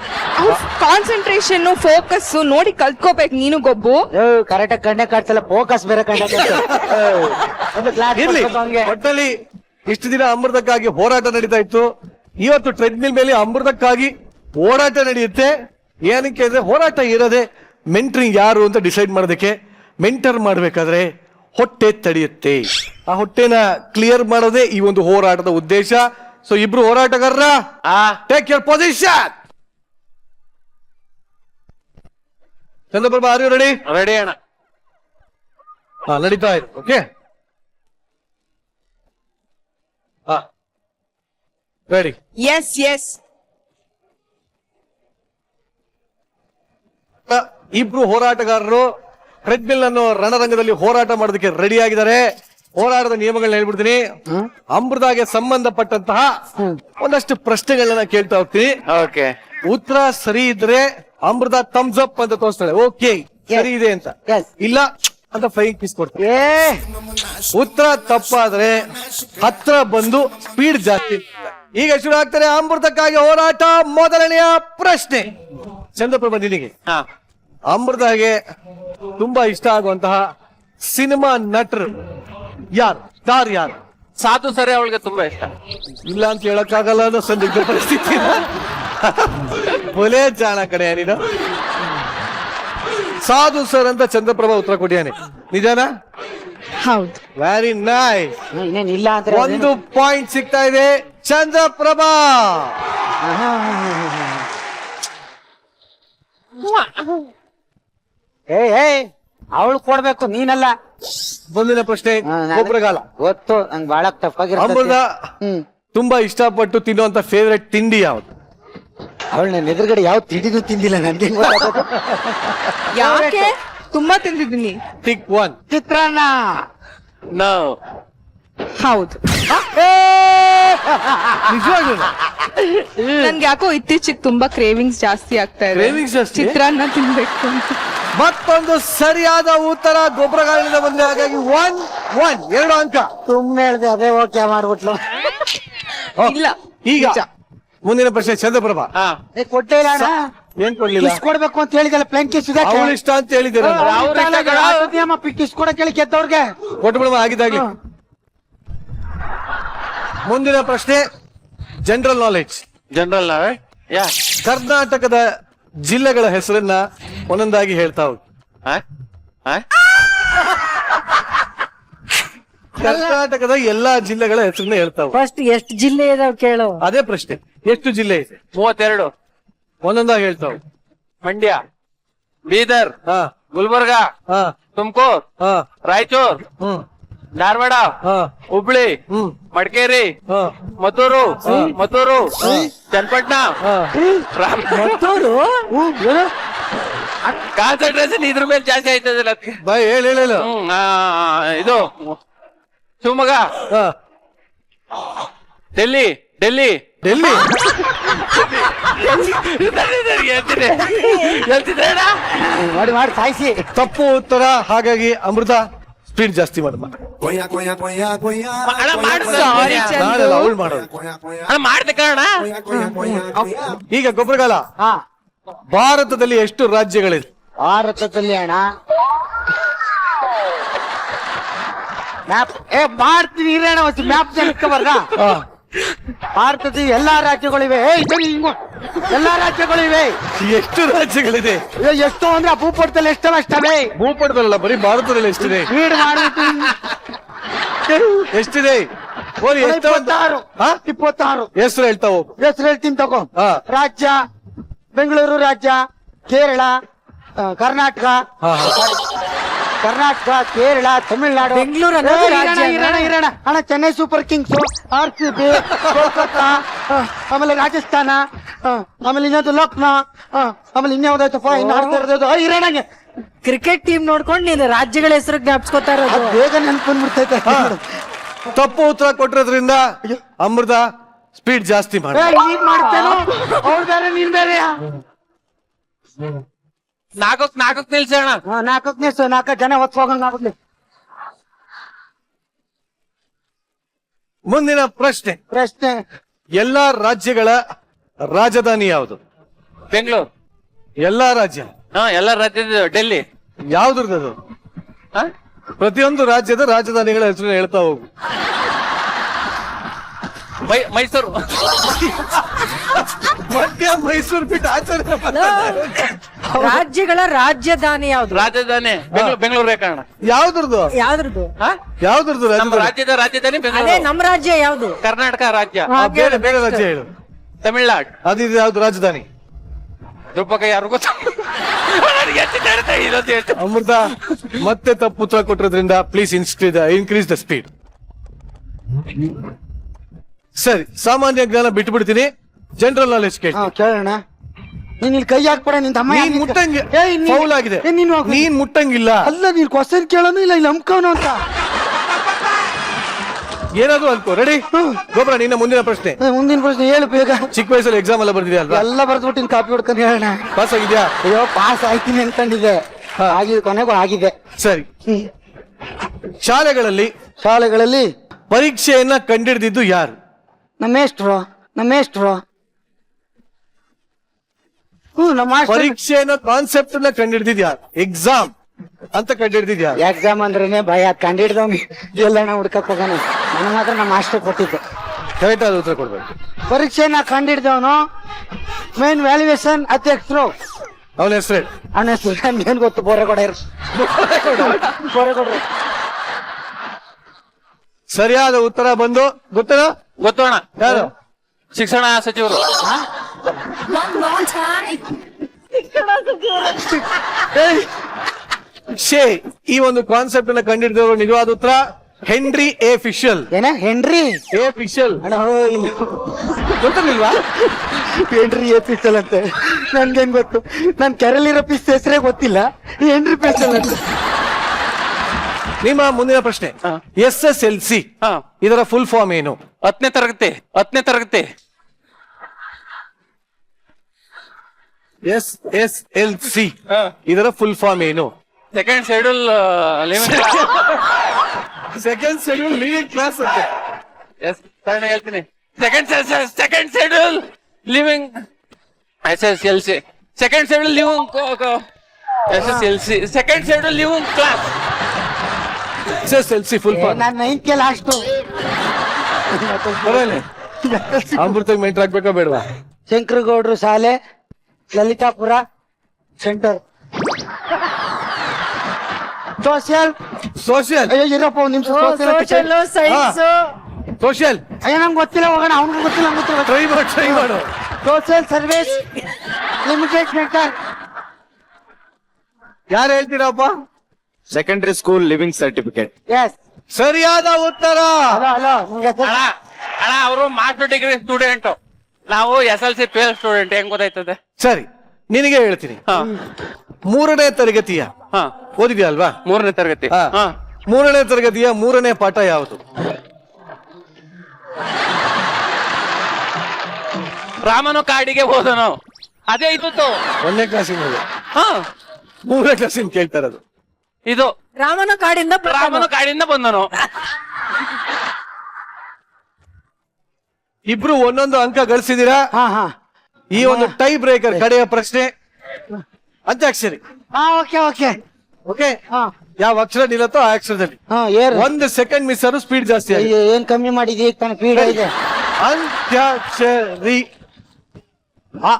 ಕಾನ್ಸಂಟ್ರೇಷನ್, ಫೋಕಸ್ ನೋಡಿ ಕಲ್ತ್ಕೋಬೇಕು ನೀನು ಗೊಬ್ಬು. ಕರೆಕ್ಟ್ ಆಗಿ ಕಣ್ಣೆ ಕಾಡ್ತಲ್ಲ, ಫೋಕಸ್ ಬೇರೆ ಕಣ್ಣೆ ಇರ್ಲಿ, ಒಟ್ಟಲ್ಲಿ ಇಷ್ಟು ದಿನ ಅಮೃತಕ್ಕಾಗಿ ಹೋರಾಟ ನಡೀತಾ ಇತ್ತು. ಇವತ್ತು ಟ್ರೆಡ್ಮಿಲ್ ಮೇಲೆ ಅಮೃತಕ್ಕಾಗಿ ಹೋರಾಟ ನಡೆಯುತ್ತೆ. ಏನಕ್ಕೆ ಅಂದ್ರೆ ಹೋರಾಟ ಇರೋದೇ ಮೆಂಟರಿಂಗ್ ಯಾರು ಅಂತ ಡಿಸೈಡ್ ಮಾಡೋದಕ್ಕೆ. ಮೆಂಟರ್ ಮಾಡ್ಬೇಕಾದ್ರೆ ಹೊಟ್ಟೆ ತಡೆಯುತ್ತೆ, ಆ ಹೊಟ್ಟೆನ ಕ್ಲಿಯರ್ ಮಾಡೋದೇ ಈ ಒಂದು ಹೋರಾಟದ ಉದ್ದೇಶ. ಸೊ ಇಬ್ರು ಹೋರಾಟಗಾರರ take your position. Chandraprabha, are you ready? Ready ಅಣ್ಣ. ನಡೀತಾ ಇದೆ. Okay, ready? Yes yes. ಇಬ್ರು ಹೋರಾಟಗಾರರು ಟ್ರೆಡ್ಮಿಲ್ ಅನ್ನು ರಣರಂಗದಲ್ಲಿ ಹೋರಾಟ ಮಾಡೋದಕ್ಕೆ ರೆಡಿ ಆಗಿದ್ದಾರೆ. ಹೋರಾಟದ ನಿಯಮಗಳನ್ನ ಹೇಳ್ಬಿಡ್ತೀನಿ. ಅಮೃತಾಗೆ ಸಂಬಂಧಪಟ್ಟಂತಹ ಒಂದಷ್ಟು ಪ್ರಶ್ನೆಗಳನ್ನ ಕೇಳ್ತಾ ಹೋಗ್ತೀನಿ. ಓಕೆ. ಉತ್ತರ ಸರಿ ಇದ್ರೆ ಅಮೃತ ಥಮ್ಸ್ ಅಪ್ ಅಂತ ತೋರಿಸ್ತಾಳೆ, ಓಕೆ ಸರಿ ಇದೆ ಅಂತ. ಇಲ್ಲ ಅಂತ ಫ್ಲೈಯಿಂಗ್ ಕಿಸ್ ಕೊಡ್ತಾರೆ. ಉತ್ತರ ತಪ್ಪಾದ್ರೆ ಹತ್ರ ಬಂದು ಸ್ಪೀಡ್ ಜಾಸ್ತಿ. ಈಗ ಶುರು ಆಗ್ತಾರೆ ಅಮೃತಕ್ಕಾಗಿ ಹೋರಾಟ. ಮೊದಲನೆಯ ಪ್ರಶ್ನೆ ಚಂದ್ರಪ್ರಭಾ, ನಿನಗೆ ಅಮೃತಗೆ ತುಂಬಾ ಇಷ್ಟ ಆಗುವಂತಹ ಸಿನಿಮಾ ನಟರು ಯಾರು, ಸ್ಟಾರ್ ಯಾರು? ಸಾಧು ಸರಿ ಅವಳಿಗೆ ತುಂಬಾ ಇಷ್ಟ. ಇಲ್ಲ ಅಂತ ಹೇಳಕ್ಕಾಗಲ್ಲ ಅನ್ನೋ ಸಂದಿಗ್ಧ ಪರಿಸ್ಥಿತಿ. ಒಲೆ ಜಾಣ ಕಡೆ ನೀನು. ಸಾಧು ಸರ್ ಅಂತ ಚಂದ್ರಪ್ರಭಾ ಉತ್ತರ ಕೊಟ್ಟಿಯಾನೆ, ನಿಜಾನ? ಹೌದು. Very nice. ಇನ್ನೇನಿಲ್ಲ ಅಂತ 1 ಪಾಯಿಂಟ್ ಸಿಗ್ತಾ ಇದೆ ಚಂದ್ರಪ್ರಭಾ. ಅವಳು ಕೊಡ್ಬೇಕು, ನೀನಲ್ಲ. ಮುಂದಿನ ಪ್ರಶ್ನೆ ಗೊಬ್ಬರಗಾಲ. ಗೊತ್ತು, ನಂಗೆ ಬಹಳ ಅಮೃತ ತಪ್ಪಾಗಿರೋದು. ತುಂಬಾ ಇಷ್ಟಪಟ್ಟು ತಿನ್ನುವಂತ ಫೇವ್ರೆಟ್ ತಿಂಡಿ ಯಾವ್ದು? ಅವಳು ನನ್ನ ಎದುರುಗಡೆ ಯಾವ ತಿಂಡಿನೂ ತಿಂದಿಲ್ಲ, ನನ್ಗೆ ಯಾಕೆ? ತುಂಬಾ ತಿಂದಿದ್ದೀನಿ. ಟಿಕ್ 1. ಚಿತ್ರಾನ್ನ. ನೋ. ಹೌದು. ನಿಜವಾಗ್ಲೂ ನನ್ಗೆ ಯಾಕೋ ಇತ್ತೀಚೆಗೆ ತುಂಬಾ ಕ್ರೇವಿಂಗ್ಸ್ ಜಾಸ್ತಿ ಆಗ್ತಾ ಇದೆ. Cravings ಜಾಸ್ತಿ? ಚಿತ್ರಾನ್ನ ತಿನ್ಬೇಕು ಅಂತ. ಮತ್ತೊಂದು ಸರಿಯಾದ ಉತ್ತರ ಗೊಬ್ಬರಗಾಲಿನಿಂದ ಬಂದ್ರೆ, ಹಾಗಾಗಿ 1 2 ಅಂಕ. ಸುಮ್ಮನೆ ಹೇಳ್ದೆ, ಅದೇ ಓಕೆ ಮಾಡ್ಬಿಟ್ಲು. ಇಲ್ಲ. ಈಗ ಮುಂದಿನ ಪ್ರಶ್ನೆ ಚಂದ್ರಪ್ರಭಾ. ಕೊಟ್ಟೇ ಇಲ್ಲ ಅಣ್ಣ. ಏನ್ ಕೊಡ್ಲಿಲ್ಲ? ಕಿಸ್ ಕೊಡ್ಬೇಕು ಅಂತ ಹೇಳಿದಲ್ಲ, ಪ್ಲೇನ್ ಕಿಸ್ ಇದೆ. ಅವಳು ಇಷ್ಟ ಅಂತ ಹೇಳಿದ್ದೀರ, ಕಿಸ್ ಕೊಡಕ್ ಹೇಳಿ ಗೆದ್ದವ್ರಿಗೆ ಕೊಟ್ಬಿಡುವ ಆಗಿದ್ದಾಗ್ಲಿ. ಮುಂದಿನ ಪ್ರಶ್ನೆ ಜನರಲ್ ನಾಲೆಡ್ಜ್. ಜನರಲ್ ಯಾ ಕರ್ನಾಟಕದ ಜಿಲ್ಲೆಗಳ ಹೆಸರನ್ನ ಒಂದೊಂದಾಗಿ ಹೇಳ್ತಾ ಹೋಗಿ. ಕರ್ನಾಟಕದ ಎಲ್ಲಾ ಜಿಲ್ಲೆಗಳ ಹೆಸರನ್ನ ಹೇಳ್ತಾ ಹೋಗಿ. ಫಸ್ಟ್ ಎಷ್ಟು ಜಿಲ್ಲೆ ಇದಾವ್ ಕೇಳು. ಅದೇ ಪ್ರಶ್ನೆ, ಎಷ್ಟು ಜಿಲ್ಲೆ ಇದೆ 32. ಒಂದೊಂದಾಗಿ ಹೇಳ್ತಾ ಹೋಗಿ. ಮಂಡ್ಯ, ಬೀದರ್, ಹಾ ಗುಲ್ಬರ್ಗ, ಹಾ ತುಮಕೂರು, ಹಾ ರಾಯಚೂರ್, ಹ್ಮ್ ಧಾರವಾಡ, ಹಾ ಹುಬ್ಳಿ, ಹ್ಮ್ ಮಡಿಕೇರಿ, ಹಾ ಮದ್ದೂರು, ಚನ್ನಪಟ್ಟಣ, ಮತ್ತೂರು ಕಾನ್ಸಂಟ್ರೇಷನ್ ಇದ್ರ ಮೇಲೆ ಜಾಸ್ತಿ ಆಯ್ತದಲ್ಲ ಅದಕ್ಕೆ. ಬಾಯ್ ಹೇಳ ಇದು ಶಿವಮೊಗ್ಗ, ಹಾ ಡೆಲ್ಲಿ ಡೆಲ್ಲಿ ಡೆಲ್ಲಿ ಮಾಡಿ ಮಾಡಿ ಸಾಯಿಸಿ. ತಪ್ಪು ಉತ್ತರ. ಹಾಗಾಗಿ ಅಮೃತ ಸ್ಪೀಡ್ ಜಾಸ್ತಿ ಮಾಡಮ್ಮ. ನಾಳೆಲ್ಲ ಅವಳು ಮಾಡೋದು. ಮಾಡ್ದೆ ಕಾರಣ ಈಗ ಗೊಬ್ಬರಗಾಲ. ಹಾ ಭಾರತದಲ್ಲಿ ಎಷ್ಟು ರಾಜ್ಯಗಳಿದೆ? ಭಾರತದಲ್ಲಿ ಅಣ್ಣ ಮ್ಯಾಪ್ ಮಾಡ್ತೀನಿ ಇರೋಣ ಒಂದು ಮ್ಯಾಪ್ ಬರ್ದ. ಹಾ. ಭಾರತದ ಎಲ್ಲಾ ರಾಜ್ಯಗಳಿವೆ. ಎಲ್ಲಾ ರಾಜ್ಯಗಳಿವೆ. ಎಷ್ಟು ರಾಜ್ಯಗಳಿದೆ? ಎಷ್ಟು ಅಂದ್ರೆ ಆ ಭೂಪಟದಲ್ಲಿ ಎಷ್ಟವೆ ಭೂಪಟದಲ್ಲ, ಬರೀ ಭಾರತದಲ್ಲಿ ಎಷ್ಟಿದೆ? ಲೀಡ್ ಮಾಡ್ಬಿಟ್ಟು ಎಷ್ಟಿದೆ? ಓರಿ ಎಷ್ಟು ಅಂತ? 26. ಹಾ? 26 ಹೆಸರು ಹೇಳ್ತಾ ಹೋಗು. ಹೆಸರು ಹೇಳ್ತೀನಿ ತಗೋ. ಹಾ. ರಾಜ್ಯ ಬೆಂಗಳೂರು ರಾಜ್ಯ, ಕೇರಳ, ಕರ್ನಾಟಕ, ಹಾ, ಹಾ. ಕರ್ನಾಟಕ, ಕೇರಳ, ತಮಿಳುನಾಡು. ಬೆಂಗಳೂರು ಅನ್ನೋದು ರಾಜ್ಯ ಅಲ್ಲ? ಇರೋಣ ಅಣ್ಣ. Chennai super Kings, RCB, Kolkata, ಆಮೇಲೆ ರಾಜಸ್ಥಾನ, ಆಮೇಲೆ ಇನ್ನೊಂದು ಲಕ್ನೋ, ಆಮೇಲೆ ಇನ್ಯಾವ್ದಾಯ್ತಪ್ಪ ಇನ್ನು ಆಡ್ತಾ ಇರೋಣ. ಕ್ರಿಕೆಟ್ ಟೀಮ್ ನೋಡ್ಕೊಂಡು ನೀನು ರಾಜ್ಯಗಳ ಹೆಸರು ಜ್ಞಾಪಿಸ್ಕೊತಾ ಇರೋದು. ಬೇಗ ನೆನ್ಪು ಬಂದ್ಬಿಡ್ತೈತೆ. ಹಾ. ತಪ್ಪು ಉತ್ತರ ಕೊಟ್ಟಿರೋದ್ರಿಂದ ಅಮೃತ ಸ್ಪೀಡ್ ಜಾಸ್ತಿ ಮಾಡಿ. ಈಗ ಮಾಡ್ತೇನು ಅವ್ರು ಬೇರೆ ನೀನ್ ಬೇರೆ. ನಾಲ್ಕಕ್ ನಿಲ್ಸೋಣ. ನಾಲ್ಕು ಜನ ಹೊತ್ತು ಹೋಗಂಗ ಆಗ್ಲಿ. ಮುಂದಿನ ಪ್ರಶ್ನೆ. ಎಲ್ಲಾ ರಾಜ್ಯಗಳ ರಾಜಧಾನಿ ಯಾವುದು? ಬೆಂಗಳೂರು. ಎಲ್ಲಾ ರಾಜ್ಯ, ಎಲ್ಲ ರಾಜ್ಯದ ಡೆಲ್ಲಿ. ಯಾವ್ದ್ರದ್ದು? ಪ್ರತಿಯೊಂದು ರಾಜ್ಯದ ರಾಜಧಾನಿಗಳ ಹೆಸರು ಹೇಳ್ತಾ ಹೋಗು. ಮೈಸೂರು. ಮಂಡ್ಯ, ಮೈಸೂರು ಬಿಟ್ಟು ಆಚರಣೆ ರಾಜ್ಯಗಳ ರಾಜಧಾನಿ ಯಾವ್ದು? ರಾಜಧಾನಿ ಬೆಂಗಳೂರು ಕಾರಣ. ಯಾವ್ದ್ರದ್ದು? ಯಾವ್ದ್ರದ್ದು? ಯಾವ್ದ್ರದ್ದು ನಮ್ಮ ರಾಜಧಾನಿ? ರಾಜ್ಯದ ರಾಜಧಾನಿ ಅದೇ ಬೆಂಗಳೂರು. ನಮ್ ರಾಜ್ಯ ಯಾವ್ದು? ಕರ್ನಾಟಕ ರಾಜ್ಯ. ಬೇರೆ ಬೇರೆ ರಾಜ್ಯ ಹೇಳು. ತಮಿಳ್ನಾಡು. ಅದು ಯಾವ್ದು ರಾಜಧಾನಿ? ಅದ್ರ ಬಗ್ಗೆ ಯಾರು ಗೊತ್ತ? ಅಮೃತ ಮತ್ತೆ ತಪ್ಪು ಉತ್ತರ ಕೊಟ್ಟಿರೋದ್ರಿಂದ ಪ್ಲೀಸ್ ಇನ್ಕ್ರೀಸ್ ದ ಸ್ಪೀಡ್. ಸರಿ, ಸಾಮಾನ್ಯ ಜ್ಞಾನ ಬಿಟ್ಟು ಬಿಡ್ತೀನಿ. ಜನರಲ್ ನಾಲೆಜ್ ಕೇಳಿ. ಕೇಳೋಣ. ನೀನ್ ಇಲ್ಲಿ ಕೈ ಹಾಕ್ಬೇಡ. ನಿನ್ ತಮ್ಮ ನೀನ್ ಮುಟ್ಟಂಗಿ ಫೌಲ್ ಆಗಿದೆ. ನೀನ್ ಮುಟ್ಟಂಗಿಲ್ಲ. ಅಲ್ಲ, ನೀನ್ ಕ್ವಶನ್ ಕೇಳೋನು ಇಲ್ಲ, ಇಲ್ಲಿ ನಂಬ್ಕೋನು ಅಂತ ಏನಾದ್ರು ಅನ್ಕೋ. ರೆಡಿ? ಗೊಬ್ಬರ, ನಿನ್ನ ಮುಂದಿನ ಪ್ರಶ್ನೆ. ಮುಂದಿನ ಪ್ರಶ್ನೆ ಹೇಳು ಬೇಗ. ಚಿಕ್ಕ ವಯಸ್ಸಲ್ಲಿ ಎಕ್ಸಾಮ್ ಎಲ್ಲ ಬರ್ದಿದ್ಯಾ ಅಲ್ವಾ? ಎಲ್ಲ ಬರ್ದ್ಬಿಟ್ಟಿನ ಕಾಪಿ ಹೊಡ್ಕೊಂಡು ಹೇಳೋಣ. ಪಾಸ್ ಆಗಿದ್ಯಾ? ಅಯ್ಯೋ, ಪಾಸ್ ಆಯ್ತೀನಿ ಅನ್ಕೊಂಡಿದ್ದೆ. ಆಗಿದೆ, ಕೊನೆಗೂ ಆಗಿದೆ. ಸರಿ. ಶಾಲೆಗಳಲ್ಲಿ ಪರೀಕ್ಷೆಯನ್ನ ಕಂಡಿಡಿದಿದ್ದು ಯಾರು? ನಮ್ಮೇಷ್ಟ್ರು. ನಮ್ಮ ಪರೀಕ್ಷೆಯನ್ನ ಕಾನ್ಸೆಪ್ಟ್ ನ ಕಂಡಿಡಿದಿದ್ ಯಾರು? ಎಕ್ಸಾಮ್ ಅಂತ ಕಂಡಿಡಿದಿದ್ ಯಾರು? ಎಕ್ಸಾಮ್ ಅಂದ್ರೇನೆ ಭಯ. ಕಂಡಿಡ್ದವ್ ಎಲ್ಲಣ್ಣ ಹುಡ್ಕಕ್ ಹೋಗೋಣ. ನನ್ನ ಮಾತ್ರ ನಮ್ಮ ಮಾಸ್ಟರ್ ಕೊಟ್ಟಿದ್ದು. ಕರೆಕ್ಟ್ ಆದ ಉತ್ತರ ಕೊಡ್ಬೇಕು. ಪರೀಕ್ಷೆನ ಕಂಡಿಡ್ದವನು ಮೇನ್ ವ್ಯಾಲ್ಯೂಯೇಷನ್ ಅಧ್ಯಕ್ಷರು. ಅವನ ಹೆಸರು? ಅವನ ಹೆಸರು ಏನ್ ಗೊತ್ತು? ಬೋರೇಗೌಡ. ಸರಿಯಾದ ಉತ್ತರ ಬಂದು ಗೊತ್ತೋಣ. ಯಾರು? ಶಿಕ್ಷಣ ಸಚಿವರು. ಈ ಒಂದು ಕಾನ್ಸೆಪ್ಟ್ ಅನ್ನ ಕಂಡಿಡಿದವರು ನಿಜವಾದ ಉತ್ತರ ಹೆನ್ರಿ ಎ ಫಿಶಲ್. ಏನ? ಹೆನ್ರಿ ಎ ಫಿಶಲ್. ಗೊತ್ತಿಲ್ವಾ? ಹೆನ್ರಿ ಎ ಪಿಸ್ಟಲ್ ಅಂತೆ. ನನ್ಗೇನ್ ಗೊತ್ತು? ನನ್ ಕೆರಳಿರೋ ಪಿಸ್ ಹೆಸರೇ ಗೊತ್ತಿಲ್ಲ. ಹೆನ್ರಿ ಪಿಸ್ಟಲ್ ಅಂತ. ನಿಮ್ಮ ಮುಂದಿನ ಪ್ರಶ್ನೆ. SSLC ಇದರ ಫುಲ್ ಫಾರ್ಮ್ ಏನು? 10ನೇ ತರಗತಿ. SSLC ಇದರ ಫುಲ್ ಫಾರ್ಮ್ ಏನು? Second schedule second schedule living class ಅಂತ. ಹೇಳ್ತೀನಿ. Second schedule living SSLC. Second schedule living SSLC. Second schedule living class. SSLC full form. ನಾನು 9th ಲಾಸ್ಟ್. ಅಮೃತಕ್ಕೆ ಮೆಂಟರ್ ಹಾಕ್ಬೇಕಾ ಬೇಡವಾ? ಶಂಕರಗೌಡ್ರು ಶಾಲೆ, ಲಲಿತಾಪುರ ಸೆಂಟರ್. Social social. ಅಯ್ಯೋ ಇರಪ್ಪ ಒಂದ್ ನಿಮಿಷ. ಸೋಷಿಯಲ್ ಸೈನ್ಸ್ ಸೋಷಿಯಲ್ ಅಯ್ಯೋ ನಂಗೆ ಗೊತ್ತಿಲ್ಲ, ಹೋಗೋಣ. ಅವ್ನಿಗೆ ಗೊತ್ತಿಲ್ಲ, ನಂಗೆ ಗೊತ್ತಿಲ್ಲ. ಟ್ರೈ ಮಾಡು. Social service limited centre. ಯಾರು ಹೇಳ್ತೀರಪ್ಪ? Secondary school living certificate. Yes. ಸರಿಯಾದ ಉತ್ತರ. ಹಲೋ ಹಲೋ, ನಿಮ್ಗೆ ಹೆಸರು? ಅಣ್ಣ ಅವರು ಮಾಸ್ಟರ್ ಡಿಗ್ರಿ ಸ್ಟೂಡೆಂಟ್, ನಾವು SLC ಫೇಲ್ ಸ್ಟೂಡೆಂಟ್. ಹೆಂಗ್ ಗೊತ್ತಾಯ್ತದೆ? ಸರಿ, ನಿನಗೆ ಹೇಳ್ತೀನಿ. ಹಾ 3ನೇ ತರಗತಿಯ ಹಾ ಓದಿದ್ಯಾ ಅಲ್ವಾ? 3ನೇ ತರಗತಿ. ಹಾ. ಹಾ 3ನೇ ತರಗತಿಯ 3ನೇ ಪಾಠ ಯಾವುದು? ರಾಮನು ಕಾಡಿಗೆ ಹೋದನು, ಅದೇ ಇತ್ತು. 1ನೇ ಕ್ಲಾಸಿನ ಹಾ 3ನೇ ಕ್ಲಾಸಿನ ಕೇಳ್ತಾ ಇರೋದು. ಇದು ರಾಮನ ಕಾಡಿಂದ ರಾಮನು ಕಾಡಿಂದ ಬಂದನು. ಇಬ್ರು ಒಂದೊಂದು ಅಂಕ ಗಳಿಸಿದೀರಾ. ಹಾ ಹಾ ಈ ಒಂದು ಟೈ ಬ್ರೇಕರ್ ಕಡೆಯ ಪ್ರಶ್ನೆ ಅಂತ್ಯಾಕ್ಷರಿ. ಹಾ ಓಕೆ ಓಕೆ ಓಕೆ, ಹಾ ಯಾವ ಅಕ್ಷರ ನಿಲ್ಲತ್ತೋ ಆ ಅಕ್ಷರದಲ್ಲಿ ಹಾ ಏರ್ 1 ಸೆಕೆಂಡ್ ಮಿಸ್ ಆದ್ರೂ ಸ್ಪೀಡ್ ಜಾಸ್ತಿ ಆಗಿದೆ. ಏನ್ ಕಮ್ಮಿ ಮಾಡಿದಿ ಈಗ ತಾನೆ ಪೀಡ ಇದೆ. ಅಂತ್ಯಾಕ್ಷರಿ. ಆ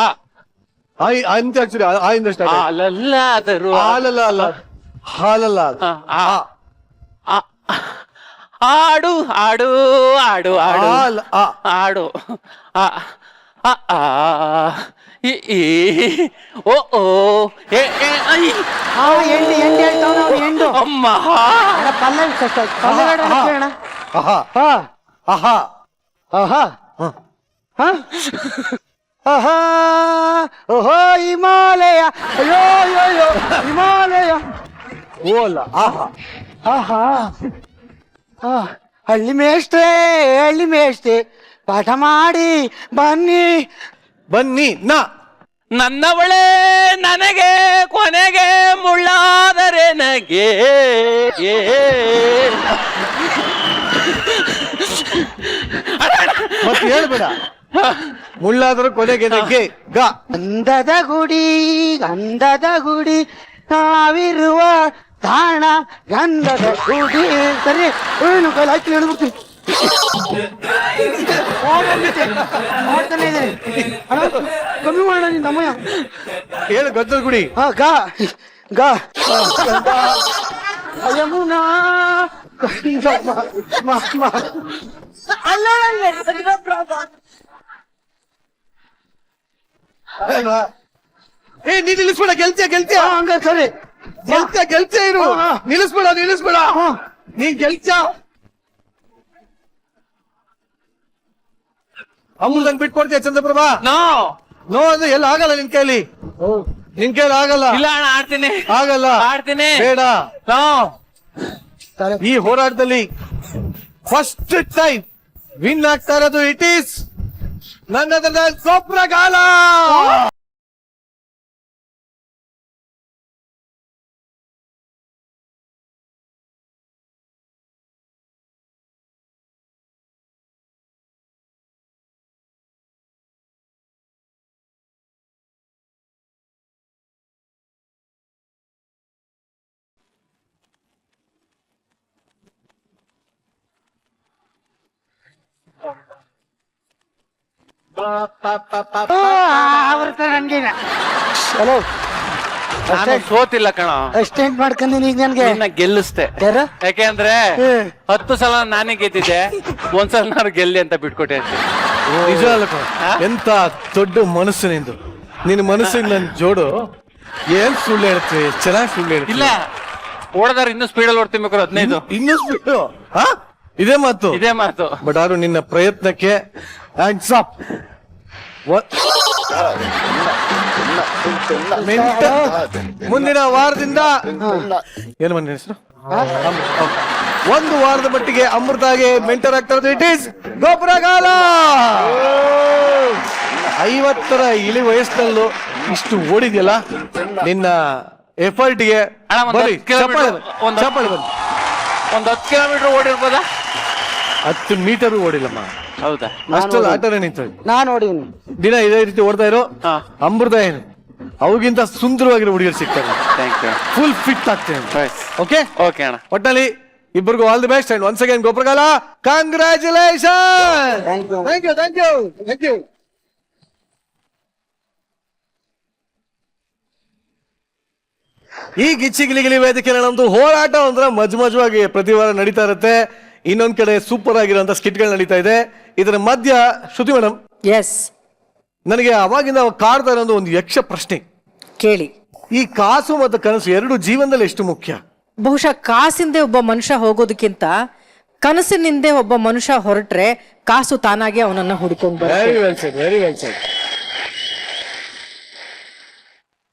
ಆ ಅಂತ್ಯಾಕ್ಷರಿ ಆಯಿಂದ ಸ್ಟಾರ್ಟ್. ಹಾಲಲ್ಲಾದರೂ ಹಾಲಲ್ಲ ಅಲ್ಲ, ಹಾಲಲ್ಲ ಅದು. ಆಡು ಆಡು ಆಡು ಆಡು ಹಾಲ್ ಆ. ಆಡು ಆ ಆ ಆ ಇ ಈ ಓ ಓ ಎ ಎ ಐ. ಹಾ ಎಂಡಿ ಎಂಡಿ ಹೇಳ್ತಾವ ಅವ್ನು ಎಂಡು. ಅಮ್ಮ ಅಣ್ಣ, ಪಲ್ಲವಿ ಕಷ್ಟ. ಪಲ್ಲವಿ ಹಾಡು ಕೇಳೋಣ. ಆಹಾ ಹಾ ಆಹಾ ಆಹಾ ಹಾ ಆಹಾ ಓಹೋ ಹಿಮಾಲಯ, ಅಯ್ಯೋ ಅಯ್ಯೋ ಅಯ್ಯೋ ಹಿಮಾಲಯ. ಓ ಅಲ್ಲ, ಆಹಾ. ಆಹಾ ಆ, ಹಳ್ಳಿ ಮೇಷ್ಟ್ರೆ ಪಾಠ ಮಾಡಿ ಬನ್ನಿ. ಬನ್ನಿ ನಾ. ನನ್ನವಳೇ ನನಗೆ ಕೊನೆಗೆ ಮುಳ್ಳಾದರೆ ನಗೆ. ಮತ್ತೆ ಹೇಳ್ಬೇಡ. ಮುಳ್ಳಾದ್ರೂ ಕೊನೆಗೆ ನಗೆ ಗ. ಗಂಧದ ಗುಡಿ ನಾವಿರುವ ತಾಣ ಗಂಧದ ಗುಡಿ. ಸರಿ ಏನು ಕೈಲಿ ಹಾಕಿ ಹೇಳ್ಬಿಡ್ತೀನಿ. ಮಾಡ್ತಾನೆ ಇದ್ದೀನಿ. ಅಣ್ಣ, ಕಮ್ಮಿ ಮಾಡೋಣ ನಿನ್ ತಮ್ಮಯ್ಯ. ಹೇಳು ಗದ್ದದ ಗುಡಿ. ಹಾ ಗಾ ಗಾ ಯಮುನಾ ಏ ನೀನ್ ನಿಲ್ಲಿಸ್ಬೇಡ, ಗೆಲ್ತಿಯ ಹಂಗ ಸರಿ ಗೆಲ್ತಿಯ ಇರು. ನಿಲ್ಲಿಸ್ಬೇಡ ನೀನ್ ಗೆಲ್ತಿಯ. ಅಮೃತಂಗ್ ಬಿಟ್ಕೊಡ್ತೀಯ ಚಂದ್ರಪ್ರಭಾ? ನೋ ಅಂದ್ರೆ ಎಲ್ಲ ಆಗಲ್ಲ ನಿನ್ ಕೈಲಿ ಆಗಲ್ಲ. ಇಲ್ಲ ಅಣ್ಣ, ಆಡ್ತೀನಿ ಆಗಲ್ಲ, ಆಡ್ತೀನಿ. ಬೇಡ. ಈ ಹೋರಾಟದಲ್ಲಿ ಫಸ್ಟ್ ಟೈಮ್ ವಿನ್ ಆಗ್ತಾ ಇರೋದು ಇಟ್ ಈಸ್ ನನ್ನ ಸ್ವಪ್ನಗಾಲ. ಹಲೋ, ನಾನು ಸೋತಿಲ್ಲ ಕಣ, ಅಸ್ಟೆಂಟ್ ಮಾಡ್ಕೊಂಡಿ ಈಗ ನನ್ಗೆ ನಿನ್ನ ಗೆಲ್ಲಿಸ್ತೆ. ಯಾರು? ಯಾಕೆಂದ್ರೆ 10 ಸಲ ನಾನೇ ಗೆದ್ದಿದ್ದೆ, ಒಂದ್ಸಲ ನಾನು ಗೆಲ್ಲಿ ಅಂತ ಬಿಟ್ಕೊಟ್ಟೆ. ನಿಜ ಅಲ್ಲ ಕಣೋ. ಎಂತ ದೊಡ್ಡ ಮನಸ್ಸು ನಿಂದು. ನಿನ್ನ ಮನಸ್ಸಿಗೆ ನನ್ ಜೋಡು. ಏನ್ ಸುಳ್ಳು ಹೇಳ್ತೀವಿ, ಚೆನ್ನಾಗಿ ಸುಳ್ಳು ಹೇಳ್ತೀವಿ. ಇಲ್ಲ, ಓಡದಾರ ಇನ್ನೂ ಸ್ಪೀಡಲ್ಲಿ ಓಡ್ತೀನಿ ಬೇಕಾದ್ರೆ 15. ಇನ್ನೂ ಸ್ಪೀಡು. ಇದೇ ಮಾತು, ಇದೇ ಮಾತು. ಬಟ್ ಆದ್ರೂ ನಿನ್ನ ಪ್ರಯತ್ನಕ್ಕೆ ಹ್ಯಾಂಡ್ಸ್ ಅಪ್. ಮುಂದಿನ ವಾರದಿಂದ ಏನು ಬಂದ ಹೆಸರು, ಒಂದು ವಾರದ ಮಟ್ಟಿಗೆ ಅಮೃತಾಗೆ ಮೆಂಟರ್ ಆಗ್ತಾ ಇರೋದು ಇಟ್ ಈಸ್ ಗೊಬ್ಬರಗಾಲ. 50ರ ಇಳಿ ವಯಸ್ಸಿನಲ್ಲೂ ಇಷ್ಟು ಓಡಿದ್ಯಲ್ಲ, ನಿನ್ನ ಎಫರ್ಟ್ಗೆ ಬರೀ ಚಪ್ಪಾಳೆ ಬನ್ನಿ. ಒಂದು 10 ಕಿಲೋಮೀಟರ್ ಓಡಿರ್ಬೋದಾ? 10 ಮೀಟರ್ ಓಡಿಲ್ಲಮ್ಮ. ಹೌದಾ? ಅಷ್ಟೊಂದು ಆಟನೇ ನಿಂತು ನಾನ್ ನೋಡಿವ್ನಿ. ದಿನ ಇದೇ ರೀತಿ ಓಡ್ತಾ ಇರೋ ಅಮೃತ ಏನು ಅವ್ಗಿಂತ ಸುಂದರವಾಗಿರೋ ಹುಡುಗಿಯರು ಸಿಗ್ತಾರೆ. Thank you. ಫುಲ್ ಫಿಟ್ ಆಗ್ತೇನೆ. ಓಕೆ ಓಕೆ ಓಕೆ ಅಣ್ಣ. ಒಟ್ಟಲ್ಲಿ ಇಬ್ಬರಿಗೂ all the best and once again ಗೋಪ್ರಕಾಲ ಕಂಗ್ರ್ಯಾಚುಲೇಷನ್. Thank you. ಈ ಗಿಚ್ಚಿ ಗಿಲಿಗಿಲಿ ವೇದಿಕೆ ನಮ್ದು ಹೋರಾಟ ಅಂದ್ರೆ ಮಜವಾಗಿ ಪ್ರತಿ ವಾರ ನಡೀತಾ ಇರುತ್ತೆ. ಇನ್ನೊಂದ್ ಕಡೆ ಸೂಪರ್ ಆಗಿರೋಂಥ ಸ್ಕಿಟ್ಗಳು ನಡೀತಾ ಇದೆ. ಇದರ ಮಧ್ಯ ಶ್ರುತಿ ಮೇಡಮ್, ಎಸ್, ನನಗೆ ಅವಾಗಿಂದ ಕಾಡ್ತಾ ಇರೋದು ಒಂದು ಯಕ್ಷ ಪ್ರಶ್ನೆ. ಕೇಳಿ. ಈ ಕಾಸು ಮತ್ತು ಕನಸು ಎರಡು ಜೀವನದಲ್ಲಿ ಎಷ್ಟು ಮುಖ್ಯ? ಬಹುಶಃ ಕಾಸಿಂದೆ ಒಬ್ಬ ಮನುಷ್ಯ ಹೋಗೋದಕ್ಕಿಂತ ಕನಸಿನಿಂದೆ ಒಬ್ಬ ಮನುಷ್ಯ ಹೊರಟ್ರೆ ಕಾಸು ತಾನಾಗೆ ಅವನನ್ನ ಹುಡ್ಕೊಂಡ್ ಬರುತ್ತೆ. Very well shed.